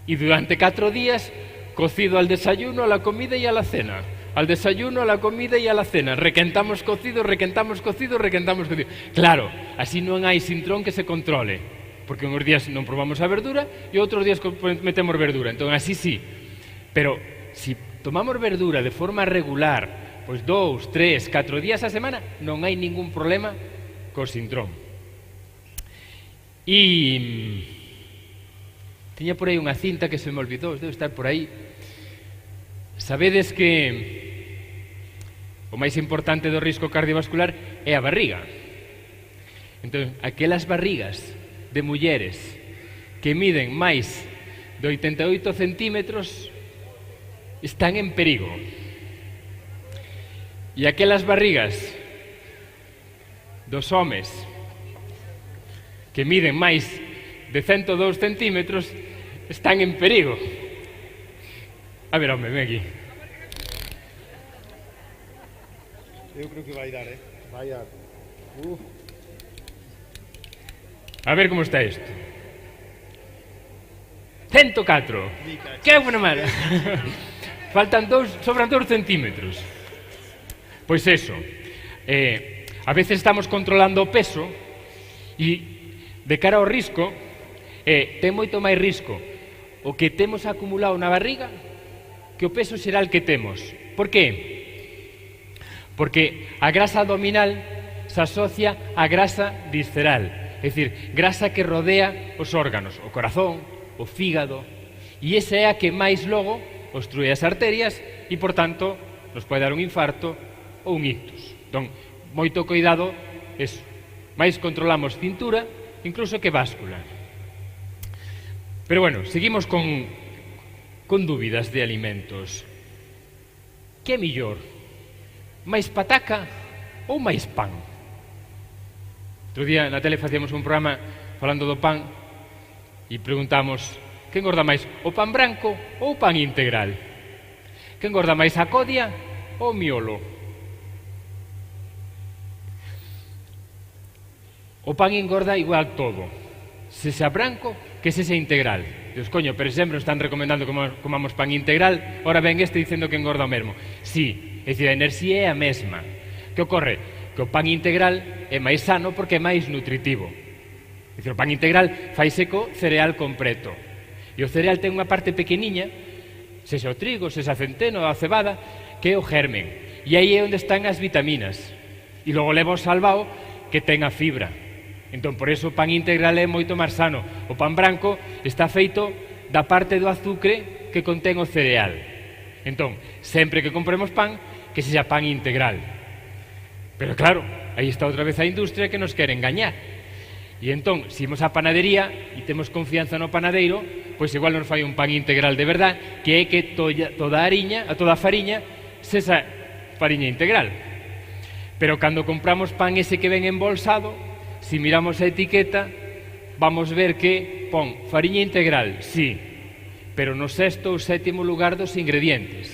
e durante 4 días cocido al desayuno, a la comida e a la cena. Al desayuno, a la comida e a la cena. Requentamos cocido, requentamos cocido, requentamos cocido. Claro, así non hai sintrón que se controle, porque uns días non probamos a verdura e outros días metemos verdura. Entón, así sí. Pero, si tomamos verdura de forma regular, pois 2, 3, 4 días a semana, non hai ningún problema co sintrón. E tiña por aí unha cinta que se me olvidou, debe estar por aí. Sabedes que o máis importante do risco cardiovascular é a barriga. Entón, aquelas barrigas de mulleres que miden máis de 88 centímetros están en perigo. E aquelas barrigas dos homes que miden máis de 102 centímetros están en perigo. A ver, home, ven aquí. Eu creo que vai dar, vai dar. A ver como está isto. 104. Que buena mala. Faltan sobran 2 centímetros. Pois eso. A veces estamos controlando o peso e de cara ao risco, ten moito máis risco o que temos acumulado na barriga que o peso xeral que temos. Por que? Porque a grasa abdominal se asocia á grasa visceral, é dicir, grasa que rodea os órganos, o corazón, o fígado, e esa é a que máis logo obstrúe as arterias e, por tanto, nos pode dar un infarto ou un ictus. Entón, moito cuidado, eso. Mais controlamos cintura, incluso que báscula. Pero bueno, seguimos con dúbidas de alimentos. Que é millor? máis pataca ou máis pan? Outro día na tele facíamos un programa falando do pan e preguntamos que engorda máis, o pan branco ou o pan integral? Que engorda máis, a codia ou o miolo? O pan engorda igual todo, se xa branco que se xa integral. Dios, coño, pero sempre nos están recomendando que comamos pan integral, ora ven este dicendo que engorda o mesmo. Sí, é dicir, a enerxía é a mesma. Que ocorre? Que o pan integral é máis sano porque é máis nutritivo. É dicir, o pan integral faise co cereal completo. E o cereal ten unha parte pequeniña, sexa o trigo, sexa a centeno, a cebada, que é o germen. E aí é onde están as vitaminas. E logo leva o salvao que ten a fibra. Entón, por eso o pan integral é moito máis sano. O pan branco está feito da parte do azucre que contén o cereal. Entón, sempre que compremos pan, que sexa pan integral. Pero claro, aí está outra vez a industria que nos quere engañar. E entón, se imos á panadería e temos confianza no panadeiro, pois igual nos fai un pan integral de verdad, que é que toda a fariña sexa fariña integral. Pero cando compramos pan ese que ven embolsado, se miramos a etiqueta, vamos ver que pon fariña integral, sí, pero no sexto ou sétimo lugar dos ingredientes.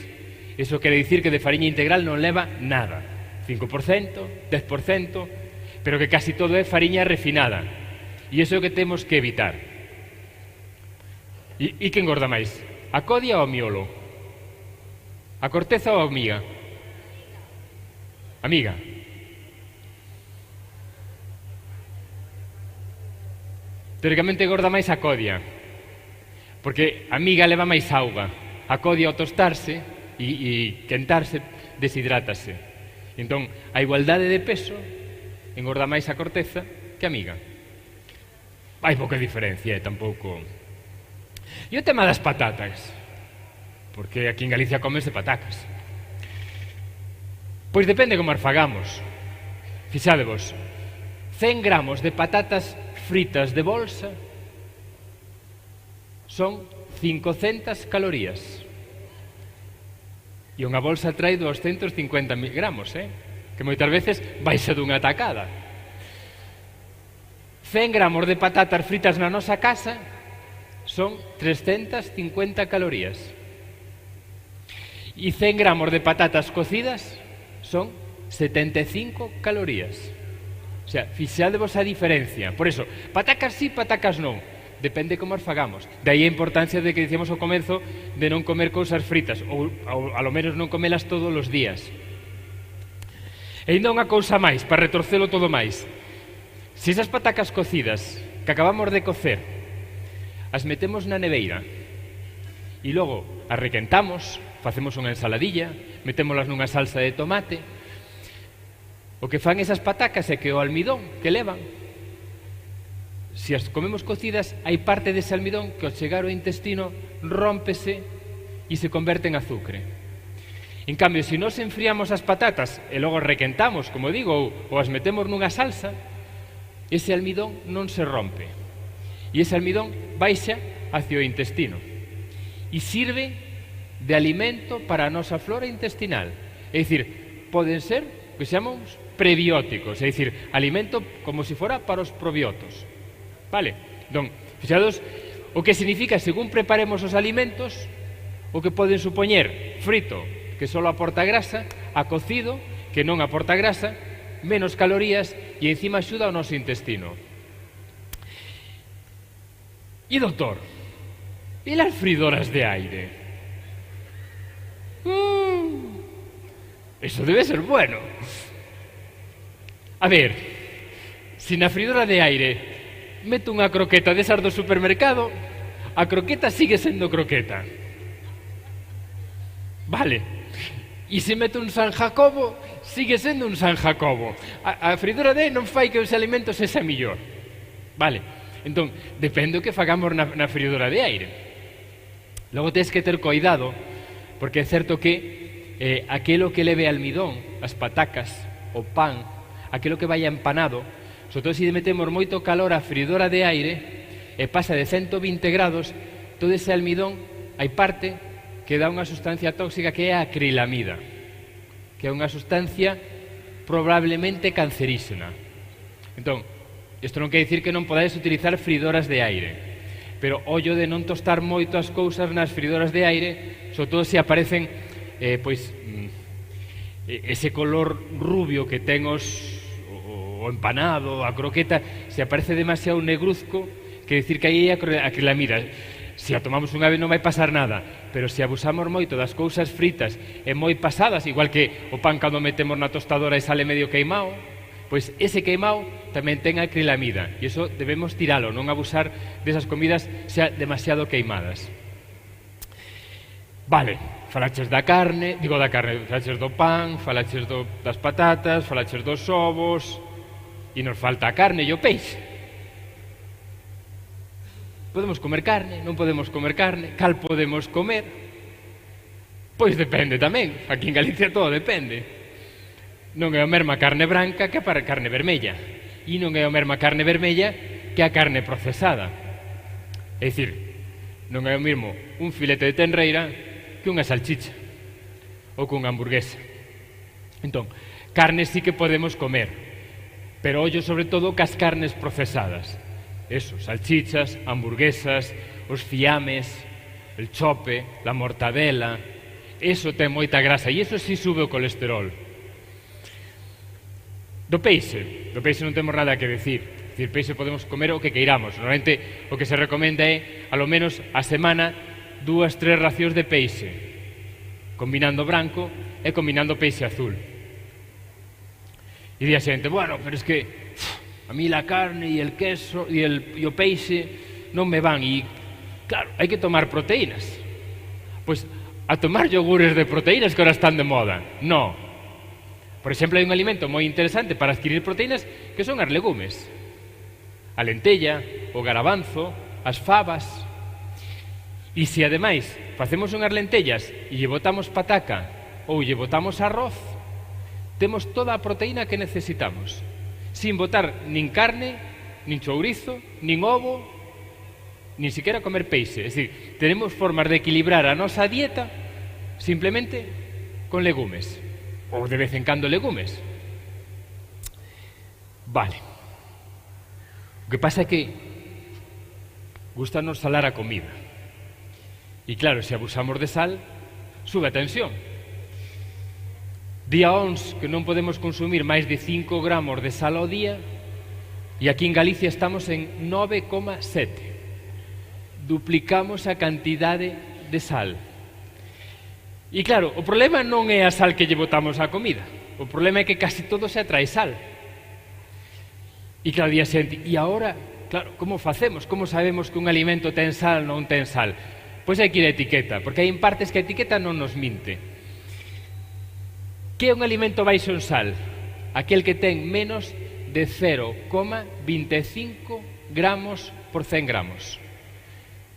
Iso quere dicir que de fariña integral non leva nada. 5%, 10%, pero que casi todo é fariña refinada. E iso é o que temos que evitar. E que engorda máis? A codia ou o miolo? A corteza ou a miga? A miga. Teóricamente engorda máis a codia, porque a miga leva máis auga. A codia ao tostarse e quentarse deshidrátase. Entón, a igualdade de peso engorda máis a corteza que a miga. Hai pouca diferencia, tampouco. E o tema das patatas, porque aquí en Galicia comese patacas. Pois depende como as fagamos. Fixádevos, 100 gramos de patatas fritas de bolsa son 500 calorías. E unha bolsa trae 250 gramos, que moitas veces baixa dunha tacada. 100 gramos de patatas fritas na nosa casa son 350 calorías. E 100 gramos de patatas cocidas son 75 calorías. O sea, fixádevos a diferencia. Por eso, patacas sí, patacas non. Depende como as fagamos. De aí a importancia de que dicíamos ao comenzo de non comer cousas fritas, ou a lo menos non comelas todos os días. E ainda unha cousa máis, para retorcelo todo máis. Se esas patacas cocidas que acabamos de cocer as metemos na neveira e logo as requentamos, facemos unha ensaladilla, metémolas nunha salsa de tomate, o que fan esas patacas é que o almidón que levan, se as comemos cocidas, hai parte dese almidón que ao chegar ao intestino rómpese e se converte en azúcar. En cambio, se nos enfriamos as patatas e logo requentamos, como digo, ou as metemos nunha salsa, ese almidón non se rompe. E ese almidón baixa hacia o intestino e sirve de alimento para a nosa flora intestinal. É dicir, poden ser que chamamos prebióticos, é dicir, alimento como se fora para os probiotos. Vale? Entón, fixados, o que significa, según preparemos os alimentos, o que poden supoñer frito, que só aporta grasa, a cocido, que non aporta grasa, menos calorías e encima axuda ao noso intestino. E doutor, e las fridoras de aire? Eso debe ser bueno. A ver, se na fridora de aire meto unha croqueta desas do supermercado, a croqueta sigue sendo croqueta. Vale. E se meto un San Jacobo, sigue sendo un San Jacobo. A fridora de aire non fai que os alimentos sexa millor. Vale. Entón, depende do que fagamos na fridora de aire. Logo tens que ter cuidado, porque é certo que aquilo que leve almidón, as patacas, o pan, aquilo que vai empanado, sobre todo se metemos moito calor á fridora de aire e pasa de 120 grados, todo ese almidón, hai parte que dá unha sustancia tóxica que é a acrilamida. que é unha sustancia probablemente cancerígena. Entón, isto non quer dicir que non podades utilizar fridoras de aire, pero ollo de non tostar moito as cousas nas fridoras de aire, sobre todo se aparecen ese color rubio que ten o empanado, a croqueta, se aparece demasiado negruzco, que dicir que aí é acrilamida. Se a tomamos unha vez non vai pasar nada, pero se abusamos moito das cousas fritas e moi pasadas, igual que o pan cando metemos na tostadora e sale medio queimado, pois ese queimado tamén ten acrilamida, e iso debemos tiralo, non abusar desas comidas xa demasiado queimadas. Vale, falaches da carne, falaches do pan, falaches das patatas, falaches dos ovos, e nos falta a carne e o peixe. Podemos comer carne, non podemos comer carne, cal podemos comer? Pois depende tamén, aquí en Galicia todo depende. Non é o mesmo a carne branca que a carne vermella, e non é o mesmo a carne vermella que a carne procesada. É dicir, non é o mesmo un filete de tenreira que unha salchicha ou que unha hamburguesa. Entón, carne sí que podemos comer, pero ollo sobre todo cas carnes procesadas. Eso, salchichas, hamburguesas, os fiames, el chope, la mortadela, eso ten moita grasa e eso sí sube o colesterol. Do peixe non temos nada que decir. É dicir, peixe podemos comer o que queiramos. Normalmente o que se recomenda é, alo menos a semana, 2-3 racións de peixe, combinando branco e combinando peixe azul. E di a xente, bueno, pero es que a mí la carne e el queso e o peixe non me van, e claro, hai que tomar proteínas. Pois a tomar yogures de proteínas que ahora están de moda. No. Por exemplo, hai un alimento moi interesante para adquirir proteínas que son as legumes. A lentella, o garabanzo, as fabas. E se ademais facemos unhas lentellas e lle botamos pataca ou lle botamos arroz, temos toda a proteína que necesitamos, sin botar nin carne, nin chourizo, nin ovo, nin siquiera comer peixe. É dicir, tenemos formas de equilibrar a nosa dieta simplemente con legumes, ou de vez en cando legumes. Vale. O que pasa é que gustanos salar a comida. E claro, se abusamos de sal, sube a tensión. Di a OMS que non podemos consumir máis de 5 gramos de sal ao día, e aquí en Galicia estamos en 9,7. Duplicamos a cantidade de sal. E claro, o problema non é a sal que lle botamos á comida, o problema é que casi todo se atrae sal. E claro, di a xente, e agora, claro, como facemos? Como sabemos que un alimento ten sal ou non ten sal? Pois hai que ir a etiqueta, porque hai en partes que a etiqueta non nos minte. Que é un alimento baixo en sal? Aquel que ten menos de 0,25 gramos por 100 gramos.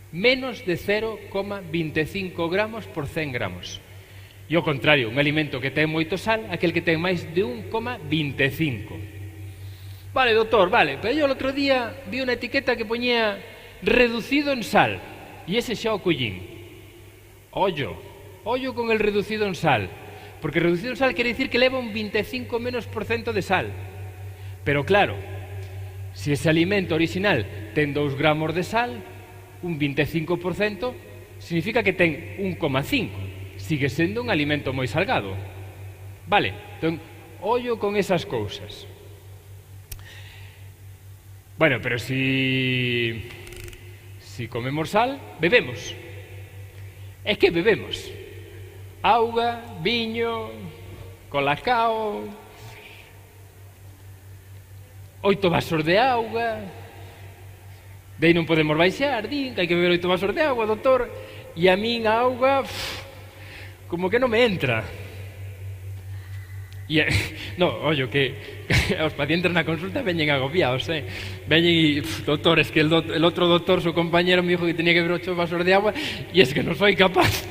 Menos de 0,25 gramos por 100 gramos. E ao contrario, un alimento que ten moito sal, aquel que ten máis de 1,25. Vale, doutor, vale, pero eu o outro día vi unha etiqueta que poñía reducido en sal, e ese xa o collín. Ollo con el reducido en sal, porque reducido en sal quere dicir que leva un 25 menos por cento de sal. Pero claro, se ese alimento original ten 2 gramos de sal, un 25% significa que ten 1,5. Sigue sendo un alimento moi salgado. Vale, entón, ollo con esas cousas. Bueno, pero si comemos sal, bebemos. É que bebemos auga, viño, colacao, 8 vasos de auga. De aí non podemos baixar, din que hai que beber 8 vasos de auga, doutor, e a min a auga como que non me entra. No, ollo, que os pacientes na consulta veñen agobiados, veñen e, doutor, es que el outro doutor, su compañero, me dijo que tenía que beber 8 vasos de agua e es que non soy capaz.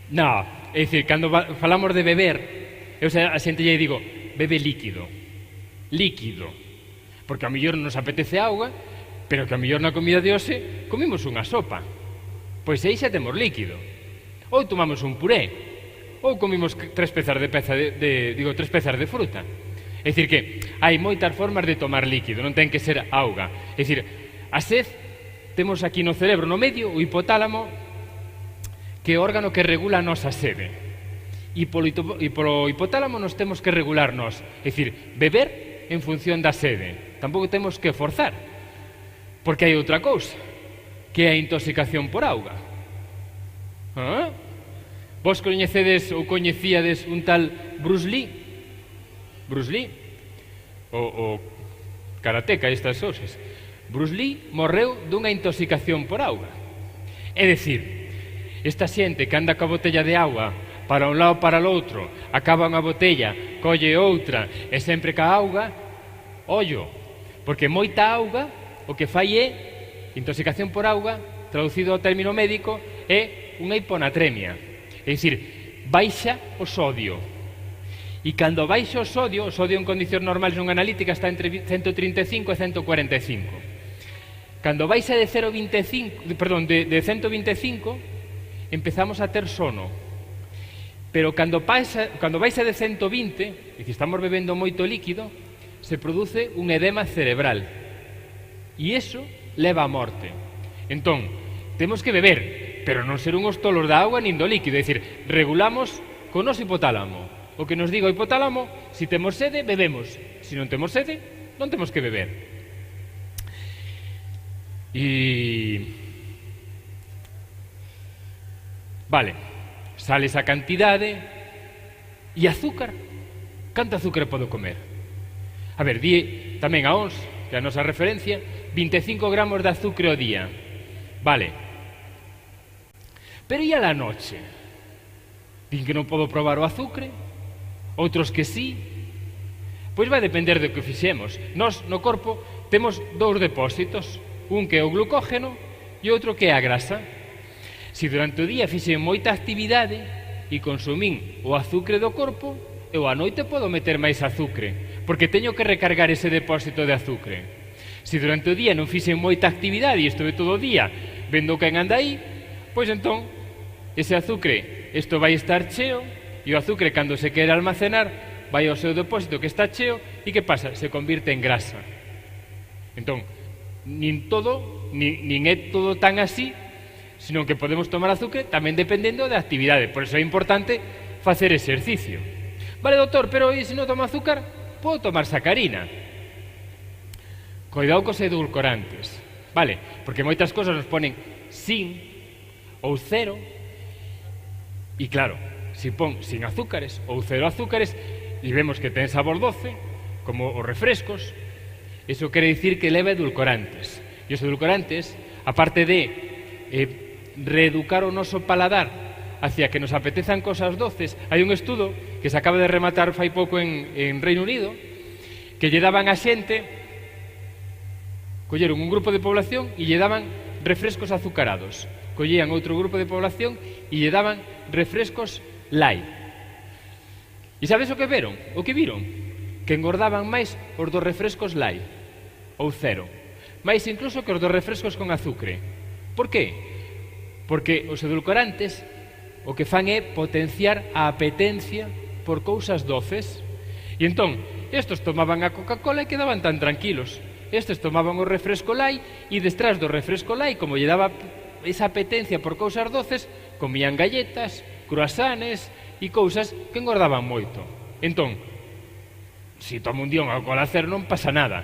No, é dicir, cando falamos de beber, eu a xente lle digo, bebe líquido, porque a mellor nos apetece auga, pero que a mellor na comida de hoxe comimos unha sopa, pois aí xa temos líquido, ou tomamos un puré, ou comimos 3 pezas de fruta. É dicir que hai moitas formas de tomar líquido, non ten que ser auga. É dicir, a sed, temos aquí no cerebro, no medio, o hipotálamo, que é o órgano que regula a nosa sede. E polo hipotálamo nos temos que regular nós. É dicir, beber en función da sede. Tampouco temos que forzar. Porque hai outra cousa, que é a intoxicación por auga. Vos coñecedes ou coñecíades un tal Bruce Lee? Bruce Lee, o karateca, estas cousas. Bruce Lee morreu dunha intoxicación por auga. É dicir, esta xente que anda coa botella de auga para un lado para l'outro, acaba unha botella, colle outra, e sempre ca auga, ollo, porque moita auga o que fai é intoxicación por auga, traducido ao término médico, é unha hiponatremia. É dicir, baixa o sodio. E cando baixa o sodio en condicións normais non analíticas está entre 135 e 145. Cando baixa de 125, empezamos a ter sono. Pero cando baixa de 120, e se estamos bebendo moito líquido, se produce un edema cerebral. E iso leva á morte. Entón, temos que beber, pero non ser unhos tolos da auga nin do líquido. É dicir, regulamos con o noso hipotálamo. O que nos diga o hipotálamo, se temos sede, bebemos. Se non temos sede, non temos que beber. Vale, sale esa cantidade. E azúcar? Canto azúcar podo comer? A ver, di tamén a ONS, que é a nosa referencia, 25 gramos de azúcar ao día. Vale. Pero e a la noche? Din que non podo probar o azúcar, outros que sí. Pois vai depender do que fixemos. Nós, no corpo, temos 2 depósitos, un que é o glucógeno e outro que é a grasa. Se durante o día fixen moita actividade e consumín o azúcar do corpo, eu a noite podo meter máis azúcar, porque teño que recargar ese depósito de azúcar. Se durante o día non fixen moita actividade e estuve todo o día vendo quen anda aí, pois entón, ese azúcar, isto vai estar cheo, e o azúcar, cando se quere almacenar, vai ao seu depósito que está cheo, e que pasa? Se convirte en grasa. Entón, nin é todo tan así, senón que podemos tomar azúcar tamén dependendo da actividade. Por iso é importante facer exercicio. Vale, doutor, pero e se non tomo azúcar, podo tomar sacarina. Coidado cos edulcorantes, vale? Porque moitas cosas nos ponen sin ou cero, e claro, se pon sin azúcares ou cero azúcares, e vemos que ten sabor doce, como os refrescos, iso quere dicir que leva edulcorantes. E os edulcorantes, aparte de reeducar o noso paladar hacia que nos apetezan cosas doces, hai un estudo que se acaba de rematar fai pouco en Reino Unido, que lle daban a xente, colleron un grupo de población e lle daban refrescos azucarados, collían outro grupo de población e lle daban refrescos light. E sabes o que viron? O que viron? Que engordaban máis os dos refrescos light, ou cero, máis incluso que os dos refrescos con azúcar. Por qué? Porque os edulcorantes o que fan é potenciar a apetencia por cousas doces. E entón, estes tomaban a Coca-Cola e quedaban tan tranquilos. Estes tomaban o refresco light e detrás do refresco light, como lle daba esa apetencia por cousas doces, comían galletas, croissants e cousas que engordaban moito. Entón, se tomo un día unha Coca-Cola non pasa nada,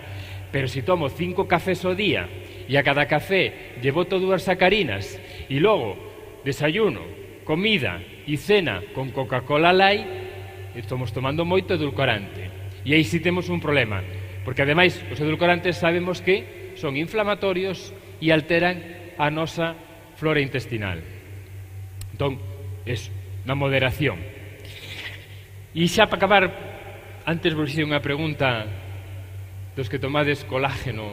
pero se tomo 5 cafés ao día e a cada café lle boto 2 sacarinas e logo desayuno, comida e cena con Coca-Cola light, estamos tomando moito edulcorante. E aí sí temos un problema, porque ademais os edulcorantes sabemos que son inflamatorios e alteran a nosa flora intestinal. Entón, eso, na moderación. E xa para acabar, antes vos hice unha pregunta dos que tomades colágeno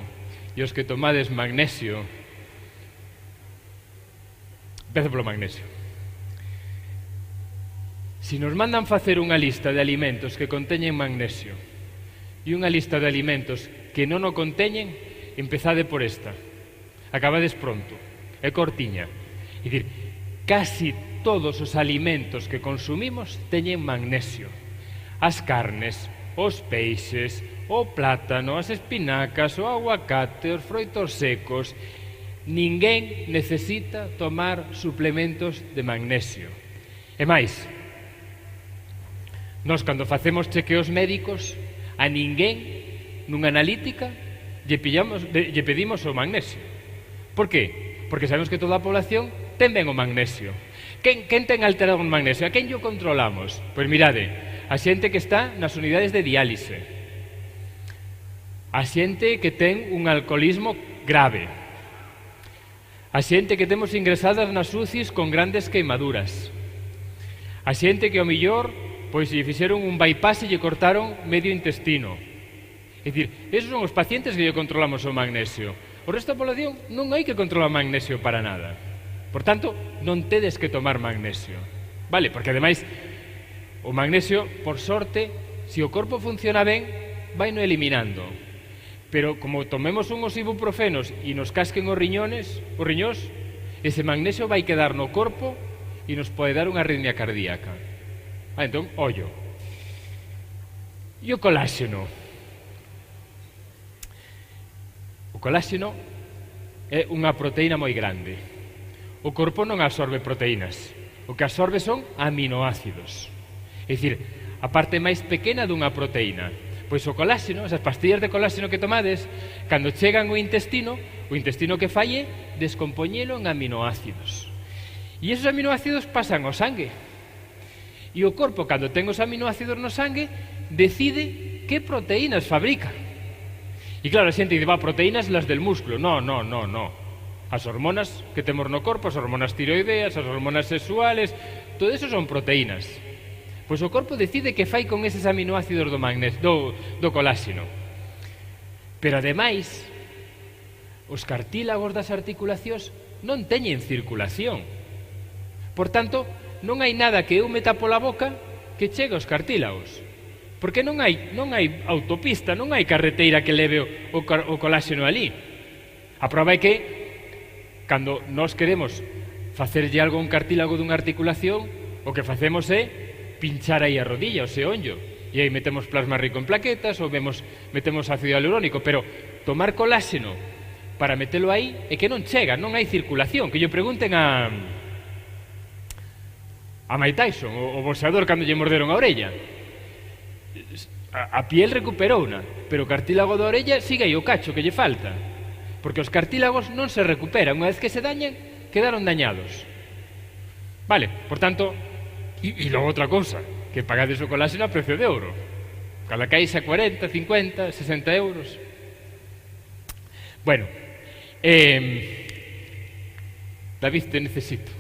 e os que tomades magnesio. Empezo polo magnesio. Se nos mandan facer unha lista de alimentos que conteñen magnesio e unha lista de alimentos que non o conteñen, empezade por esta. Acabades pronto. É cortiña. É dicir, casi todos os alimentos que consumimos teñen magnesio. As carnes, os peixes, o plátano, as espinacas, o aguacate, os froitos secos. Ninguén necesita tomar suplementos de magnesio. E máis, nós cando facemos chequeos médicos, a ninguén nunha analítica lle pedimos o magnesio. Por qué? Porque sabemos que toda a población ten ben o magnesio. Quen ten alterado o magnesio? A quen yo controlamos? Pois mirade, a xente que está nas unidades de diálise, a xente que ten un alcoholismo grave, a xente que temos ingresadas nas UCIs con grandes queimaduras, a xente que ao millor pois lle fixeron un bypass e lle cortaron medio intestino. É dicir, esos son os pacientes que lle controlamos o magnesio. O resto da población non hai que controlar o magnesio para nada. Por tanto, non tedes que tomar magnesio. Vale, porque ademais o magnesio, por sorte, se o corpo funciona ben, vai no eliminando. Pero como tomemos unhos ibuprofenos e nos casquen os riñóns, ese magnesio vai quedar no corpo e nos pode dar unha arritmia cardíaca. Entón, ollo. E o coláxeno? O coláxeno é unha proteína moi grande. O corpo non absorbe proteínas. O que absorbe son aminoácidos. É dicir, a parte máis pequena dunha proteína. Pois o coláxeno, esas pastillas de coláxeno que tomades, cando chegan ao intestino, o intestino que fai é descompoñelo en aminoácidos. E esos aminoácidos pasan ao sangue. E o corpo, cando ten os aminoácidos no sangue, decide que proteínas fabrica. E claro, a xente dice, proteínas las del músculo. No. As hormonas que temos no corpo, as hormonas tiroideas, as hormonas sexuales, todo eso son proteínas. Pois o corpo decide que fai con eses aminoácidos do coláxeno. Pero ademais, os cartílagos das articulacións non teñen circulación. Por tanto, non hai nada que eu meta pola boca que chegue aos cartílagos. Porque non hai autopista, non hai carreteira que leve o coláxeno ali. A prova é que, cando nós queremos facerlle algo a un cartílago dunha articulación, o que facemos é pinchar aí a rodilla, o seonllo, e aí metemos plasma rico en plaquetas ou metemos ácido hialurónico, pero tomar coláxeno para metelo aí é que non chega, non hai circulación. Que lle pregunten a Mike Tyson, o boxeador, cando lle morderon a orella. A piel recuperouna, pero o cartílago da orella sigue aí o cacho que lle falta, porque os cartílagos non se recuperan, unha vez que se dañan, quedaron dañados. Vale, por tanto, e logo outra cousa, que pagades o coláxeno a precio de euro. Cada caixa 40, 50, 60 euros. Bueno, David, te necesito.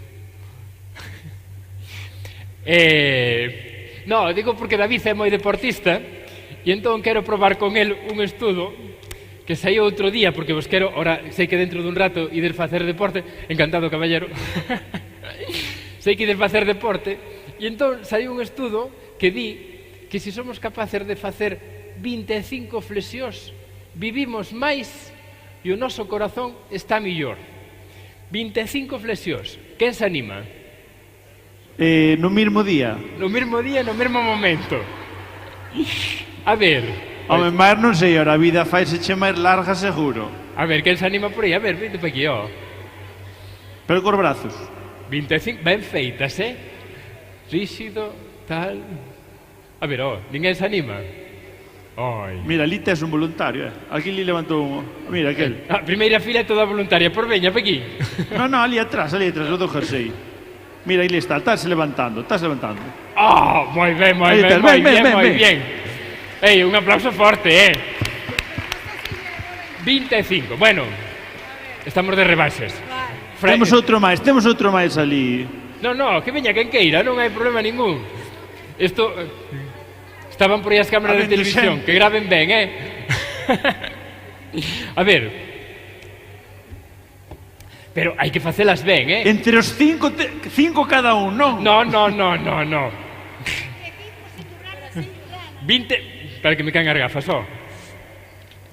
No, digo porque David é moi deportista e entón quero probar con el un estudo que saiu outro día, porque vos quero, ora sei que dentro dun rato ides facer deporte, encantado, caballero. Sei que ides facer deporte, e entón saiu un estudo que di que se somos capaces de facer 25 flexións, vivimos máis e o noso corazón está millor. 25 flexións. Quen se anima? No mesmo día. No mesmo día, no mesmo momento. A ver. Home, máis non sei, ora a vida faiseche máis larga seguro. A ver, quen se anima por aí? A ver, vente pa aquí, ó. Pero cos brazos. 25, ben feitas, rígido, tal. A ver, ó, ninguén se anima. Ai. Mira, ali tes un voluntario, Aquí li levantou un... Mira, aquel. A primeira fila é toda voluntaria, por veña, pa aquí. No, ali atrás, o do jersey. Mira, aí está, estás levantando. Moi ben, moi bien. Ei, un aplauso forte, 25, bueno, estamos de rebaixes. Temos outro máis ali. No, que veña quen queira, non hai problema ningún. Isto... Estaban por aí as cámaras de televisión, que graven ben, A ver... Pero hai que facelas ben, Entre os 5 cada un, non? No. 20... Espera que me caen as gafas,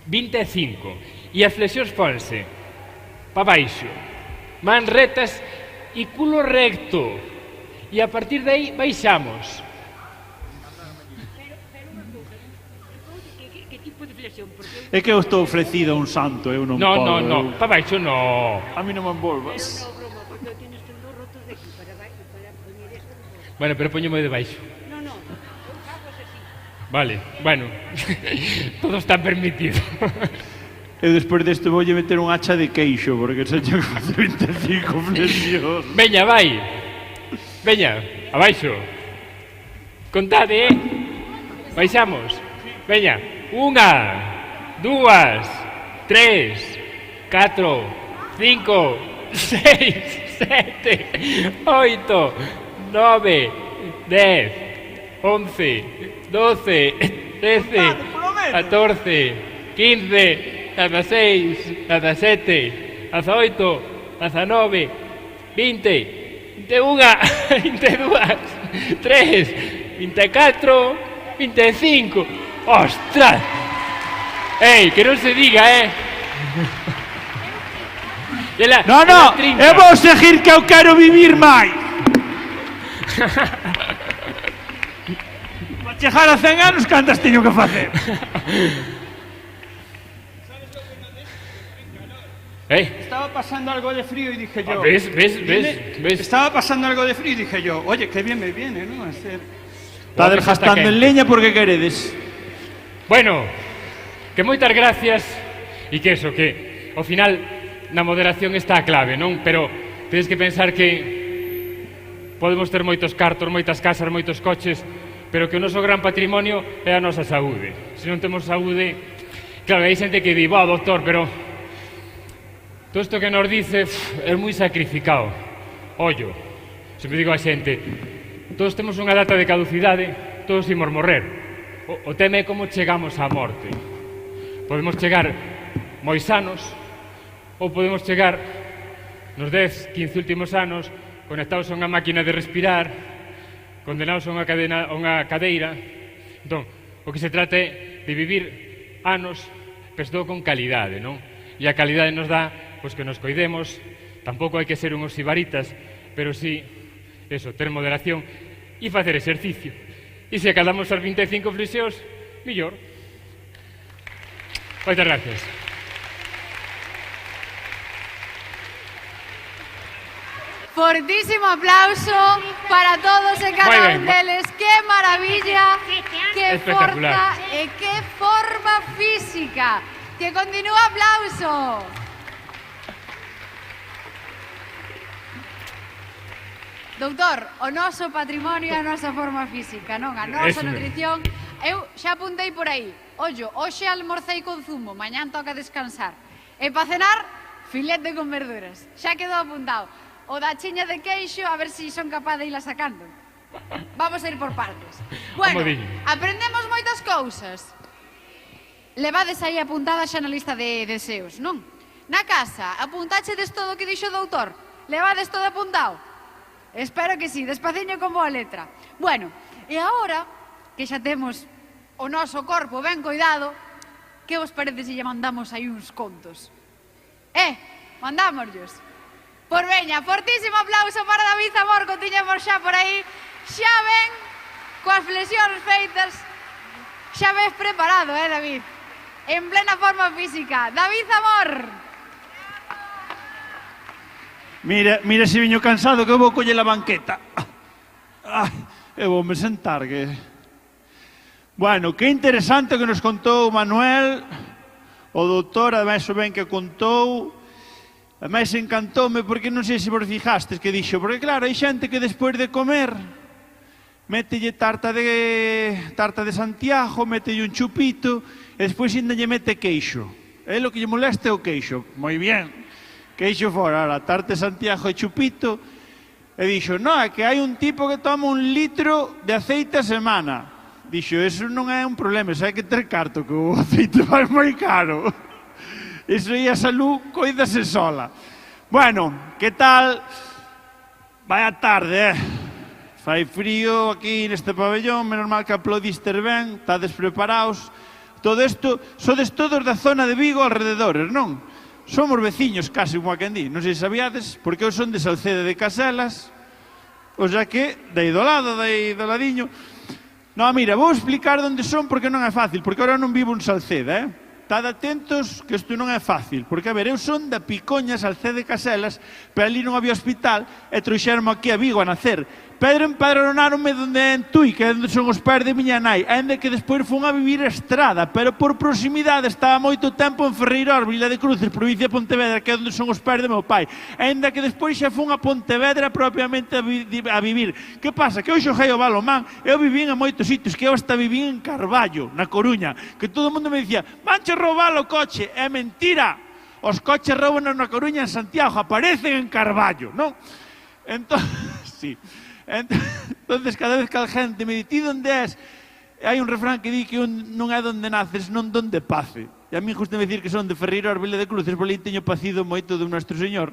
25. E as flexións ponse pa baixo, man retas e culo recto. E a partir de aí baixamos. É que eu estou ofrecido a un santo, eu non podo. No, pa baixo no. A mí non me envolvas. Bueno, pero poñome de baixo. Vale, bueno, todo está permitido. E despois desto voulle meter un hacha de queixo, porque se che face 25 flexións. Veña, vai. Veña, abaixo. Contade, baixamos. Veña, 1, 2, 3, 4, 5, 6, 7, 8, 9, 10, 11, 12, 13, 14, 15, 16, 17, 18, 19, 20, 21, 22, 3, 24, 25. ¡Ostras! ¡Ey, que non se diga, No, eu vou seguir que eu quero vivir máis. Para chegar a 100 anos, cantas teño que facer? Estaba pasando algo de frío y dije yo... ¿Ves? Estaba pasando algo de frío y dije yo, oye, qué bien me viene, ¿no? Está desgastando en leña porque queredes. Bueno, que moitas gracias e que eso, que ao final na moderación está a clave, non? Pero tedes que pensar que podemos ter moitos cartos, moitas casas, moitos coches, pero que o noso gran patrimonio é a nosa saúde. Se non temos saúde, claro, hai xente que di, doctor, pero todo isto que nos dice é moi sacrificado. Ollo, sempre digo a xente, todos temos unha data de caducidade, todos imos morrer. O tema é como chegamos á morte. Podemos chegar moi sanos ou podemos chegar nos 10, 15 últimos anos conectados a unha máquina de respirar, condenados a unha cadeira. Entón, o que se trata é de vivir anos, pero todo con calidade, non? E a calidade nos dá, pois, que nos coidemos. Tampouco hai que ser unhos sibaritas, pero sí, eso, ter moderación e facer exercicio. E se acabamos as 25 flexións, millor. Moitas gracias. Fortísimo aplauso para todos e cada un deles. ¡Qué maravilla! ¡Qué forza e que forma física! Que continúa aplauso. Doutor, o noso patrimonio é a nosa forma física, non? A nosa nutrición. Eu xa apuntei por aí. Ollo, hoxe almorcei con zumo, mañán toca descansar. E para cenar, filete con verduras. Xa quedou apuntado. O da chiña de queixo, a ver se son capaz de irla sacando. Vamos a ir por partes. Bueno, aprendemos moitas cousas. Levades aí apuntada xa na lista de deseos, non? Na casa, apuntachedes todo o que dixo o doutor? Levades todo apuntado? Espero que sí, despaciño como a letra. Bueno, e agora que xa temos o noso corpo ben coidado, que vos parece se lle mandamos aí uns contos? Mandámoslos. Por veña, fortísimo aplauso para David Zamor, que o tiñamos xa por aí. Xa ven coas flexións feitas. Xa ves preparado, David? En plena forma física. David Zamor. Mira se viño cansado que eu vou coller a banqueta. Eu vou me sentar que... Bueno, que interesante que nos contou Manuel, o doutor, ademais o ben que contou. Ademais encantoume porque non sei se vos fijastes que dixo, porque claro, hai xente que despois de comer mételle tarta de Santiago, mételle un chupito e despois ainda lle mete queixo. É o que lle molesta é o queixo. Moi bien. Queixo fora, ahora, tarte Santiago e chupito, e dixo, non, é que hai un tipo que toma 1 litro de aceite a semana. Dixo, eso non é un problema, eso hai que ter carto, que o aceite vai moi caro. Eso aí a salud coídase sola. Bueno, que tal? Vaya tarde, Fai frío aquí neste pabellón, menos mal que aplaudistes ben, estades preparados. Todo isto, sodes todos da zona de Vigo alrededores, non? Somos veciños casi, como a quen di. Non sei se sabíades, porque eu son de Salceda de Caselas, o sea que, dai do lado, dai do ladiño. Non, mira, vou explicar onde son porque non é fácil, porque agora non vivo en Salceda, Estad atentos que isto non é fácil, porque, a ver, eu son da Picoña, Salceda de Caselas, pero ali non había hospital, e trouxeronme aquí a Vigo a nacer. Pedro empadronaronme donde é en Tui, que é onde son os pais de miña nai, ainda que despois fun a vivir a Estrada, pero por proximidade estaba moito tempo en Ferreirós, Vila de Cruces, provincia de Pontevedra, que é onde son os pais de meu pai, ainda que despois xa fun a Pontevedra propiamente a vivir. Que pasa? Que eu xoguei o balomán, eu vivín en moitos sitios, que eu hasta vivín en Carballo, na Coruña, que todo o mundo me dicía, vanche roubar o coche, é mentira, os coches rouban na Coruña, en Santiago, aparecen en Carballo, non? Entón, sí. Entonces, cada vez que a gente me di, ti onde és? Hai un refrán que di que non é donde naces, non donde pace. E a mí justo me dicir que son de Ferreirós, Vila de Cruces, por ali teño pacido moito do Nuestro Señor,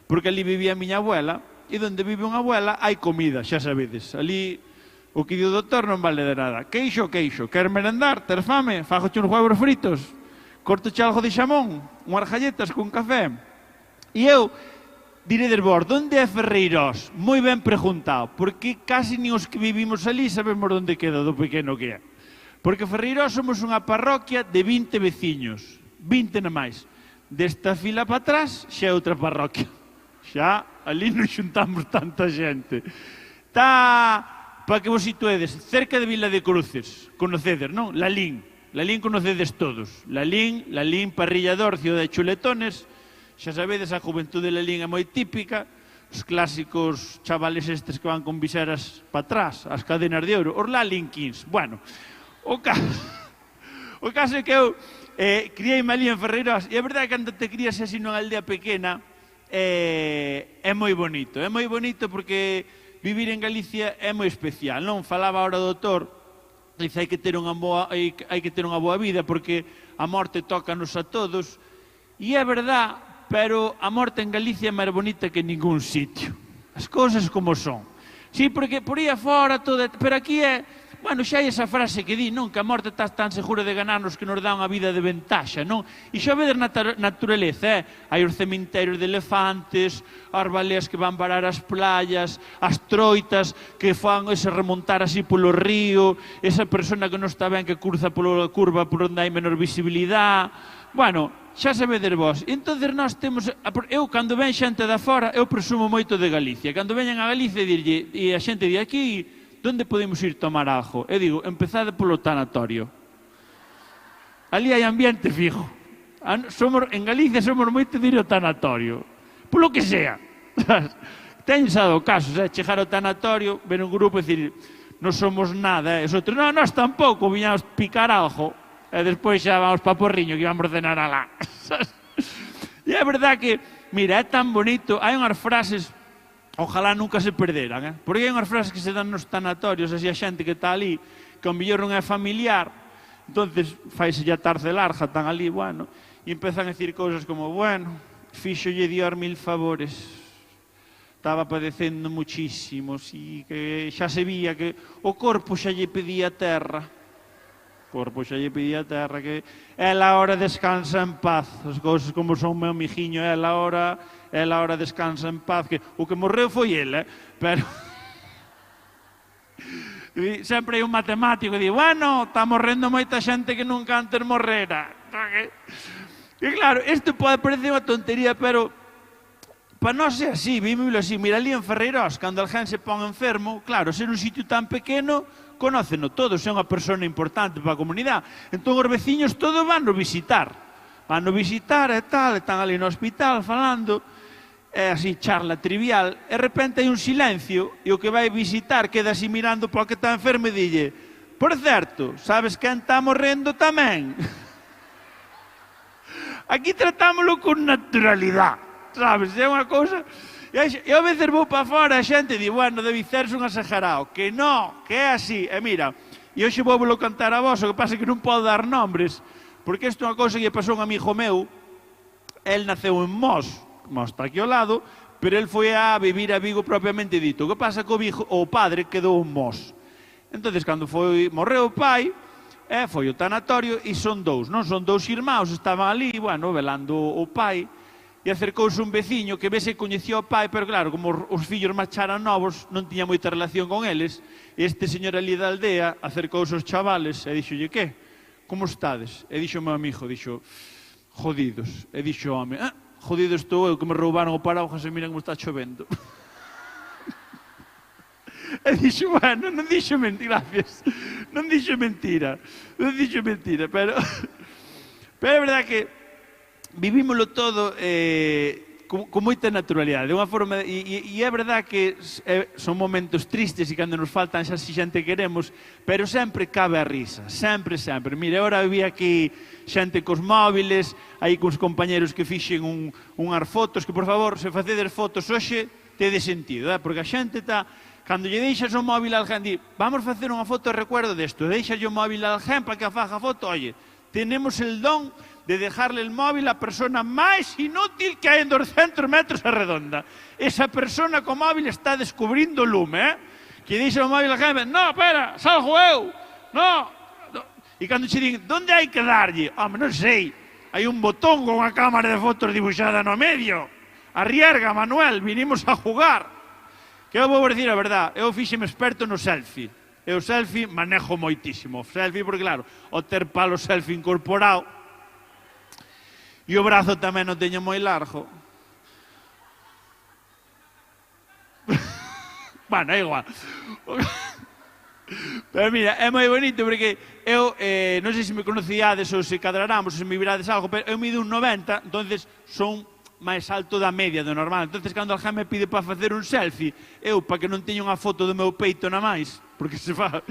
porque ali vivía a miña abuela, e donde vive unha abuela hai comida, xa sabedes. Ali o que di o doutor non vale de nada. Queixo, queixo. Quer merendar? Ter fame? Fagoche uns huevos fritos? Cortoche algo de xamón? Unhas galletas con café? E eu diredes vos, onde é Ferreirós? Moi ben preguntado, porque casi nin os que vivimos ali sabemos onde queda do pequeno que é. Porque Ferreirós somos unha parroquia de 20 veciños, 20 na máis. Desta fila para atrás xa é outra parroquia. Xa ali non xuntamos tanta xente. Está, para que vos situedes, cerca de Vila de Cruces, conocedes, non? Lalín. Lalín conocedes todos. Lalín, Parrillador, Ciudad de Chuletones. Xa sabedes, a juventude de Lalín é moi típica, os clásicos chavales estes que van con viseras para atrás, as cadenas de ouro, os Lalín Kings. Bueno, o caso é que eu criei-me ali en Ferreirós, e é verdade que cando te crías así nunha aldea pequena é moi bonito porque vivir en Galicia é moi especial, non? Falaba ahora o doutor, dice hai que ter unha boa vida porque a morte tócanos a todos, e é verdade, pero a morte en Galicia é máis bonita que en ningún sitio. As cousas como son. Sí, porque por aí afora todo... Pero aquí é... Bueno, xa hai esa frase que di, non? Que a morte está tan segura de ganarnos que nos dá unha vida de ventaxa, non? E xa vedes naturaleza, Hai os cementerios de elefantes, as baleas que van varar as playas, as troitas que fan ese remontar así polo río, esa persona que non está ben que cruza pola curva por onde hai menor visibilidade... Bueno, xa sabedes vos. Entonces nós temos... Eu, cando ven xente da fora, eu presumo moito de Galicia. Cando veñen a Galicia e a xente di aquí, onde podemos ir tomar algo? Eu digo, empezade polo tanatorio. Ali hai ambiente fijo. En Galicia somos moito de ir ao tanatorio. Polo que sea. Teñen xa dado casos, chegar ao tanatorio, ver un grupo e dicir, non somos nada, e os outros, non, nós tampouco, viñamos picar algo. E despois xa vamos para Porriño que íbamos cenar alá. E é verdad que, mira, é tan bonito, hai unhas frases, ojalá nunca se perderan, porque hai unhas frases que se dan nos tanatorios, así a xente que está ali, que ao mellor non é familiar, entonces faise a tarde larga, están ali, bueno, e empezan a decir cousas como, bueno, fíxolle Dios 1000 favores, estaba padecendo muchísimos, e que xa se vía que o corpo xa lle pedía terra, que ela ahora descansa en paz, as cousas como son meu mijiño, ela ahora descansa en paz, que o que morreu foi ele, pero sempre hai un matemático que di, bueno, está morrendo moita xente que nunca antes morrera. E claro, isto pode parecer unha tontería, pero para nós é así, vimoslo así. Mira, ali en Ferreirós, cando alguén se pon enfermo, claro, ser un sitio tan pequeno, conóceno todos, é unha persona importante para a comunidade. Entón os veciños todos van a visitar. E tal, están ali no hospital falando, é así, charla trivial, e de repente hai un silencio, e o que vai visitar queda así mirando para o que está enfermo e dille, por certo, sabes quen está morrendo tamén? Aquí tratámoslo con naturalidade, sabes? É unha cousa... E a veces vou para fora a xente di, bueno, debe serse un exagerado, que non, que é así. E mira, e hoxe vou volo cantar a vos, o que pasa é que non podo dar nombres, porque isto é unha cousa que lle pasou a un amigo meu, el naceu en Mos está aquí ao lado, pero el foi a vivir a Vigo propiamente dito. O que pasa é que o padre quedou en Mos. Entón, cando morreu o pai, foi o tanatorio e son dous, non? Son dous irmãos, estaban ali, bueno, velando o pai, e acercouse un veciño que vese coñecía o pai, pero claro, como os fillos marcharan novos, non tiña moita relación con eles, e este señor ali da aldea acercouse aos chavales e dixolle, que? Como estades? E dixo o meu amigo, dixo, jodidos. E dixo o home, jodido estou eu que me roubaron o paraguas e mira como está chovendo. E dixo, bueno, non dixo mentira, gracias, non dixo mentira, pero é verdad que vivímoslo todo con moita naturalidade, de unha forma, e é verdad que son momentos tristes e cando nos faltan xa si xente queremos, pero sempre cabe a risa, sempre. Mire, agora vi aquí xente cos móviles, aí cos compañeros que fixen unhas fotos, que por favor, se facedes fotos hoxe, tede sentido, porque a xente está, cando lle deixas o móvil a alguén, di, vamos facer unha foto de recuerdo desto, deixas o móvil a alguén para que a faja foto, oye, tenemos el don de dejarle el móvil a persona máis inútil que hai en 200 metros a redonda. Esa persona co móvil está descubrindo o lume, que deixa o móvil a alguén, no, espera, salgo eu, no. E cando che din, onde hai que darlle? Home, non sei, hai un botón con unha cámara de fotos dibuixada no medio. Arrierga, Manuel, vinimos a jugar. Que eu vou dicir a verdad, eu fíxeme experto no selfie. Eu selfie manejo moitísimo. Selfie porque, claro, o ter palo selfie incorporado e o brazo tamén non teño moi largo. Bueno, é igual. Pero mira, é moi bonito porque eu, non sei se me conocíades ou se cadraramos, se me virades algo, pero eu mido un 90, entonces son máis alto da media do normal. Entonces, cando alguén me pide para facer un selfie, eu, para que non teña unha foto do meu peito na máis, porque se fa...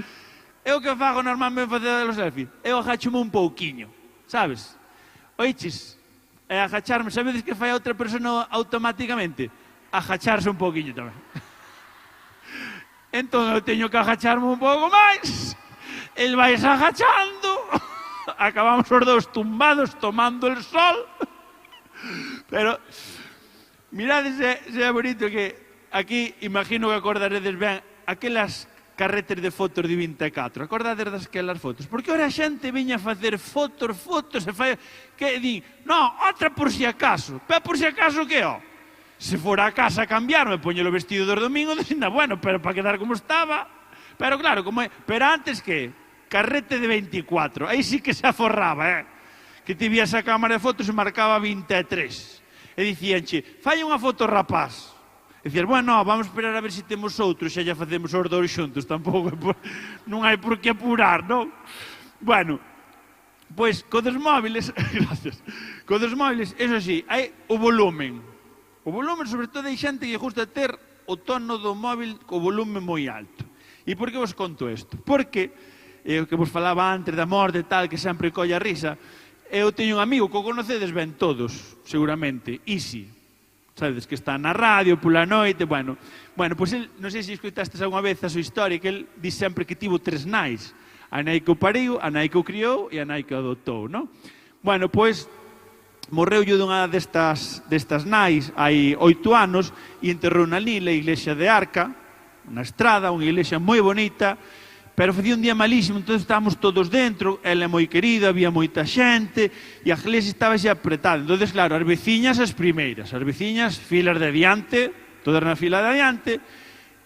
Eu que fago normalmente facer o selfie? Eu agachome un pouquiño, sabes? Oiches, é agacharme, sabedes que fai a outra persona automáticamente? Agacharse un pouquiño tamén. Entón, eu teño que agacharme un pouco máis, el vais agachando, acabamos os dous tumbados tomando el sol. Pero, mirades, é bonito que aquí, imagino que acordaredes ben, aquelas carretes de fotos de 24, acordades dasquelas fotos? Porque ora a xente viña a facer fotos, e fai, que din, no, outra por si acaso, pero por si acaso que, se fora a casa a cambiarme, poñelo vestido dos domingos, dicenda, bueno, pero para quedar como estaba, pero claro, como é, pero antes que, carrete de 24, aí sí que se aforraba, que te vías a cámara de fotos e marcaba 23. E dicíanche, fai unha foto rapaz. E dicías, bueno, vamos esperar a ver se temos outro, xa ya facemos os dous xuntos, tampouco, non hai por que apurar, non? Bueno, pois, co dos móviles, gracias, co dos móviles, eso sí, hai o volumen. O volumen, sobre todo, hai xente que gusta ter o tono do móvil co volumen moi alto. E por que vos conto isto? Porque, o que vos falaba antes da morte e tal, que sempre colla a risa, eu teño un amigo que o conocedes ben todos, seguramente, Isi. Sabedes que está na radio, pola noite, bueno, pois el, non sei se escoitastes algunha vez a súa historia, que el di sempre que tivo 3 nais. A nai que o pariu, a nai que o criou e a nai que o adotou, non? Bueno, pois, morreu dunha destas nais hai 8 anos e enterrou na Lila, a iglesia de Arca, na estrada, unha iglesia moi bonita, pero facía un día malísimo, entón estábamos todos dentro, ela é moi querida, había moita xente, e a iglesia estaba xa apretada. Entón, claro, as veciñas as primeiras, as veciñas filas de adiante, todas na fila de adiante,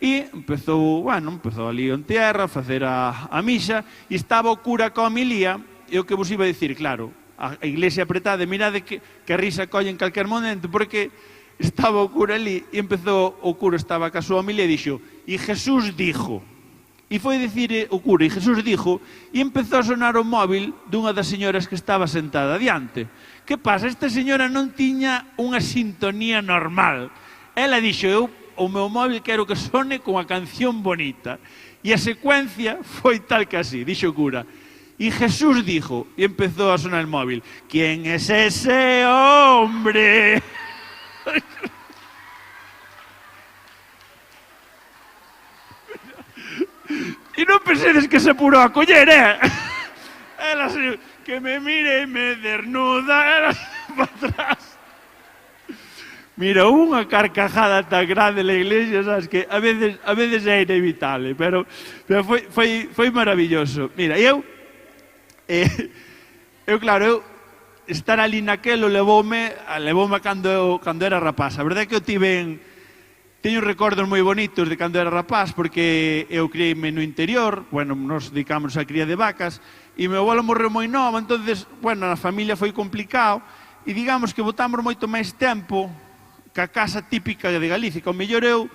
e empezou ali en tierra a facer a misa, e estaba o cura coa homilía, e o que vos iba a dicir, claro, a iglesia apretada, mirade que a risa colle en calquer momento, porque estaba o cura ali, e empezou, o cura estaba ca súa homilía e dixo, e Jesús dijo... E foi dicir o cura, e Jesús dixo, e empezou a sonar o móvil dunha das señoras que estaba sentada adiante. Que pasa? Esta señora non tiña unha sintonía normal. Ela dixo, eu, o meu móvil quero que sone con a canción bonita. E a secuencia foi tal que así, dixo o cura. E Jesús dixo, e empezou a sonar el móvil, ¿quién es ese hombre? E non pensedes que se apurou a coller, Ela se... que me mire e me desnuda, ela se para atrás. Mira, unha carcajada tan grande na iglesia, sabes, que a veces é inevitable, pero foi maravilloso. Mira, eu Eu, claro, estar ali naquelo levoume cando era rapaz. A verdade é que eu teño recordos moi bonitos de cando era rapaz, porque eu criei-me no interior, bueno, nos dedicamos a cría de vacas, e meu avolo morreu moi novo, entonces, bueno, na familia foi complicado, e digamos que botamos moito máis tempo que a casa típica de Galicia, que ao mellor eu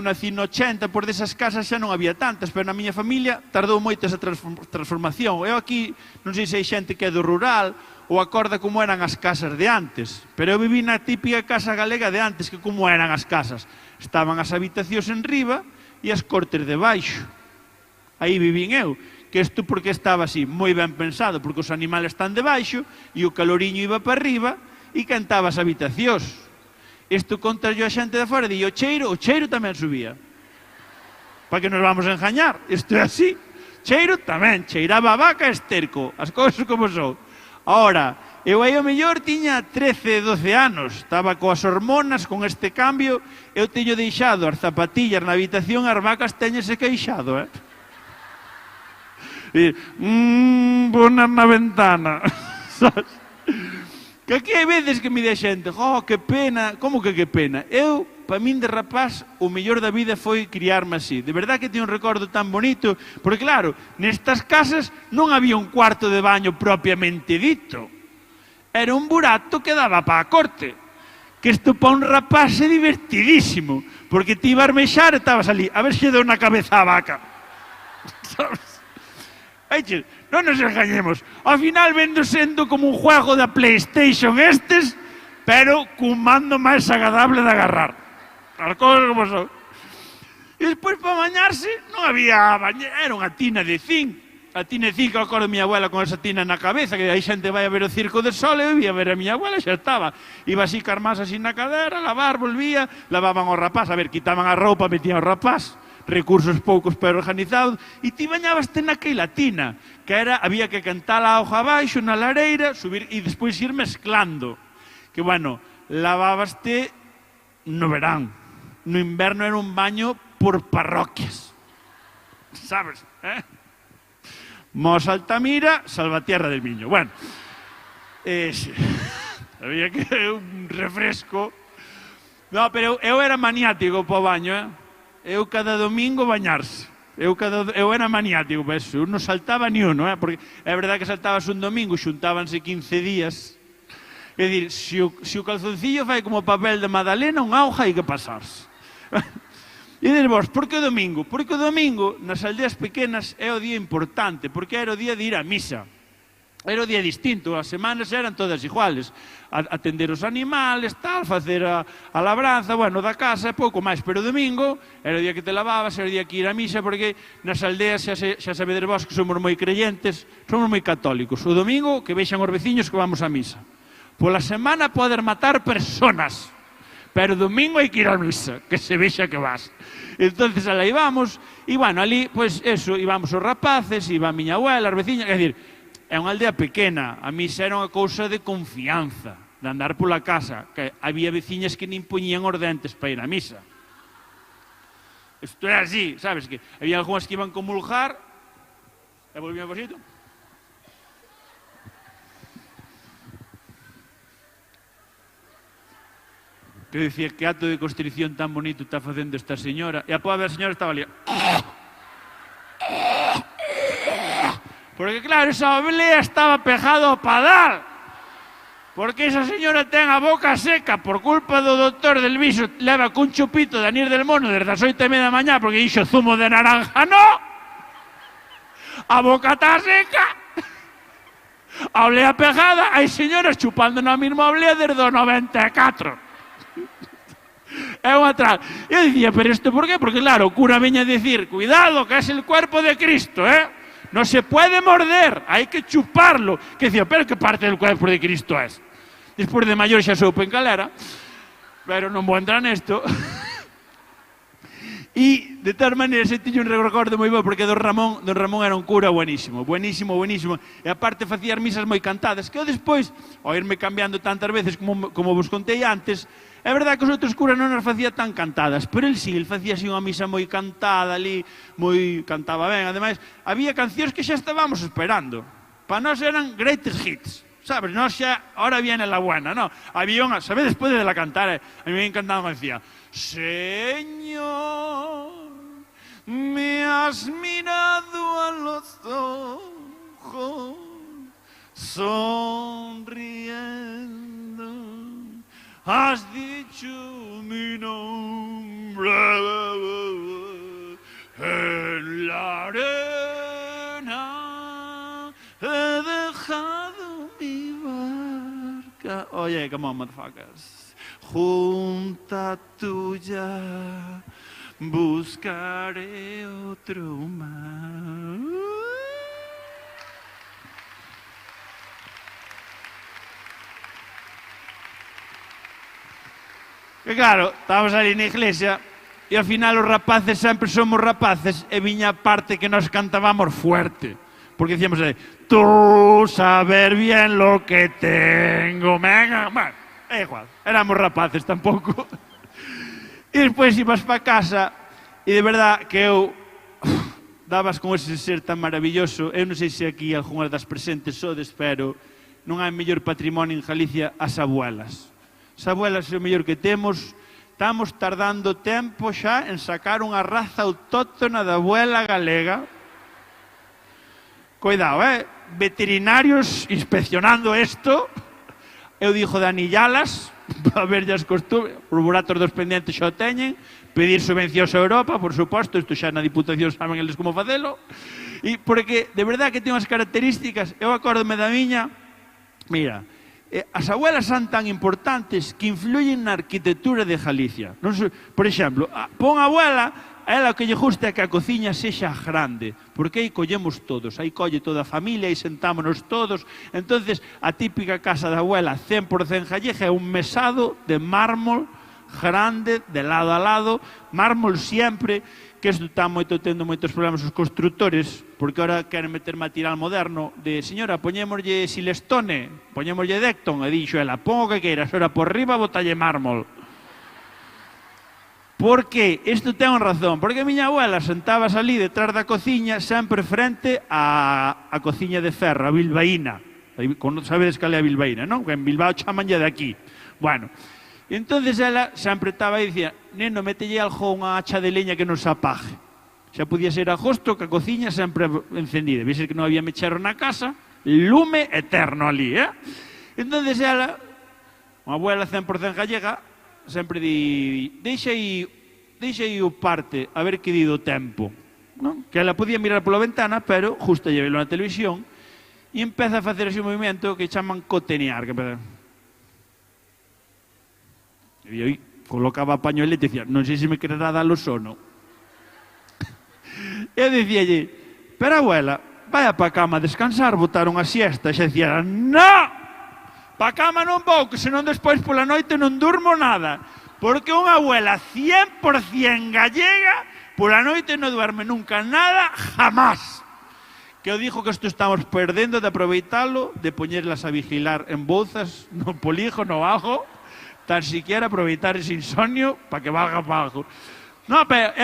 nací no 80, por desas casas xa non había tantas, pero na miña familia tardou moito esa transformación. Eu aquí, non sei se hai xente que é do rural, ou acorda como eran as casas de antes, pero eu viví na típica casa galega de antes, que como eran as casas. Estaban as habitacións en riba e as cortes de baixo. Aí vivín eu, que isto porque estaba así, moi ben pensado, porque os animales están de baixo e o caloriño iba para riba e cantaba as habitacións. Isto contra yo a xente de fora, e o cheiro tamén subía. Para que nos vamos a engañar, isto é así. Cheiro tamén, cheiraba a vaca e esterco, as cousas como son. Ahora, eu aí ao mellor tiña 13, 12 anos, estaba coas hormonas, con este cambio, eu teño deixado as zapatillas na habitación, as vacas teñese queixado, E, poner na ventana, sabes? Que aquí hai veces que me di xente, que pena, como que pena? Eu, para min de rapaz, o mellor da vida foi criarme así. De verdad que teño un recordo tan bonito, porque claro, nestas casas non había un cuarto de baño propiamente dito. Era un burato que daba para a corte. Que isto para un rapaz é divertidísimo, porque ti ibas mexar e estabas ali, a ver se deu na cabeza a vaca. Sabes? Eixe, non nos engañemos. Ao final vendo sendo como un juego da PlayStation estes, pero cun mando máis agradable de agarrar. As cousas como son. E despois para bañarse non había bañera, era unha tina de zinc. A tina de zinc, eu acordo a miña abuela con esa tina na cabeza, que aí xente vai a ver o Circo de Sol, eu ia a ver a miña abuela e xa estaba. Iba así carmas así na cadera, lavar, volvía, lavaban o rapaz, a ver, quitaban a roupa, metían o rapaz, recursos poucos pero organizados, e ti bañabaste naquela tina, que era, había que cantar a hoja abaixo na lareira, subir e despois ir mezclando. Que, bueno, lavabaste no verán. No inverno era un baño por parroquias. Sabes, Mos Altamira, Salvatierra del Miño. Bueno, había que un refresco. No, pero eu era maniático para o baño, Eu cada domingo bañarse. Eu era maniático para eso. Eu non saltaba ni uno, porque é verdade que saltabas un domingo, xuntábanse 15 días. É dicir, se o calzoncillo fai como papel de Madalena, un auja hai que pasarse. E dices vos, por que o domingo? Porque o domingo, nas aldeas pequenas, é o día importante, porque era o día de ir á misa. Era o día distinto, as semanas eran todas iguales. Atender os animales, tal, facer a labranza, bueno, da casa e pouco máis. Pero o domingo era o día que te lavabas, era o día que ir á misa, porque nas aldeas xa sabedes vos que somos moi creyentes, somos moi católicos. O domingo que vexan os veciños que vamos á misa. Pola semana poder matar personas, pero o domingo hai que ir á misa, que se vexa que vas. Entonces alá íbamos, e bueno, ali, pois eso, íbamos os rapaces, iba a miña abuela, as veciñas, é dicir, é unha aldea pequena, a misa era unha cousa de confianza, de andar pola casa, que había veciñas que nin poñían os dentes para ir á misa. Isto é así, sabes, que había algunhas que iban comulgar, e volvían posito. Que dicía, que acto de constrición tan bonito está facendo esta señora, e a pobre señora estaba ali. Porque claro, esa oblea estaba pegado ao padal. Porque esa señora ten a boca seca por culpa do doctor del Viso, leva cun chupito de anís del mono desde as 8:30 da mañá porque dixo zumo de naranja, no! A boca está seca. A oblea pegada, hai señoras chupando na mesma oblea desde o 94. É unha atrás. Eu dicía, pero isto por qué? Porque claro, o cura veña a decir, cuidado, que es el cuerpo de Cristo, no se puede morder, hai que chuparlo. Que dicía, pero que parte del cuerpo de Cristo es? Despois de maior xa soupen cal era, pero non vou entrar nesto. E, de tal maneira, se tiño un recordo moi bo, porque don Ramón era un cura buenísimo, buenísimo. E aparte facía as misas moi cantadas, que eu despois, ao irme cambiando tantas veces como vos contei antes, é verdade que os outros curas non as facía tan cantadas, pero el sí, el facía así unha misa moi cantada ali, cantaba ben, ademais, había cancións que xa estábamos esperando. Para nós eran greatest hits, sabes? Nós xa, ahora viene la buena, no? Había unha, sabedes, despois de la cantar, a mí me encantaba, me decía, Señor, me has mirado a los ojos, sonriendo, has dicho mi nombre en la arena, he dejado mi barca. Oye, come on, motherfuckers. Junta tuya buscaré otro mar. Que claro, estábamos ali na iglesia e ao final os rapaces sempre somos rapaces e viña a parte que nos cantábamos fuerte. Porque decíamos, tú saber bien lo que tengo, venga, bueno, é igual, éramos rapaces tampouco. E despois ibas para casa e de verdad que eu dabas con ese ser tan maravilloso. Eu non sei se aquí algunhas das presentes sodes, pero non hai mellor patrimonio en Galicia as abuelas. As abuelas é o mellor que temos. Estamos tardando tempo xa en sacar unha raza autóctona da abuela galega. Cuidado, veterinarios inspeccionando isto. Eu dixo de anillalas para ver as costumes. Os buratos dos pendientes xa o teñen. Pedir subvencións a Europa, por suposto. Isto xa na Diputación saben eles como facelo. E porque, de verdade, que ten unhas características. Eu acórdome da miña. Mira, as abuelas son tan importantes que influyen na arquitectura de Galicia. Por exemplo, pon a abuela, a ela o que lle gusta é que a cociña sexa grande, porque aí collemos todos, aí colle toda a familia, aí sentámonos todos. Entonces, a típica casa da abuela 100% gallega é un mesado de mármol grande, de lado a lado, mármol sempre, que isto está tendo moitos problemas os constructores, porque ahora queren meter material moderno de, señora, poñémoslle silestone, poñémoslle Decton, e dixo ela, pon o que queiras, ahora por riba botalle mármol. Porque isto ten unha razón, porque a miña abuela sentabas ali detrás da cociña, sempre frente á cociña de ferro, a bilbaína. Sabedes cal é a bilbaína, non? Que en Bilbao chamanlle de aquí. Bueno, e entonces ela sempre estaba e dicía, neno, mételle algo unha hacha de leña que non se apague. Xa podía ser agosto que a cociña sempre encendida. Vese que non había mechero na casa, lume eterno ali, Entonces ela, unha abuela 100% gallega, sempre di, deixa aí o parte, a ver que di do tempo. Non? Que ela podía mirar pola ventana, pero justo lle velo na televisión, e empeza a facer ese movimento que chaman cotenear, que empeza... E eu colocaba a pañolete e dicía, non sei se me quererá dar o sono. Eu dicíalle, pero abuela, vai pa cama a descansar, botar unha siesta. E xa dicía, no! Pa cama non vou, que senón despois pola noite non durmo nada. Porque unha abuela 100% gallega, pola noite non duerme nunca nada, jamás. Que eu dixo que isto estamos perdendo de aproveitalo, de poñerlas a vigilar en bouzas, no polígono abajo, tan siquiera aproveitar ese insomnio para que valga para algo. No, pero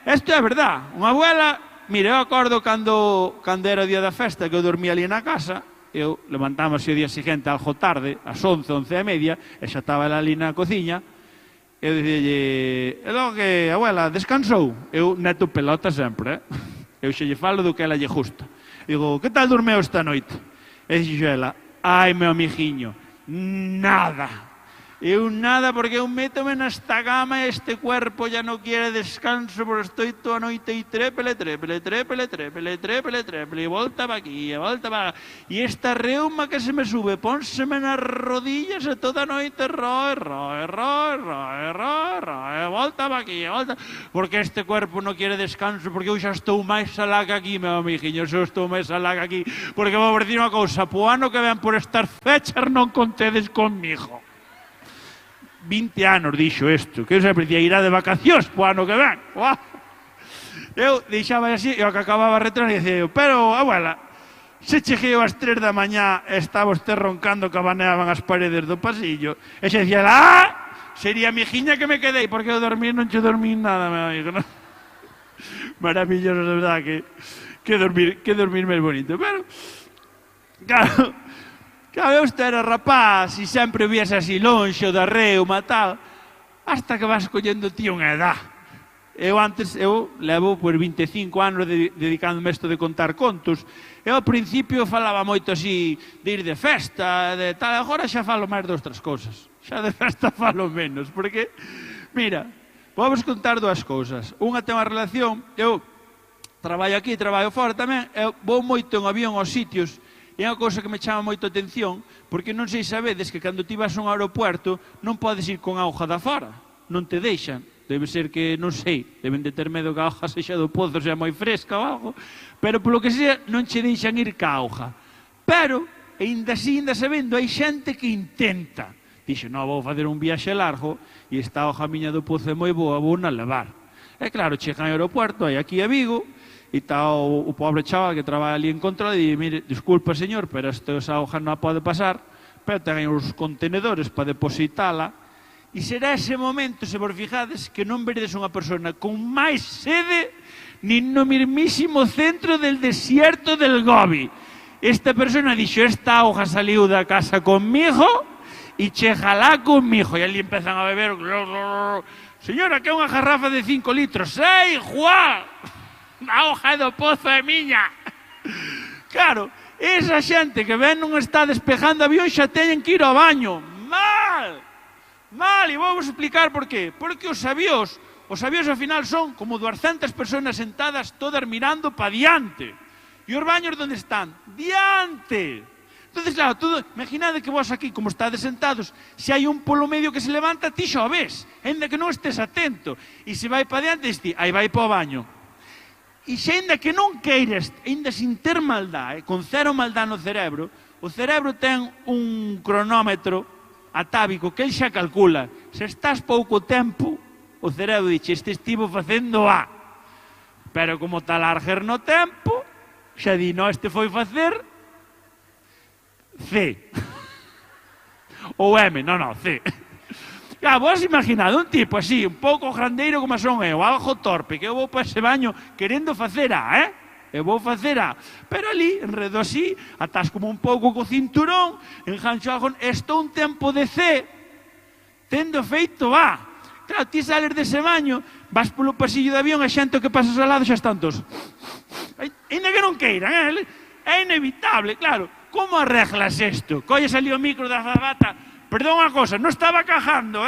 isto é verdad. Unha abuela, mire, eu acordo cando era o día da festa, que eu dormía ali na casa, eu levantámos o día seguinte algo tarde, ás 11, 11:30, e xa estaba ali na cociña, eu dicíalle, e logo que, abuela, descansou? Eu neto pelota sempre, Eu xe lle falo do que ela lle gusta. Digo, que tal dormeu esta noite? E dixo ela, ai, meu amiguinho, nada. Eu nada, porque eu métome nesta gama e este cuerpo ya no quiere descanso, porque estoy toda noite e trépele, e volta para aquí, e volta para... E esta reuma que se me sube, pónseme nas rodillas e toda noite roe, volta para aquí, e volta... Porque este cuerpo non quiere descanso, porque eu xa estou máis alá que aquí, meu amiguinho, xa estou máis alá que aquí, porque vou ver unha cousa, po ano que ven por estas fechas non contedes conmigo. 20 anos dixo isto, que eu sempre dicía, irá de vacacións po ano que ven. Eu deixaba así, e ao que acababa a retrón e dicía, pero, abuela, se cheguei ás 3 da mañá e estaba usted roncando que abaneaban as paredes do pasillo, e xe dicía, sería a mijiña que me quedei, porque eu dormir non che dormí nada, meu amigo, non? Maravilloso, de verdad, que dormir máis bonito. Pero, Claro, eu era rapaz e sempre vías así lonxe o da reuma, tal, hasta que vas collendo ti unha edad. Eu levo por 25 anos dedicándome a isto de contar contos. Eu ao principio falaba moito así de ir de festa, de tal, agora xa falo máis de outras cousas. Xa de festa falo menos, porque, mira, vamos contar dúas cousas. Unha ten unha relación, eu traballo aquí, traballo fora tamén, eu vou moito en avión aos sitios, e é unha cousa que me chama moito a atención, porque non sei sabedes que cando ti vas a un aeropuerto non podes ir con auga da fora, non te deixan. Debe ser que, non sei, deben de ter medo que a auga sexa do pozo, sea moi fresca ou algo, pero polo que sea non che deixan ir ca auga. Pero, ainda así, ainda sabendo, hai xente que intenta. Dixo, non, vou fazer un viaxe largo e esta auga miña do pozo é moi boa, vou na levar. E claro, chegan ao aeropuerto, hai aquí a Vigo, e está o pobre chaval que traballa ali en control e di, mire, disculpa señor, pero esta auga non a pode pasar, pero ten os contenedores para depositala. E será ese momento, se vos fijades, que non veredes unha persona con máis sede nin no mismísimo centro del desierto del Gobi. Esta persona dixo, esta auga saliu da casa conmigo e chejalá conmigo. E ali empezan a beber. Señora, que é unha garrafa de 5 litros. Ei, Juan! A auga do pozo é miña. Claro, esa xente que ven non está despejando avión xa teñen que ir ao baño. Mal! Mal, e vou explicar por qué. Porque os avións ao final son como 200 personas sentadas todas mirando pa diante. E os baños onde están? Diante. Entonces, claro, imaginade que vos aquí, como estades sentados, se hai un polo medio que se levanta, ti xa o ves, ainda que non estés atento. E se vai pa diante, ti, aí vai pa o baño. E se ainda que non queiras, ainda sin ter maldade, con cero maldade no cerebro, o cerebro ten un cronómetro atávico que el xa calcula. Se estás pouco tempo, o cerebro dixe, este estivo facendo A. Pero como tal larger no tempo, xa di, no, este foi facer C. Ou M, non, C. Claro, vos imaginade un tipo así, un pouco grandeiro como son eu, algo torpe, que eu vou para ese baño querendo facer A, eu vou facer A. Pero ali, enredo así, atás como un pouco co cinturón, engancho algo, estou un tempo de C, tendo feito A. Claro, ti sales dese baño, vas polo pasillo de avión, e xente que pasas ao lado xa están todos. Ainda que non queiran, é inevitable, claro. Como arreglas isto? Colles ali o micro da azafata, perdón unha cosa, non estaba cajando,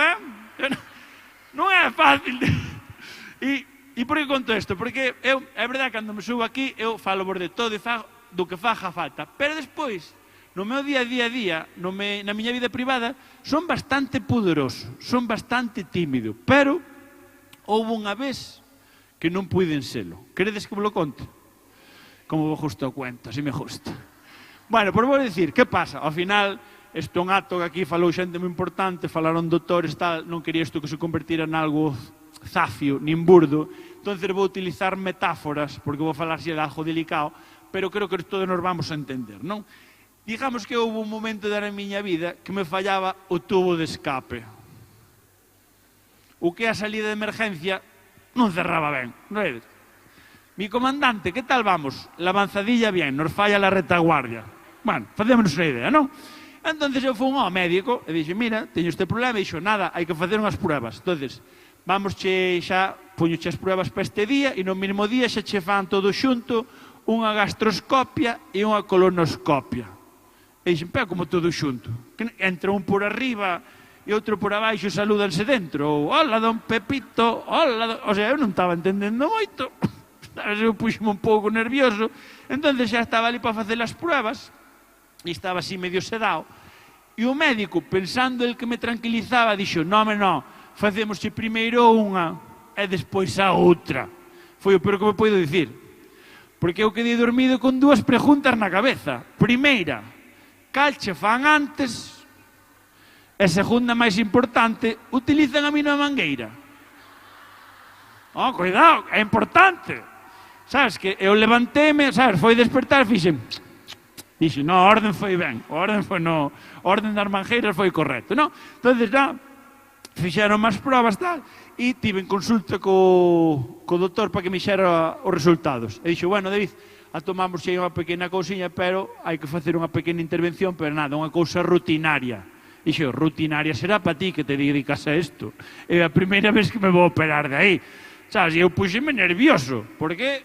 non é fácil. E por que conto isto? Porque eu, é verdade, cando me subo aquí, eu falo vos de todo e fago do que faga falta. Pero despois, no meu día a día, na miña vida privada, son bastante pudoroso, son bastante tímido. Pero, houve unha vez que non puiden selo. Queredes que vos lo conte? Como vos gusta o cuento, así me gusta. Bueno, por vos decir, que pasa? Ao final, isto é un acto que aquí falou xente moi importante, falaron doutores, tal, non quería isto que se convertira en algo zafio, nin burdo, entonces vou utilizar metáforas, porque vou falar de algo delicado, pero creo que todos nos vamos a entender, non? Digamos que houve un momento da miña vida que me fallaba o tubo de escape. O que a salida de emergencia non cerraba ben, non é? Mi comandante, que tal vamos? La avanzadilla bien, nos falla la retaguardia. Bueno, facémonos unha idea, non? Entonces eu fui ao médico e dixo, mira, teño este problema, e dixo, nada, hai que facer unhas pruebas. Entonces, vamos xa, poñoche as pruebas para este día, e no mesmo día xa che fan todo xunto unha gastroscopia e unha colonoscopia. E dixen, pero como todo xunto? Entra un por arriba e outro por abaixo, salúdanse dentro. Ou, hola, don Pepito, hola, o sea, eu non estaba entendendo moito. Eu puxome un pouco nervioso. Entonces xa estaba ali para facer as pruebas e estaba así medio sedado. E o médico, pensando el que me tranquilizaba, dixo, non, facémosche primeiro unha e despois a outra. Foi o peor que me poido dicir. Porque eu quedei dormido con dúas preguntas na cabeza. Primeira, cal che fan antes? E segunda, máis importante, utilizan a mesma mangueira? Oh, cuidado, é importante. Sabes, que eu levantéme, sabes, foi despertar, fixen... Dixen, non, a orden foi ben, a orden das mangueiras foi correcto, non? Entonces, fixeron máis probas, tal, e tive en consulta co doutor para que me xera os resultados. E dixo, bueno, David, tomamos xa unha pequena cousiña, pero hai que facer unha pequena intervención, pero nada, unha cousa rutinaria. Dixo, rutinaria será para ti que te dedicas a isto. É a primeira vez que me vou operar de aí. Sabes, eu puxeme nervioso, porque,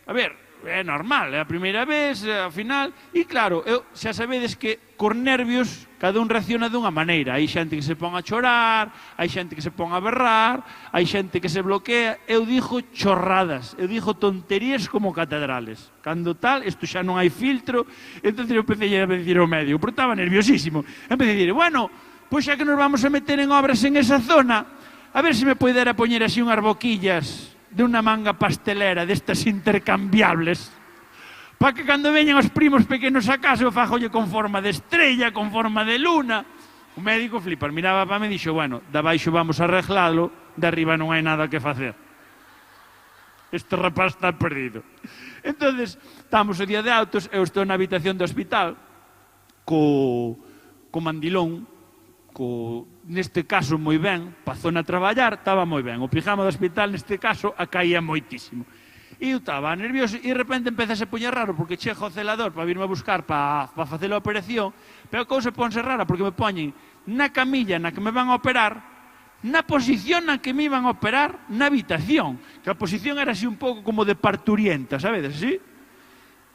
a ver, é normal, é a primeira vez, ao final, e claro, xa sabedes que cos nervios cada un reacciona dunha maneira. Hai xente que se pon a chorar, hai xente que se pon a berrar, hai xente que se bloquea. Eu dixo chorradas, eu dixo tonterías como catedrales. Cando tal, isto xa non hai filtro, entón eu empecé a decir ao médico, porque estaba nerviosísimo. Empecé a dicir, bueno, pois xa que nos vamos a meter en obras en esa zona, a ver se me poidera poñer así unhas boquillas de unha manga pastelera destas intercambiables, para que cando veñan os primos pequenos a casa eu fajolle con forma de estrella, con forma de luna. O médico flipa, miraba para mí e dixo, bueno, de abaixo vamos a arreglalo, de arriba non hai nada que facer. Este rapaz está perdido. Entonces, estamos o día de autos, eu estou na habitación do hospital, co mandilón, neste caso moi ben, pa zona a traballar, estaba moi ben. O pijama do hospital, neste caso, acaía moitísimo. E eu estaba nervioso e de repente empezase a poñer raro porque chega o celador para virme a buscar para facer a operación, pero a cousa ponse rara porque me poñen na camilla na que me van a operar, na posición na que me iban a operar, na habitación, que a posición era así un pouco como de parturienta, sabedes, así?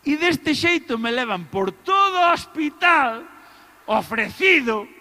E deste xeito me levan por todo o hospital ofrecido.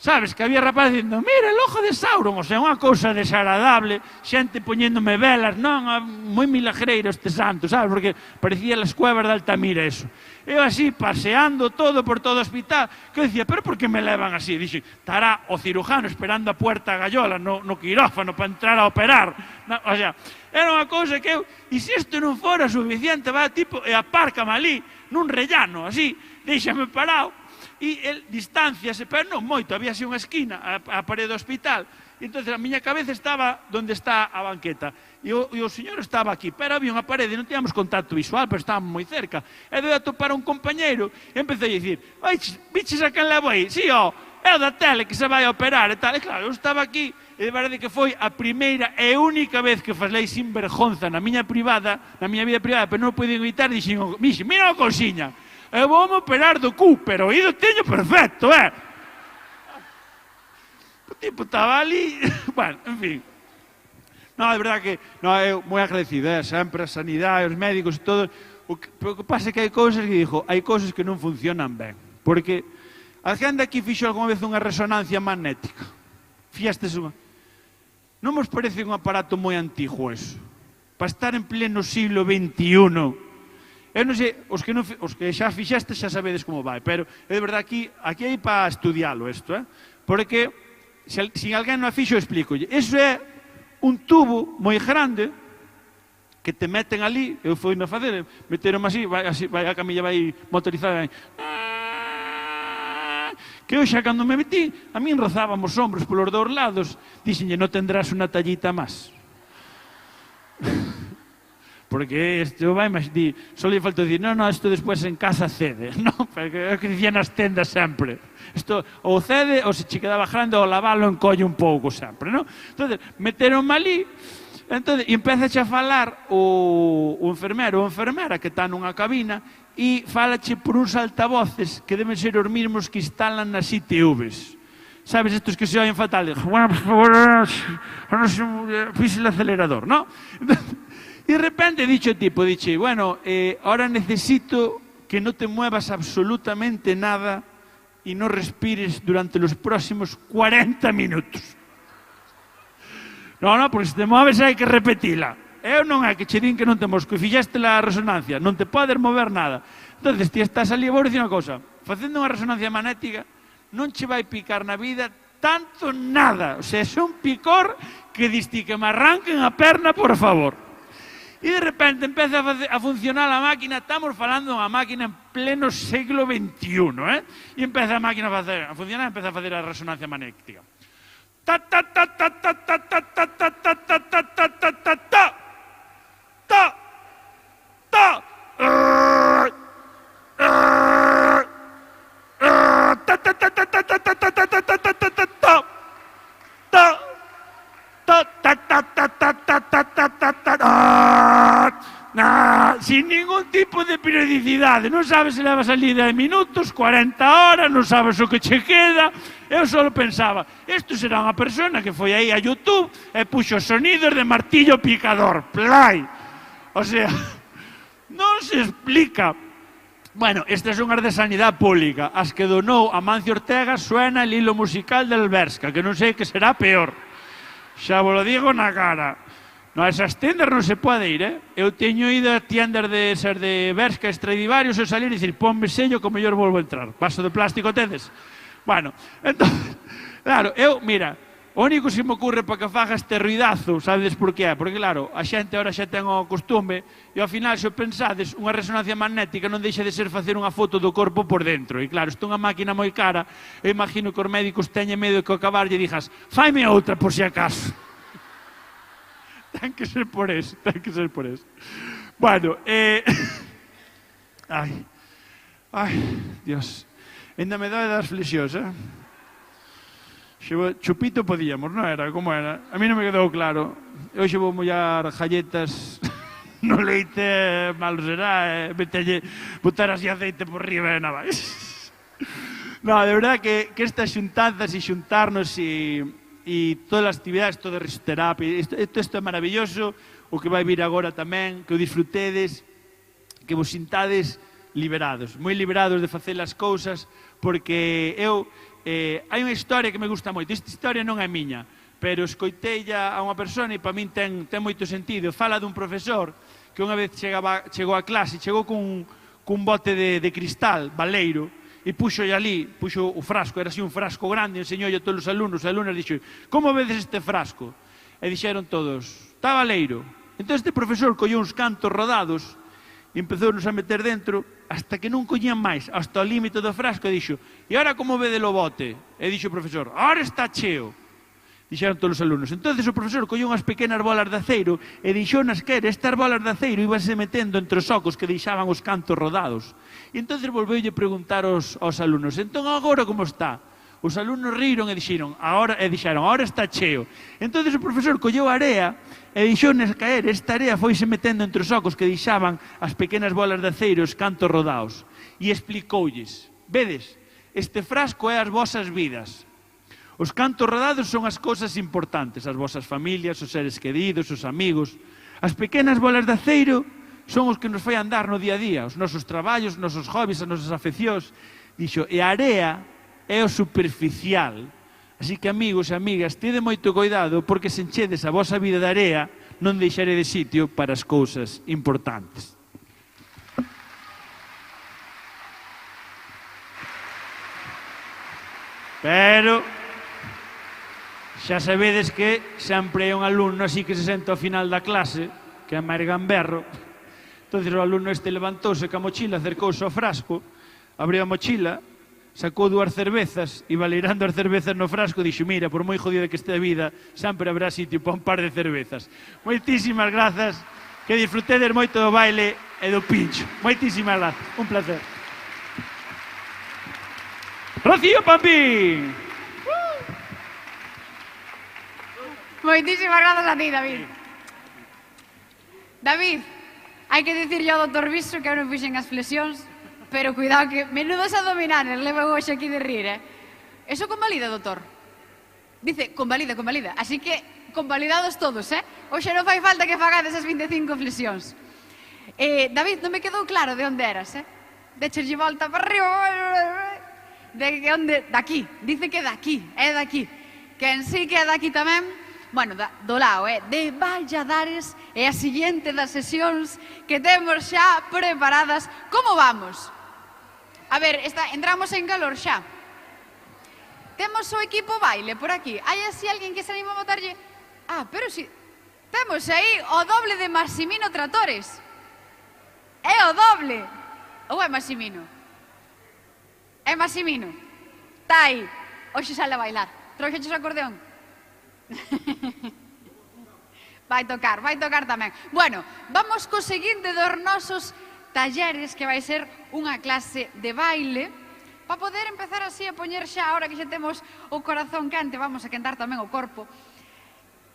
Sabes, que había rapaz dicindo, mira, el ojo de Sauron, o sea, unha cousa desagradable, xente poñéndome velas, non, moi milagreiro este santo, sabes, porque parecía las cuevas de Altamira, eso. Eu así, paseando todo por todo o hospital, que eu dicía, pero por que me levan así? Dixe, estará o cirujano esperando a puerta gallola no quirófano para entrar a operar. No, o sea, era unha cousa que eu, e se isto non fora suficiente, va, tipo, e apárcame ali, nun rellano, así, deixame parado, e el distanciase, pero non moito, había así unha esquina, a parede do hospital, e entón a miña cabeza estaba onde está a banqueta, e o señor estaba aquí, pero había unha parede, non tíamos contacto visual, pero estábamos moi cerca, e deu a topar un compañeiro, e empecé a dicir, oi, biches a quen levo aí? Si, ó, é o da tele que se vai a operar e tal, e claro, eu estaba aquí, e de verdade que foi a primeira e única vez que falei sin vergonza na miña privada, na miña vida privada, pero non o pude evitar, dixen, mixe, mira a cousiña, eu vou-me operar do cu, pero o oído teño perfecto, O tipo estaba ali, bueno, en fin. Non, é verdade que, non, eu moi agradecido, sempre a sanidade, os médicos e todo, o que pasa é que hai cousas que dixo, hai cousas que non funcionan ben, porque a gente aquí fixo algunha vez unha resonancia magnética, fixastes unha, non vos parece un aparato moi antigo eso, para estar en pleno siglo XXI. Eu non sei, os que xa fixestes xa sabedes como vai, pero é de verdade aquí hai para estudialo isto, porque se alguén non a fixo, explícolle. Iso é un tubo moi grande que te meten ali, eu fui na facer, meteron así, vai a camilla vai motorizada, que eu xa cando me metí, a min rozábamos os ombros polos dous lados, dixenlle, non tendrás unha tallita máis. Porque isto vai máis di, só lle falta dicir, non, isto despois en casa cede, non, porque é o que dicían nas tendas sempre. Isto ou cede, ou se che quedaba grande, ou lavalo encolle un pouco sempre, non? Entón, meteron ali, e empezache a falar o enfermero ou enfermera que está nunha cabina e falache por uns altavoces que deben ser os mesmos que instalan nas ITVs. Sabes, estos que se oyen fatal, bueno, por favor, pise el acelerador, non? Y de repente dicho tipo, dice, bueno, ahora necesito que no te muevas absolutamente nada y no respires durante los próximos 40 minutos. No, porque se te mueves hai que repetila. Eu non é que che din que non te mos, que fixaste a resonancia, non te podes mover nada. Entonces, ti estás ali, vou dicir unha cosa, facendo unha resonancia magnética, non che vai picar na vida tanto nada. O sea, é un picor que diste que me arranquen a perna, por favor. E de repente empeza a funcionar a máquina, estamos falando de unha máquina en pleno siglo XXI, E empeza a máquina a funcionar, empeza a facer a resonancia magnética. Ta ta ta ta ta ta ta ta ta ta ta ta ta ta ta ta ta ta sin ningún tipo de periodicidade. Non sabes se leva salida de minutos, 40 horas, non sabes o que che queda. Eu só pensaba, isto será unha persona que foi aí a YouTube e puxo sonidos de martillo picador. Play! O sea, non se explica. Bueno, estas son as de Sanidade Pública. As que donou Amancio Ortega suena el hilo musical del Bershka, que non sei que será peor. Xa vos lo digo na cara. No, esas tendas non se pode ir, Eu teño ido a tiendas de ser de Bershka, Stradivarius, e salir e dicir, ponme sello que o mellor volvo a entrar. Vaso de plástico tedes? Bueno, entón, claro, mira, o único que se me ocurre para que faga este ruidazo, sabedes por qué? Porque, claro, a xente ahora xa ten o costume, e ao final, se o pensades, unha resonancia magnética non deixa de ser facer unha foto do corpo por dentro. E claro, isto é unha máquina moi cara, eu imagino que os médicos teñen medo que ao acabar lle dixas, faime outra por si acaso. Ten que ser por eso, ten que ser por eso. Bueno, Ai, Dios. Ainda me dá das flexións, Chupito podíamos, non era? Como era? A mí non me quedou claro. Hoxe vou mollar galletas no leite, malo será, botar así aceite por riba e nada máis. No, de verdad que estas xuntanzas e xuntarnos e todas as actividades, toda a risoterapia, isto é maravilloso, o que vai vir agora tamén, que o disfrutedes, que vos sintades liberados, moi liberados de facer as cousas, porque hai unha historia que me gusta moito. Esta historia non é miña, pero escoiteilla a unha persona e para min ten moito sentido. Fala dun profesor que unha vez chegou a clase, chegou cun bote de cristal, baleiro, e puxo ali, puxo o frasco, era así un frasco grande, enseñoulle a todos os alumnos dixo, como vedes este frasco? E dixeron todos, está baleiro. Entón este profesor colleu uns cantos rodados e empezounos a meter dentro hasta que non collían máis, hasta o límite do frasco, e dixo, e ahora como vede o bote? E dixo o profesor, ahora está cheo. Dixeron todos os alumnos. Entonces o profesor colleu unhas pequenas bolas de aceiro e dixonas que estas bolas de aceiro íbanse metendo entre os ocos que deixaban os cantos rodados. E entonces volveulle preguntar aos alumnos, entón agora como está? Os alumnos riron e dixeron, ahora está cheo. Entonces o profesor colleu a area e dixones caer, esta area foise metendo entre os ocos que deixaban as pequenas bolas de aceiro, os cantos rodados. E explicoulles, vedes, este frasco é as vosas vidas. Os cantos rodados son as cousas importantes, as vosas familias, os seres queridos, os amigos. As pequenas bolas de aceiro son os que nos fai andar no día a día, os nosos traballos, os nosos hobbies, as nosas afeccións. Dixo, e a area é o superficial. Así que, amigos e amigas, tede moito cuidado, porque se enchedes a vosa vida de area, non deixaredes sitio para as cousas importantes. Pero xa sabedes que sempre hai un alumno así que se senta ao final da clase, que é máis gamberro. Entón o alumno este levantouse ca mochila, acercouse ao frasco, abriu a mochila, sacou 2 cervezas e baleirando as cervezas no frasco dixo, mira, por moi jodida que este a vida, sempre habrá sitio para un par de cervezas. Moitísimas grazas, que disfrutedes moito do baile e do pincho. Moitísimas grazas, un placer. Rocío Pampín! Moitísimas grazas a ti, David. David, hai que dicirlle ao doutor Viso que eu non fixen as flexións, pero cuidado que menudos abdominales levo hoxe aquí de rir, Eso convalida, doutor? Dice, convalida. Así que, convalidados todos, Hoxe non fai falta que fagades as 25 flexións. David, non me quedou claro de onde eras, De cherlle volta para arriba. De onde? Daqui. Dice que daqui, é daqui. Que en sí que é daqui tamén. Bueno, do lado, de Valladares é a seguinte das sesións que temos xa preparadas. Como vamos? A ver, entramos en calor xa. Temos o equipo baile por aquí. Hai así alguén que se anima a botarlle? Pero si, temos aí o doble de Massimino Tratores. É o doble. Ou é Massimino? É Massimino. Está aí. Hoxe sale a bailar. Trouxeches o acordeón? Vai tocar tamén. Bueno, vamos co seguinte dos nosos talleres, que vai ser unha clase de baile, para poder empezar así a poñer xa, ahora que xa temos o corazón quente, vamos a quentar tamén o corpo.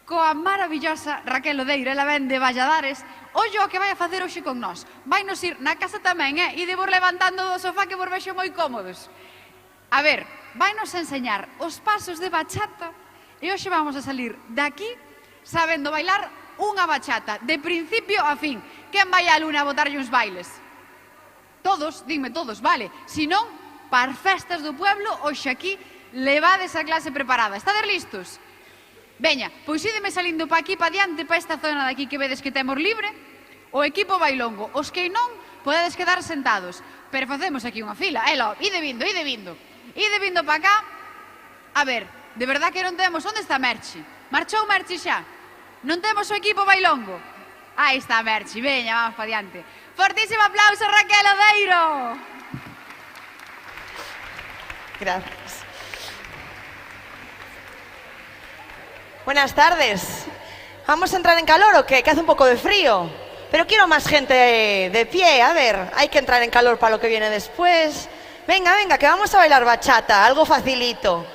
coa maravillosa Raquel Odeiro, ela ven de Valladares. Ollo o que vai a facer hoxe con nós. Vai nos ir na casa tamén, e de vos levantando do sofá que vos vexo moi cómodos. A ver, vai nos enseñar os pasos de bachata e hoxe vamos a salir daqui sabendo bailar unha bachata, de principio a fin. Quen vai a Luna a botarlle uns bailes? Todos, dime todos, vale. Si non, para as festas do pueblo, hoxe aquí, levades a clase preparada. Estades listos? Veña, pois ídeme salindo pa aquí, pa diante, pa esta zona de aquí que vedes que temos libre, o equipo bailongo. Os que non, podedes quedar sentados. Pero facemos aquí unha fila. Elo, ide vindo, ide vindo. Ide vindo pa cá. A ver, de verdad que non temos... Onde está Merchi? Marchou Merchi xa? Non temos o equipo bailongo? Aí está Merchi, veña, vamos pa diante. Fortísimo aplauso, Raquel Odeiro. Gracias. Buenas tardes. ¿Vamos a entrar en calor o qué? Que hace un poco de frío. Pero quiero más gente de pie. A ver, hay que entrar en calor para lo que viene después. Venga, venga, que vamos a bailar bachata, algo facilito.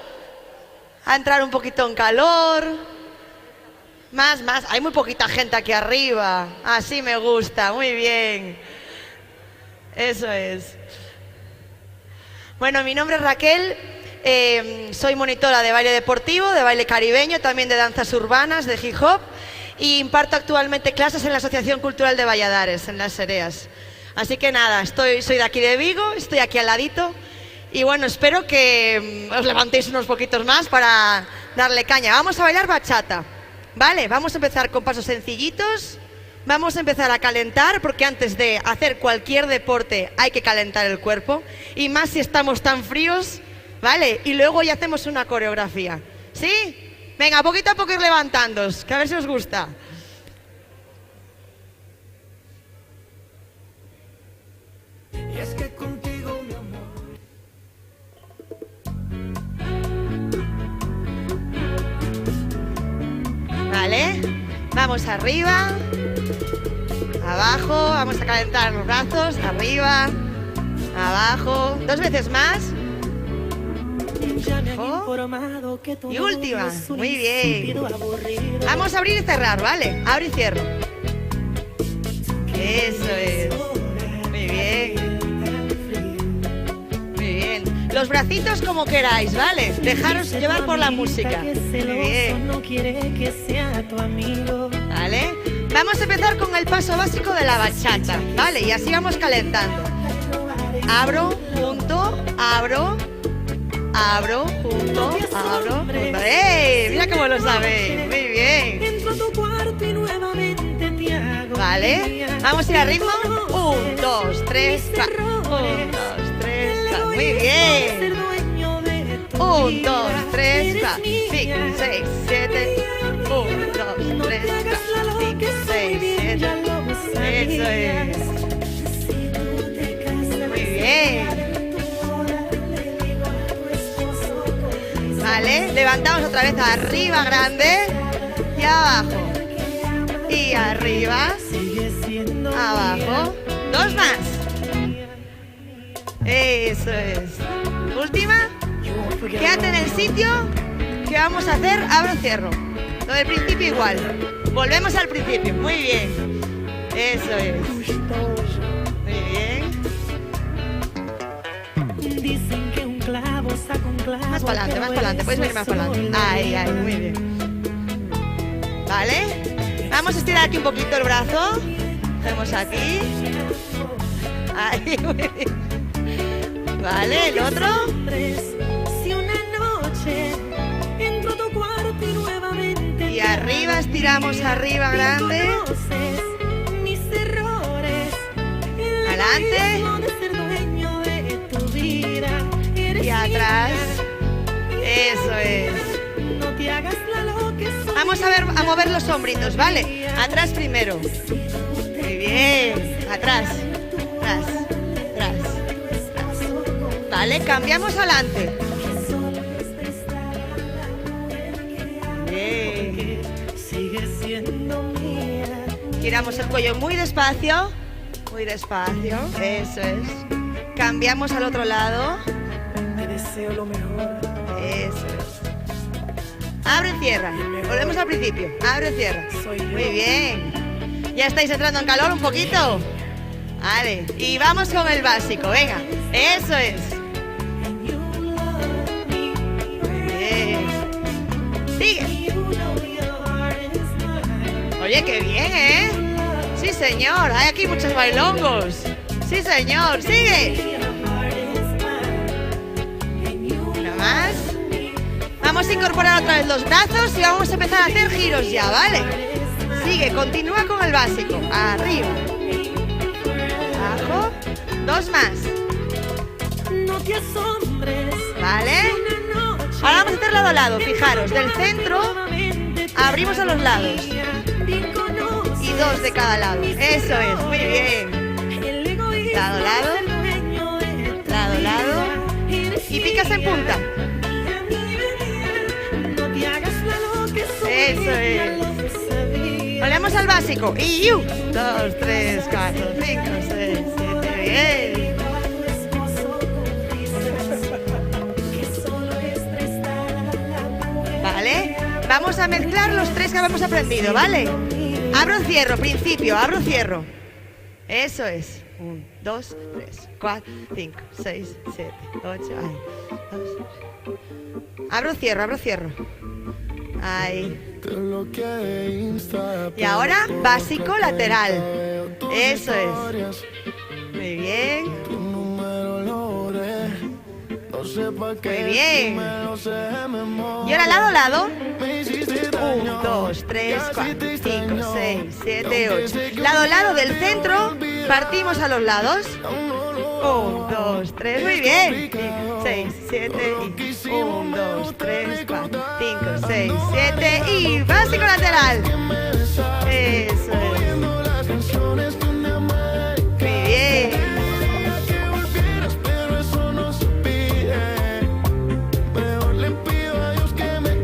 A entrar un poquito en calor. Más. Hay muy poquita gente aquí arriba. Así me gusta, muy bien. Eso es. Bueno, mi nombre es Raquel. Soy monitora de baile deportivo, de baile caribeño, también de danzas urbanas, de hip hop, y imparto actualmente clases en la Asociación Cultural de Valladares, en Las Hereas. Así que nada, soy de aquí de Vigo, estoy aquí al ladito, y bueno, espero que os levantéis unos poquitos más para darle caña. Vamos a bailar bachata, ¿vale? Vamos a empezar con pasos sencillitos, vamos a empezar a calentar, porque antes de hacer cualquier deporte hay que calentar el cuerpo, y más si estamos tan fríos. ¿Vale? Y luego ya hacemos una coreografía. ¿Sí? Venga, poquito a poco ir levantándoos, que a ver si os gusta. Y es que contigo, mi amor. Vale. Vamos arriba. Abajo. Vamos a calentar los brazos. Arriba. Abajo. 2 veces más. Y última, muy bien. Vamos a abrir y cerrar, ¿vale? Abro y cierro. Eso es. Muy bien. Muy bien. Los bracitos como queráis, ¿vale? Dejaros llevar por la música. Muy bien. ¿Vale? Vamos a empezar con el paso básico de la bachata, ¿vale? Y así vamos calentando. Abro, junto, abro. Abro, junto, abro, junto. ¡Ey! Mira cómo lo sabéis. Muy bien. Vale. Vamos a ir al ritmo. 1, 2, 3, 4. 1, 2, 3, 4. Muy bien. 1, 2, 3, 4. 5, 6, 7. 1, 2, 3, 4. 5, 6, 7. Eso es. Muy bien. Vale, levantamos otra vez arriba grande y abajo. Y arriba, abajo. 2 más. Eso es. Última. Quédate en el sitio que vamos a hacer, abro, cierro. Lo del principio igual. Volvemos al principio, muy bien. Eso es. Muy bien. Dicen que un clavo saca un clavo. Más para adelante, puedes venir más para adelante. Ahí, muy bien. Vale. Vamos a estirar aquí un poquito el brazo. Hacemos aquí. Ahí, muy bien. Vale, el otro. Y arriba, estiramos arriba grande. Adelante. Y atrás. Eso es. Vamos a mover los hombritos, ¿vale? Atrás primero. Muy bien. Atrás. Atrás. Atrás. Atrás. Vale, cambiamos adelante. Bien. Giramos el cuello muy despacio. Muy despacio. Eso es. Cambiamos al otro lado. Te deseo lo mejor. Eso es. Abre y cierra. Volvemos al principio. Abre y cierra. Muy bien. ¿Ya estáis entrando en calor un poquito? Vale. Y vamos con el básico. Venga. Eso es. Muy bien. Sigue. Oye, qué bien, ¿eh? Sí, señor. Hay aquí muchos bailongos. Sí, señor. Sigue. Una más. Vamos a incorporar otra vez los brazos y vamos a empezar a hacer giros ya, ¿vale? Sigue, continúa con el básico. Arriba. Abajo. 2 más. ¿Vale? Ahora vamos a hacer lado a lado. Fijaros, del centro abrimos a los lados. Y 2 de cada lado. Eso es, muy bien. Lado a lado. Lado a lado. Y picas en punta. Eso es. Volvemos al básico. Y 1, 2, 3, 4, 5, 6, 7. Bien. Vale. Vamos a mezclar los 3 que habíamos aprendido, ¿vale? Abro, cierro, principio, abro, cierro. Eso es. 1, 2, 3, 4, 5, 6, 7, 8. Ahí. 2. Abro, cierro, abro, cierro. Ahí. Y ahora, básico lateral. Eso es. Muy bien. Muy bien. Y ahora lado a lado. 1, 2, 3, 4, 5, 6, 7, 8. Lado a lado del centro. Partimos a los lados. 1, 2, 3. Muy bien. 6, 7 y 1, 2, 3, 4, 5, 6, 7 y básico lateral. Eso es. Muy bien.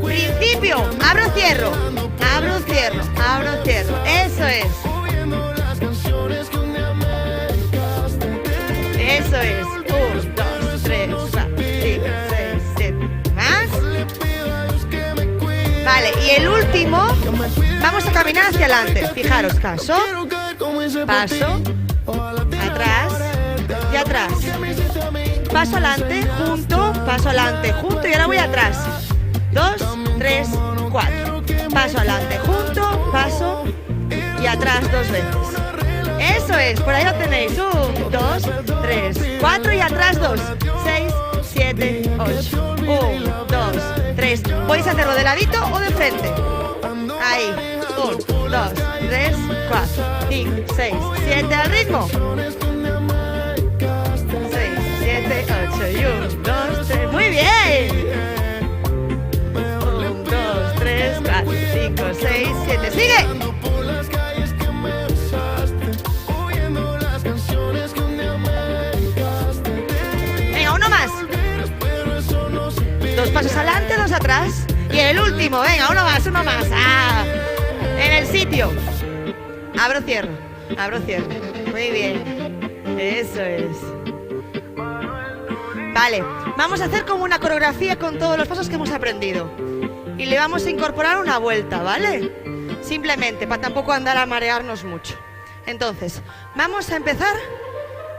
Principio. Abro, cierro. Abro, cierro. Abro, cierro. Eso es. Eso es. 1, 2, 3, 4, 5, 6, 7. ¿Más? Vale, y el último, vamos a caminar hacia adelante. Fijaros, paso, paso, atrás y atrás. Paso adelante, junto, paso adelante, junto y ahora voy atrás. 2, 3, 4. Paso adelante, junto, paso y atrás 2 veces. Eso es, por ahí lo tenéis. 1, 2, 3, 4 y atrás 2. 6, 7, 8. 1, 2, 3. Podéis hacerlo de ladito o de frente. Ahí. 1, 2, 3, 4, 5, 6, 7 al ritmo. 6, 7, 8 y 1, 2, 3. Muy bien. 1, 2, 3, 4, 5, 6, 7. Sigue. Dos pasos adelante, 2 atrás. Y el último, venga, uno más, uno más. ¡Ah! En el sitio. Abro, cierro. Abro, cierro. Muy bien. Eso es. Vale, vamos a hacer como una coreografía con todos los pasos que hemos aprendido. Y le vamos a incorporar una vuelta, ¿vale? Simplemente, para tampoco andar a marearnos mucho. Entonces, vamos a empezar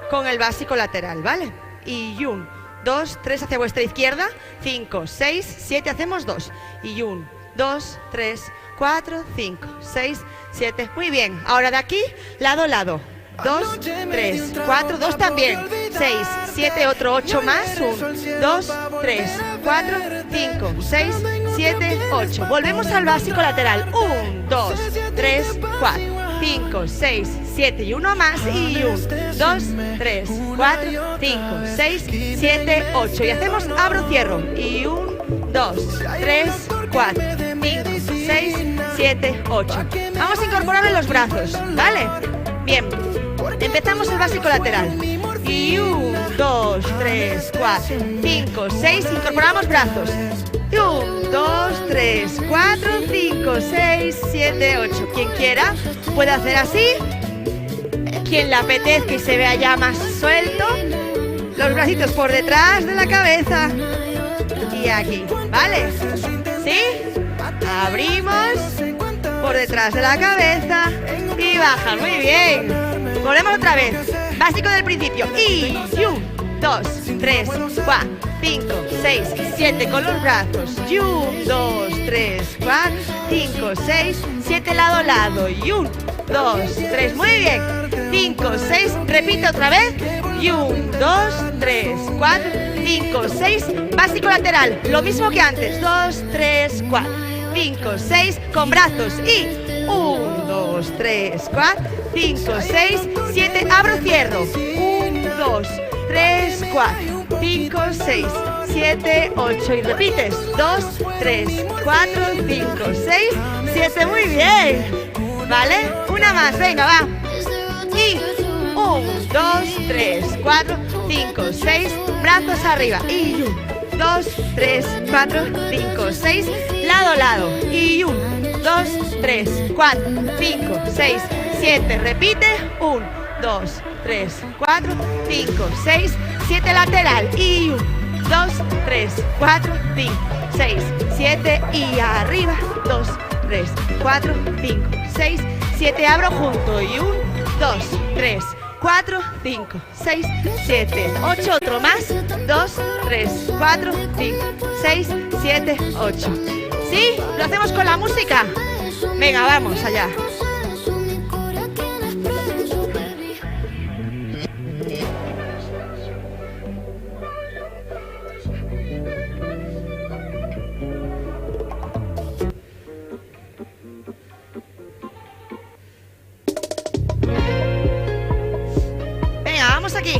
con el básico lateral, ¿vale? Y 1, 2, 3 hacia vuestra izquierda, 5, 6, 7, hacemos 2. Y 1, 2, 3, 4, 5, 6, 7. Muy bien, ahora de aquí, lado a lado. 2, 3, 4, 2 también. 6, 7, otro 8 más. 1, 2, 3, 4, 5, 6, 7, 8. Volvemos al básico lateral. 1, 2, 3, 4, 5, 6, 7 y 1 más. Y 1, 2, 3, 4, 5, 6, 7, 8. Y hacemos abro, cierro. Y 1, 2, 3, 4, 5, 6, 7, 8. Vamos a incorporarle los brazos, ¿vale? Bien. Empezamos el básico lateral. Y 1, 2, 3, 4, 5, 6. Incorporamos brazos. 1, 2, 3, 4, 5, 6, 7, 8. Quien quiera puede hacer así. Quien le apetezca y se vea ya más suelto. Los bracitos por detrás de la cabeza. Y aquí, ¿vale? ¿Sí? Abrimos por detrás de la cabeza y bajan. Muy bien. Volvemos otra vez. Básico del principio. Y 1, 2, 3, 4, 5, 6, 7 con los brazos. Y 1, 2, 3, 4, 5, 6, 7 lado a lado. Y 1, 2, 3. Muy bien. 5, 6. Repite otra vez. Y 1, 2, 3, 4, 5, 6. Básico lateral. Lo mismo que antes. 2, 3, 4, 5, 6. Con brazos. Y 1, 2, 3, 4, 5, 6, 7. Abro, cierro. 1, 2, 3, 4, 5, 6, 7, 8. Y repites. 2, 3, 4, 5, 6, 7. Muy bien. ¿Vale? Una más. Venga, va. Y 1, 2, 3, 4, 5, 6. Brazos arriba. Y 1, 2, 3, 4, 5, 6. Lado a lado. Y 1, 2, 3, 4, 5, 6, 7. Repite. 1, 2, 3, 4, 5, 6, 7 lateral. Y 1, 2, 3, 4, 5, 6, 7. Y arriba. 2, 3, 4, 5, 6, 7. Abro junto. Y 1, 2, 3, 4, 5, 6, 7, 8. Otro más. 2, 3, 4, 5, 6, 7, 8. ¿Sí? ¿Lo hacemos con la música? Venga, vamos allá. Venga, vamos aquí,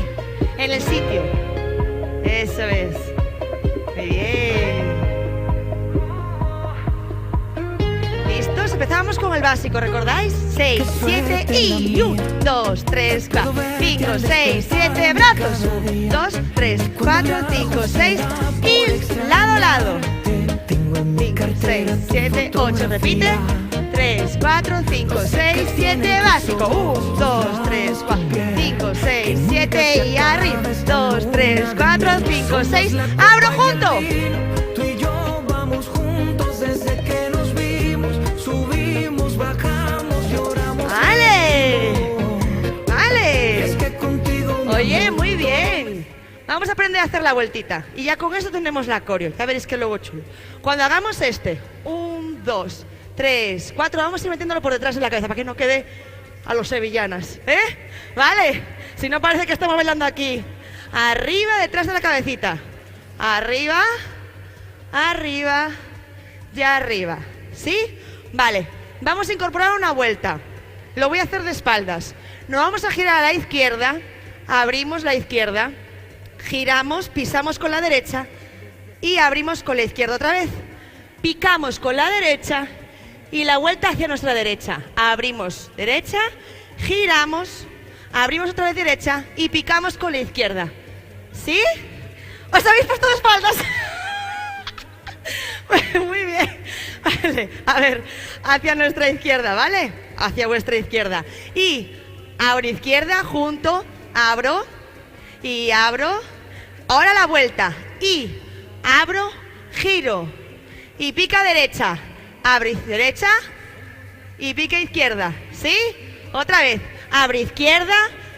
en el sitio. Eso es. Muy bien. ¿Listos? Empezamos con el básico, ¿recordáis? 6, 7 y 1, 2, 3, 4, 5, 6, 7. Brazos. 1, 2, 3, 4, 5, 6. Y lado a lado. 5, 6, 7, 8. Repite. 3, 4, 5, 6, 7. Básico. 1, 2, 3, 4, 5, 6, 7. Y arriba. 2, 3, 4, 5, 6. Abro junto. Tú y yo vamos juntos desde que nos vimos. Subimos, bajamos, lloramos. Vale. Vale. Es que contigo. Oye, muy bien. Vamos a aprender a hacer la vueltita. Y ya con eso tenemos la coreo. Ya veréis que luego chulo. Cuando hagamos este. 1, 2, 3, 4. Vamos a ir metiéndolo por detrás de la cabeza para que no quede a los sevillanas. ¿Eh? ¿Vale? Si no parece que estamos bailando aquí. Arriba, detrás de la cabecita. Arriba, arriba y arriba. ¿Sí? Vale. Vamos a incorporar una vuelta. Lo voy a hacer de espaldas. Nos vamos a girar a la izquierda. Abrimos la izquierda. Giramos, pisamos con la derecha. Y abrimos con la izquierda otra vez. Picamos con la derecha. Y la vuelta hacia nuestra derecha. Abrimos derecha, giramos, abrimos otra vez derecha y picamos con la izquierda. ¿Sí? ¿Os habéis puesto de espaldas? Muy bien. Vale, a ver, hacia nuestra izquierda, ¿vale? Hacia vuestra izquierda. Y abro izquierda, junto, abro y abro. Ahora la vuelta. Y abro, giro y pica derecha. Abre derecha y pica izquierda, ¿sí? Otra vez, abre izquierda,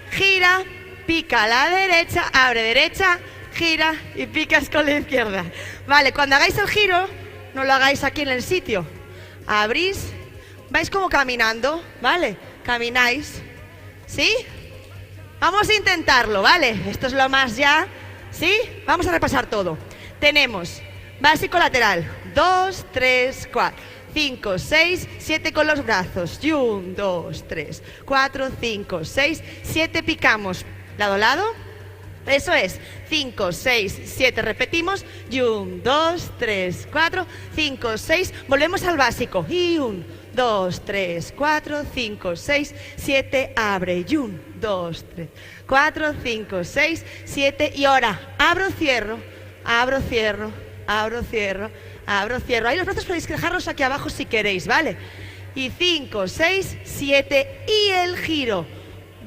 gira, pica a la derecha, abre derecha, gira y picas con la izquierda. Vale, cuando hagáis el giro, no lo hagáis aquí en el sitio. Abrís, vais como caminando, ¿vale? Camináis, ¿sí? Vamos a intentarlo, ¿vale? Esto es lo más ya, ¿sí? Vamos a repasar todo. Tenemos básico lateral, 2, 3, 4. 5, 6, 7 con los brazos. Y 1, 2, 3, 4, 5, 6, 7. Picamos lado a lado. Eso es. 5, 6, 7. Repetimos. Y 1, 2, 3, 4, 5, 6. Volvemos al básico. Y 1, 2, 3, 4, 5, 6, 7. Abre. Y 1, 2, 3, 4, 5, 6, 7. Y ahora abro, cierro. Abro, cierro. Abro, cierro. Abro, cierro. Ahí los brazos podéis dejarlos aquí abajo si queréis, ¿vale? Y 5, 6, 7 y el giro.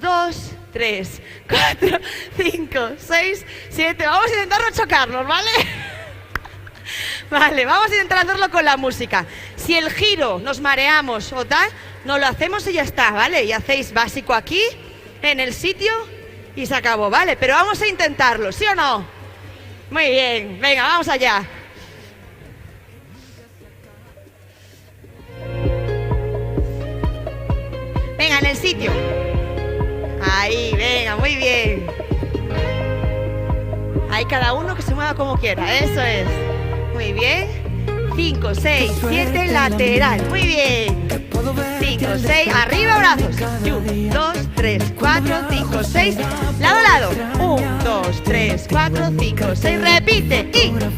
2, 3, 4, 5, 6, 7. Vamos a intentar no chocarnos, ¿vale? Vale, vamos a intentar hacerlo con la música. Si el giro nos mareamos o tal, no lo hacemos y ya está, ¿vale? Y hacéis básico aquí, en el sitio, y se acabó, ¿vale? Pero vamos a intentarlo, ¿sí o no? Muy bien, venga, vamos allá. Venga, en el sitio. Ahí, venga, muy bien. Ahí cada uno que se mueva como quiera, eso es. Muy bien. 5, 6, 7, lateral. Muy bien. 5, 6, arriba, brazos. 1, 2, 3, 4, 5, 6. Lado a lado. 1, 2, 3, 4, 5, 6. Repite.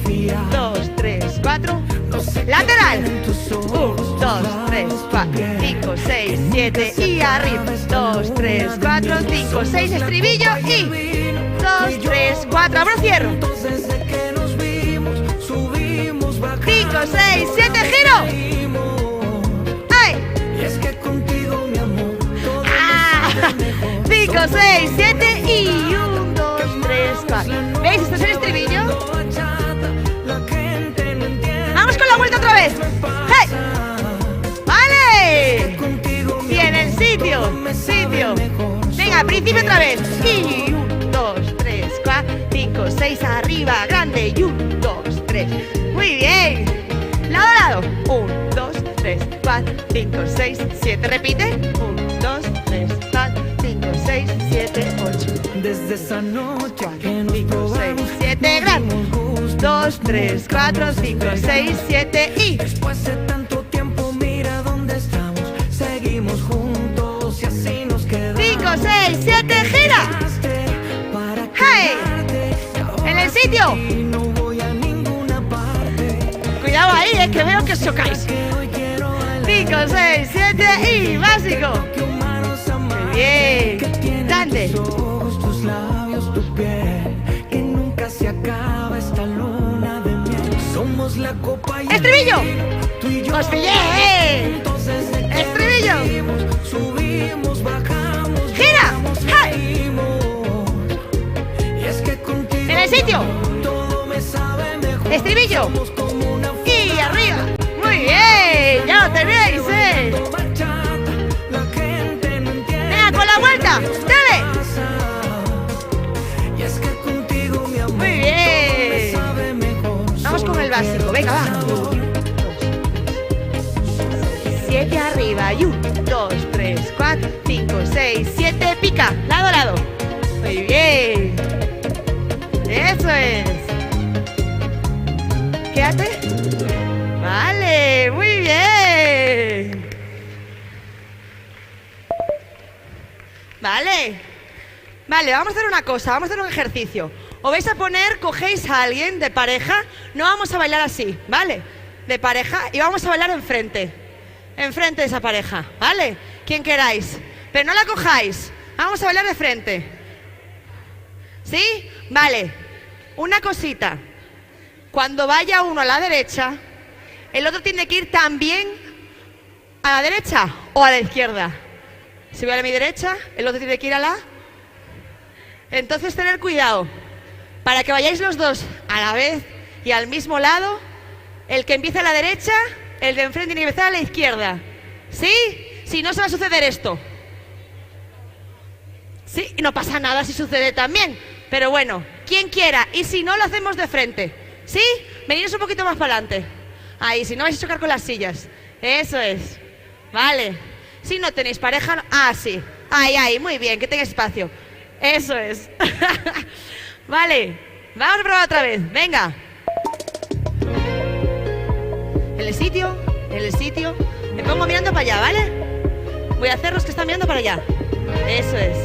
Y 2, 3, 4. Lateral. 1, 2, 3, 4, 5, 6, 7. Y arriba. 2, 3, 4, 5, 6. Estribillo. Y 2, 3, 4. Abro, cierro. 5, 6, 7, giro. ¡Ay! 5, 6, 7 y 1, 2, 3, 4. ¿Veis? Esto es el estribillo. Vamos con la vuelta otra vez. ¡Hey! ¡Vale! Y en el sitio. Venga, principio otra vez. Y 1, 2, 3, 4, 5, 6, arriba, grande. Y 1, 2, 3. Muy bien. Lado a lado. 1, 2, 3, 4, 5, 6, 7. Repite. 1, 2, 3, 4, 5, 6, 7, 8. Desde esa noche que nos 5, 6, 7, grande. 2, 3, 4, 5, 6, 7 y... Después de tanto tiempo, mira dónde estamos. Seguimos juntos y así nos quedamos. 5, 6, 7, gira. ¡Hey! En el sitio. Cuidado ahí, que veo que os chocáis. 5, 6, 7 y básico. Muy bien. Grande. Tus labios, tu piel, que nunca se acaba esta luna de miel. Somos la copa y estribillo. ¡Os pillé! Estribillo. Subimos, bajamos, gira. ¡Hey! Y es que contigo en el sitio. Todo me sabe mejor. Estribillo. Y arriba. Muy bien. Ya lo tenéis, Venga, con la vuelta. Dale. Muy bien. Vamos con el básico. Venga, va. 7 arriba. Y 1, 2, 3, 4, 5, 6, 7. Pica. Lado a lado. Muy bien. Eso es. Quédate. Vale, muy bien. Vale. Vale, vamos a hacer una cosa, vamos a hacer un ejercicio. Os vais a poner, cogéis a alguien de pareja, no vamos a bailar así, ¿vale? De pareja y vamos a bailar enfrente de esa pareja, ¿vale? Quien queráis, pero no la cojáis, vamos a bailar de frente. ¿Sí? Vale, una cosita. Cuando vaya uno a la derecha, el otro tiene que ir también a la derecha o a la izquierda. Si voy a mi derecha, el otro tiene que ir a la... Entonces tener cuidado, para que vayáis los dos a la vez y al mismo lado, el que empieza a la derecha, el de enfrente tiene que empezar a la izquierda. ¿Sí? Si no, se va a suceder esto. Sí, y no pasa nada si sucede también. Pero bueno, quien quiera, y si no, lo hacemos de frente. ¿Sí? Veniros un poquito más para adelante. Ahí, si no vais a chocar con las sillas. Eso es. Vale. Si no tenéis pareja... Ah, sí. Ahí, muy bien, que tengáis espacio. Eso es. Vale. Vamos a probar otra vez. Venga. En el sitio. Me pongo mirando para allá, ¿vale? Voy a hacer los que están mirando para allá. Eso es.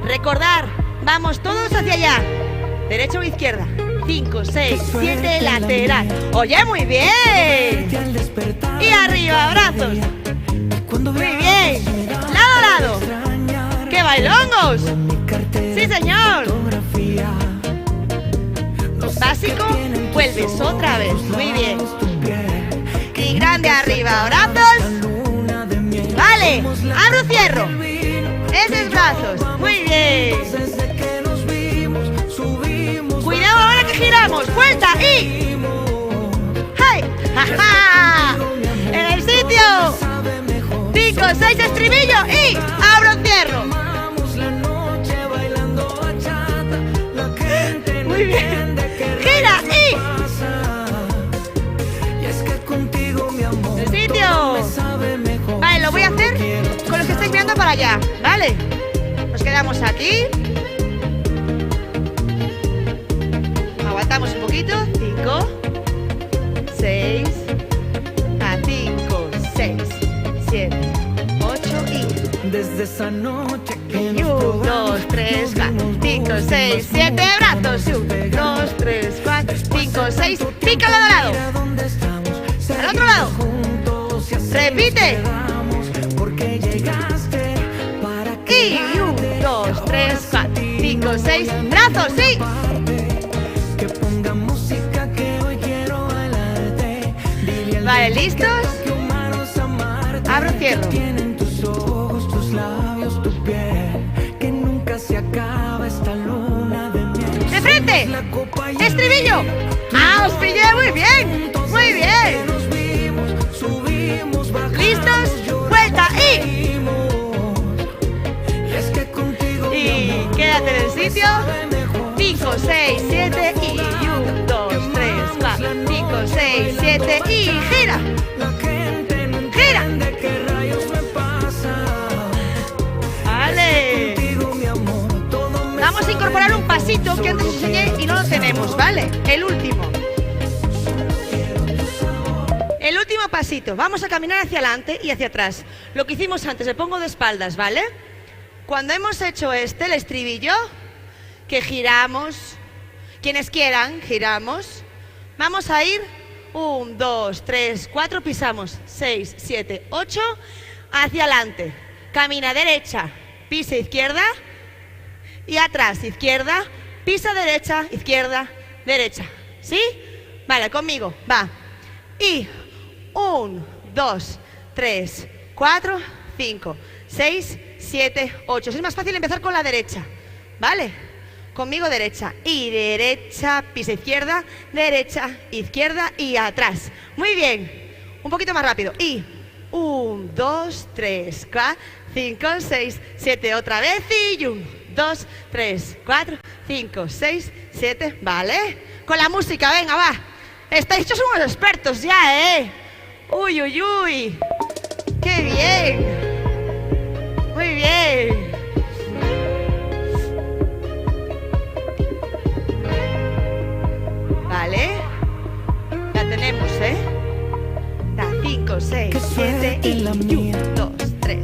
Recordar. Vamos todos hacia allá. Derecha o izquierda. 5, 6, 7, lateral. Oye, muy bien. Y arriba, brazos. Muy bien. Lado a lado. ¡Qué bailongos! Sí, señor. Básico, vuelves otra vez. Muy bien. Y grande arriba, brazos. Vale, abro, cierro. Ese es brazos. Muy bien. Cuidado ahora que giramos. Vuelta y... En el sitio. 5, 6, estribillo y abro, cierro. Muy bien. Gira y en el sitio. Vale, lo voy a hacer con los que estáis mirando para allá, ¿vale? Nos quedamos aquí. Aguantamos un poquito. 5, 6, 5, 6, 7, 8 y desde esa noche que 1, 2, 3, 4, 5, 6, 7 brazos. 1, 2, 3, 4, 5, 6. Pica lo dorado. Al otro lado. Repite. Y 1, 2, 3, 4, 5, 6 brazos. Sí. Vale, ¿listos? Abro, cierro. Tienen tus ojos, tus labios, tu piel, que nunca se acaba esta luna de miel. ¡De frente! ¡Estribillo! ¡Ah, os pillé! ¡Muy bien! ¡Muy bien! ¿Listos? ¡Vuelta! Y quédate en el sitio. 5, 6, 7 y 1, 2, 3, 4, 5, 6, 7 y gira. Gira. Vale. Vamos a incorporar un pasito que antes os enseñé y no lo tenemos, ¿vale? El último. El último pasito. Vamos a caminar hacia adelante y hacia atrás. Lo que hicimos antes, me pongo de espaldas, ¿vale? Cuando hemos hecho el estribillo, que giramos, quienes quieran, giramos. Vamos a ir 1, 2, 3, 4, pisamos 6, 7, 8, hacia adelante. Camina derecha, pisa izquierda y atrás, izquierda, pisa derecha, izquierda, derecha. ¿Sí? Vale, conmigo, va. Y 1, 2, 3, 4, 5, 6, 7, 8. Es más fácil empezar con la derecha, ¿vale? Conmigo derecha y derecha, pisa izquierda, derecha, izquierda y atrás. Muy bien. Un poquito más rápido. Y 1, 2, 3, 4, 5, 6, 7. Otra vez. Y 1, 2, 3, 4, 5, 6, 7. Vale. Con la música, venga, va. Estáis hechos unos expertos ya, ¿eh? Uy, uy, uy. ¡Qué bien! Muy bien. Vale. Ya tenemos, ¿eh? 5, 6, 7 y 1, 2, 3,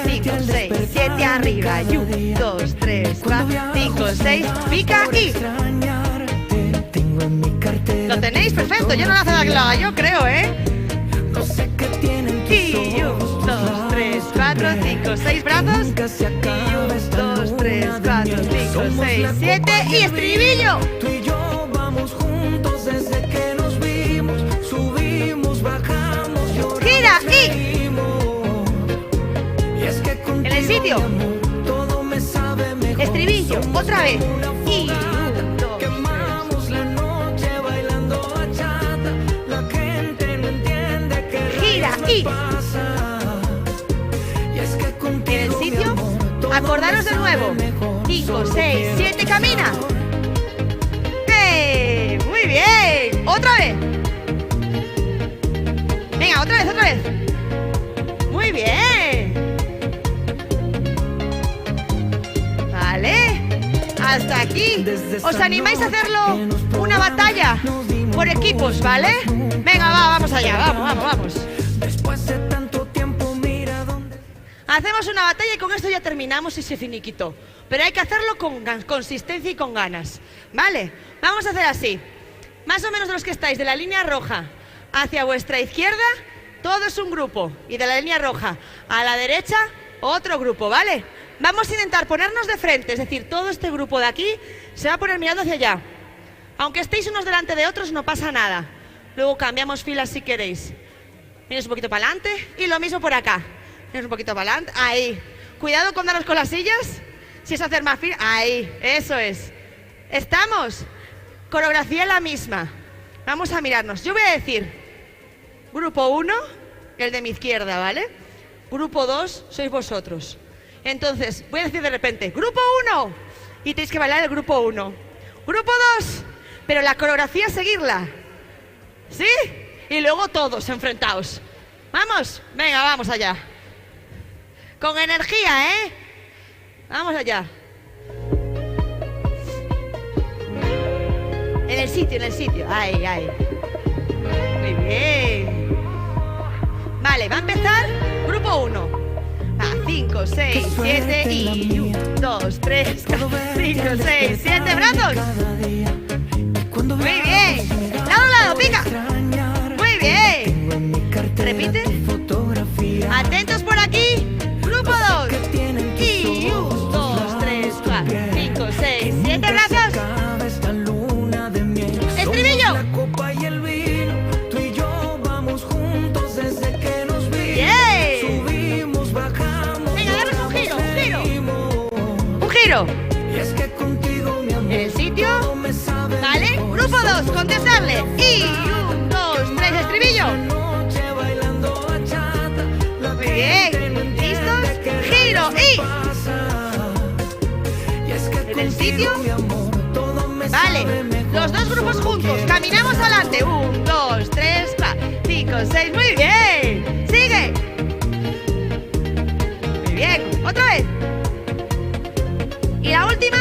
5, 6, 7 arriba. Y 1, 2, 3, 4, 5, 6. Pica y... Lo tenéis perfecto. Yo no lo hace nada que lo haga yo, creo, ¿eh? Y 1, 2, 3, 4, 5, 6 brazos. Y 1, 2, 3, 4, 5, 6, 7 y estribillo. Tú y yo vamos juntos desde que nos vimos, subimos, bajamos, lloramos, gira y es que en el sitio. todo me sabe mejor. Estribillo, otra vez. Y 1, 2, quemamos la noche bailando bachata. La gente no entiende que gira y es que contigo, en el sitio. Acordaros de nuevo. 5, 6, 7, camina. Muy bien. Otra vez. Venga, otra vez, otra vez. Muy bien. Vale. Hasta aquí. ¿Os animáis a hacerlo una batalla por equipos, vale? Venga, vamos allá. Vamos. después de tanto tiempo, mira dónde. Hacemos una batalla y con esto ya terminamos y se finiquitó. Pero hay que hacerlo con consistencia y con ganas, ¿vale? Vamos a hacer así. Más o menos de los que estáis de la línea roja hacia vuestra izquierda, todo es un grupo. Y de la línea roja a la derecha, otro grupo, ¿vale? Vamos a intentar ponernos de frente, es decir, todo este grupo de aquí se va a poner mirando hacia allá. Aunque estéis unos delante de otros, no pasa nada. Luego cambiamos filas si queréis. Vienes un poquito para adelante y lo mismo por acá. Vienes un poquito para adelante, ahí. Cuidado con daros con las sillas. Si es hacer más fila, ahí, eso es. ¿Estamos? Coreografía la misma. Vamos a mirarnos. Yo voy a decir Grupo 1, el de mi izquierda, ¿vale? Grupo 2, sois vosotros. Entonces, voy a decir de repente, Grupo 1, y tenéis que bailar el Grupo 1. Grupo 2, pero la coreografía es seguirla. ¿Sí? Y luego todos enfrentados. ¿Vamos? Venga, vamos allá. Con energía, ¿eh? Vamos allá. En el sitio. Ay, ay. Muy bien. Vale, va a empezar Grupo 1. Va, 5, 6, 7 y 1, 2, 3, 4, 5, 6, 7 brazos. Muy bien. Lado a lado, pica. Muy bien. Repite. Atentos por aquí. Grupo 2. Y 1, 2, 3, 4, 5, 6, 7 brazos. Estribillo. Bien. Venga, daros un giro. En el sitio. Vale. Grupo 2, contestarle. Y 1, 2, 3, estribillo. Muy bien. ¿Listos? Giro y... En el sitio. Vale. Los dos grupos juntos. Caminamos adelante. 1, 2, 3, 4, 5, 6. Muy bien. Sigue. Muy bien. Otra vez. Y la última.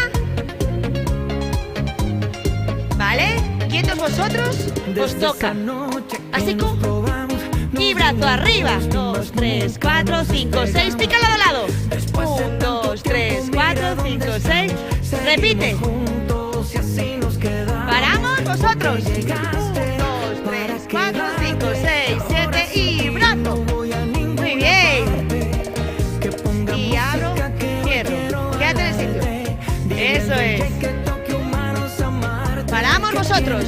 Vale. Quietos vosotros. Os toca. Así como. Y brazo arriba. 2, 3, 4, 5, 6. Pica lado a lado. 1, 2, 3, 4, 5, 6. Repite. Paramos vosotros. 1, 2, 3, 4, 5, 6, 7 y brazo. Muy bien. Y abro, cierro. Quédate en el sitio. Eso es. Paramos vosotros.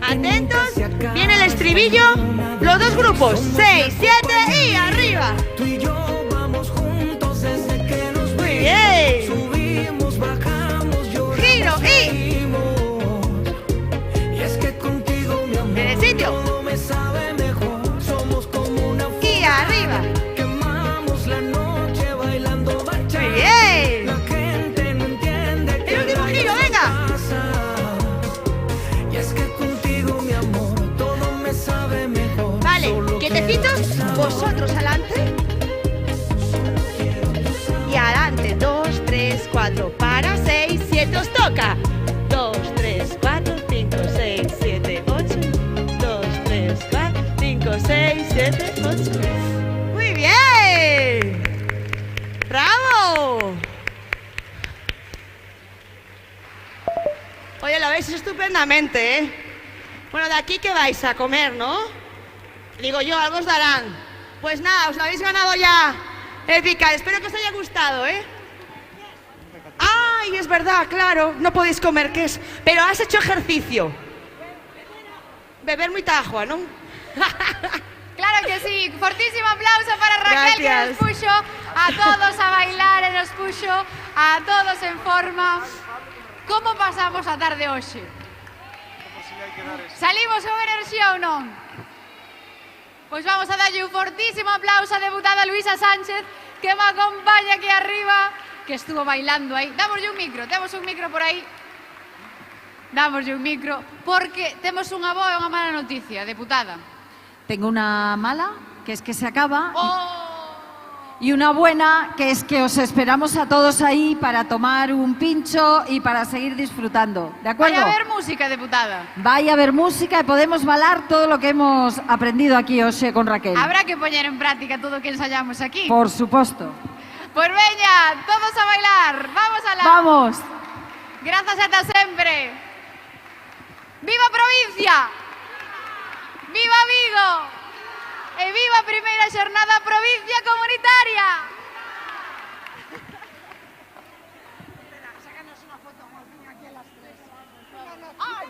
Atentos. Viene el estribillo. Los dos grupos. 6, 7 y arriba. Muy bien. Giro y... En el sitio. Y arriba. Muy bien. El último giro, venga. Vale, quietecitos, vosotros adelante. Y adelante, 2, 3, 4, para, 6, 7, os toca. 2, 3, 4, 5, 6, 7, 8. 2, 3, 4, 5, 6, 7, 8. Muy bien. ¡Bravo! Oye, lo veis estupendamente, ¿eh? Bueno, de aquí que vais a comer, ¿no? Digo yo, algo os darán. Pues nada, os lo habéis ganado ya. Épica, espero que os haya gustado, ¿eh? Ay, es verdad, claro, no podéis comer queso. Pero has hecho ejercicio. Beber muy tajua, ¿no? Claro que sí. Fortísimo aplauso para Raquel. Gracias. Que nos puso a todos a bailar e nos puso a todos en forma. Como pasamos a tarde hoxe? Salimos con enerxía ou non? Pois vamos a darlle un fortísimo aplauso a deputada Luisa Sánchez, que me acompaña aquí arriba, que estuvo bailando aí. Dámoslle un micro, temos un micro por aí. Dámoslle un micro, porque temos unha boa e unha mala noticia, deputada. Tengo una mala, que es que se acaba. Oh. Y una buena, que es que os esperamos a todos ahí para tomar un pincho y para seguir disfrutando. ¿De acuerdo? Vai haber música, deputada. Vai a haber música y podemos bailar todo lo que hemos aprendido aquí hoxe con Raquel. Habrá que poñer en práctica todo o que ensayamos aquí. Por supuesto. Pois veña, todos a bailar. Vamos a la... Vamos. Grazas ata sempre. Viva provincia. Viva Vigo. E viva a primeira xornada provincia comunitaria. Sácanos unha foto aquí a las tres. Ay,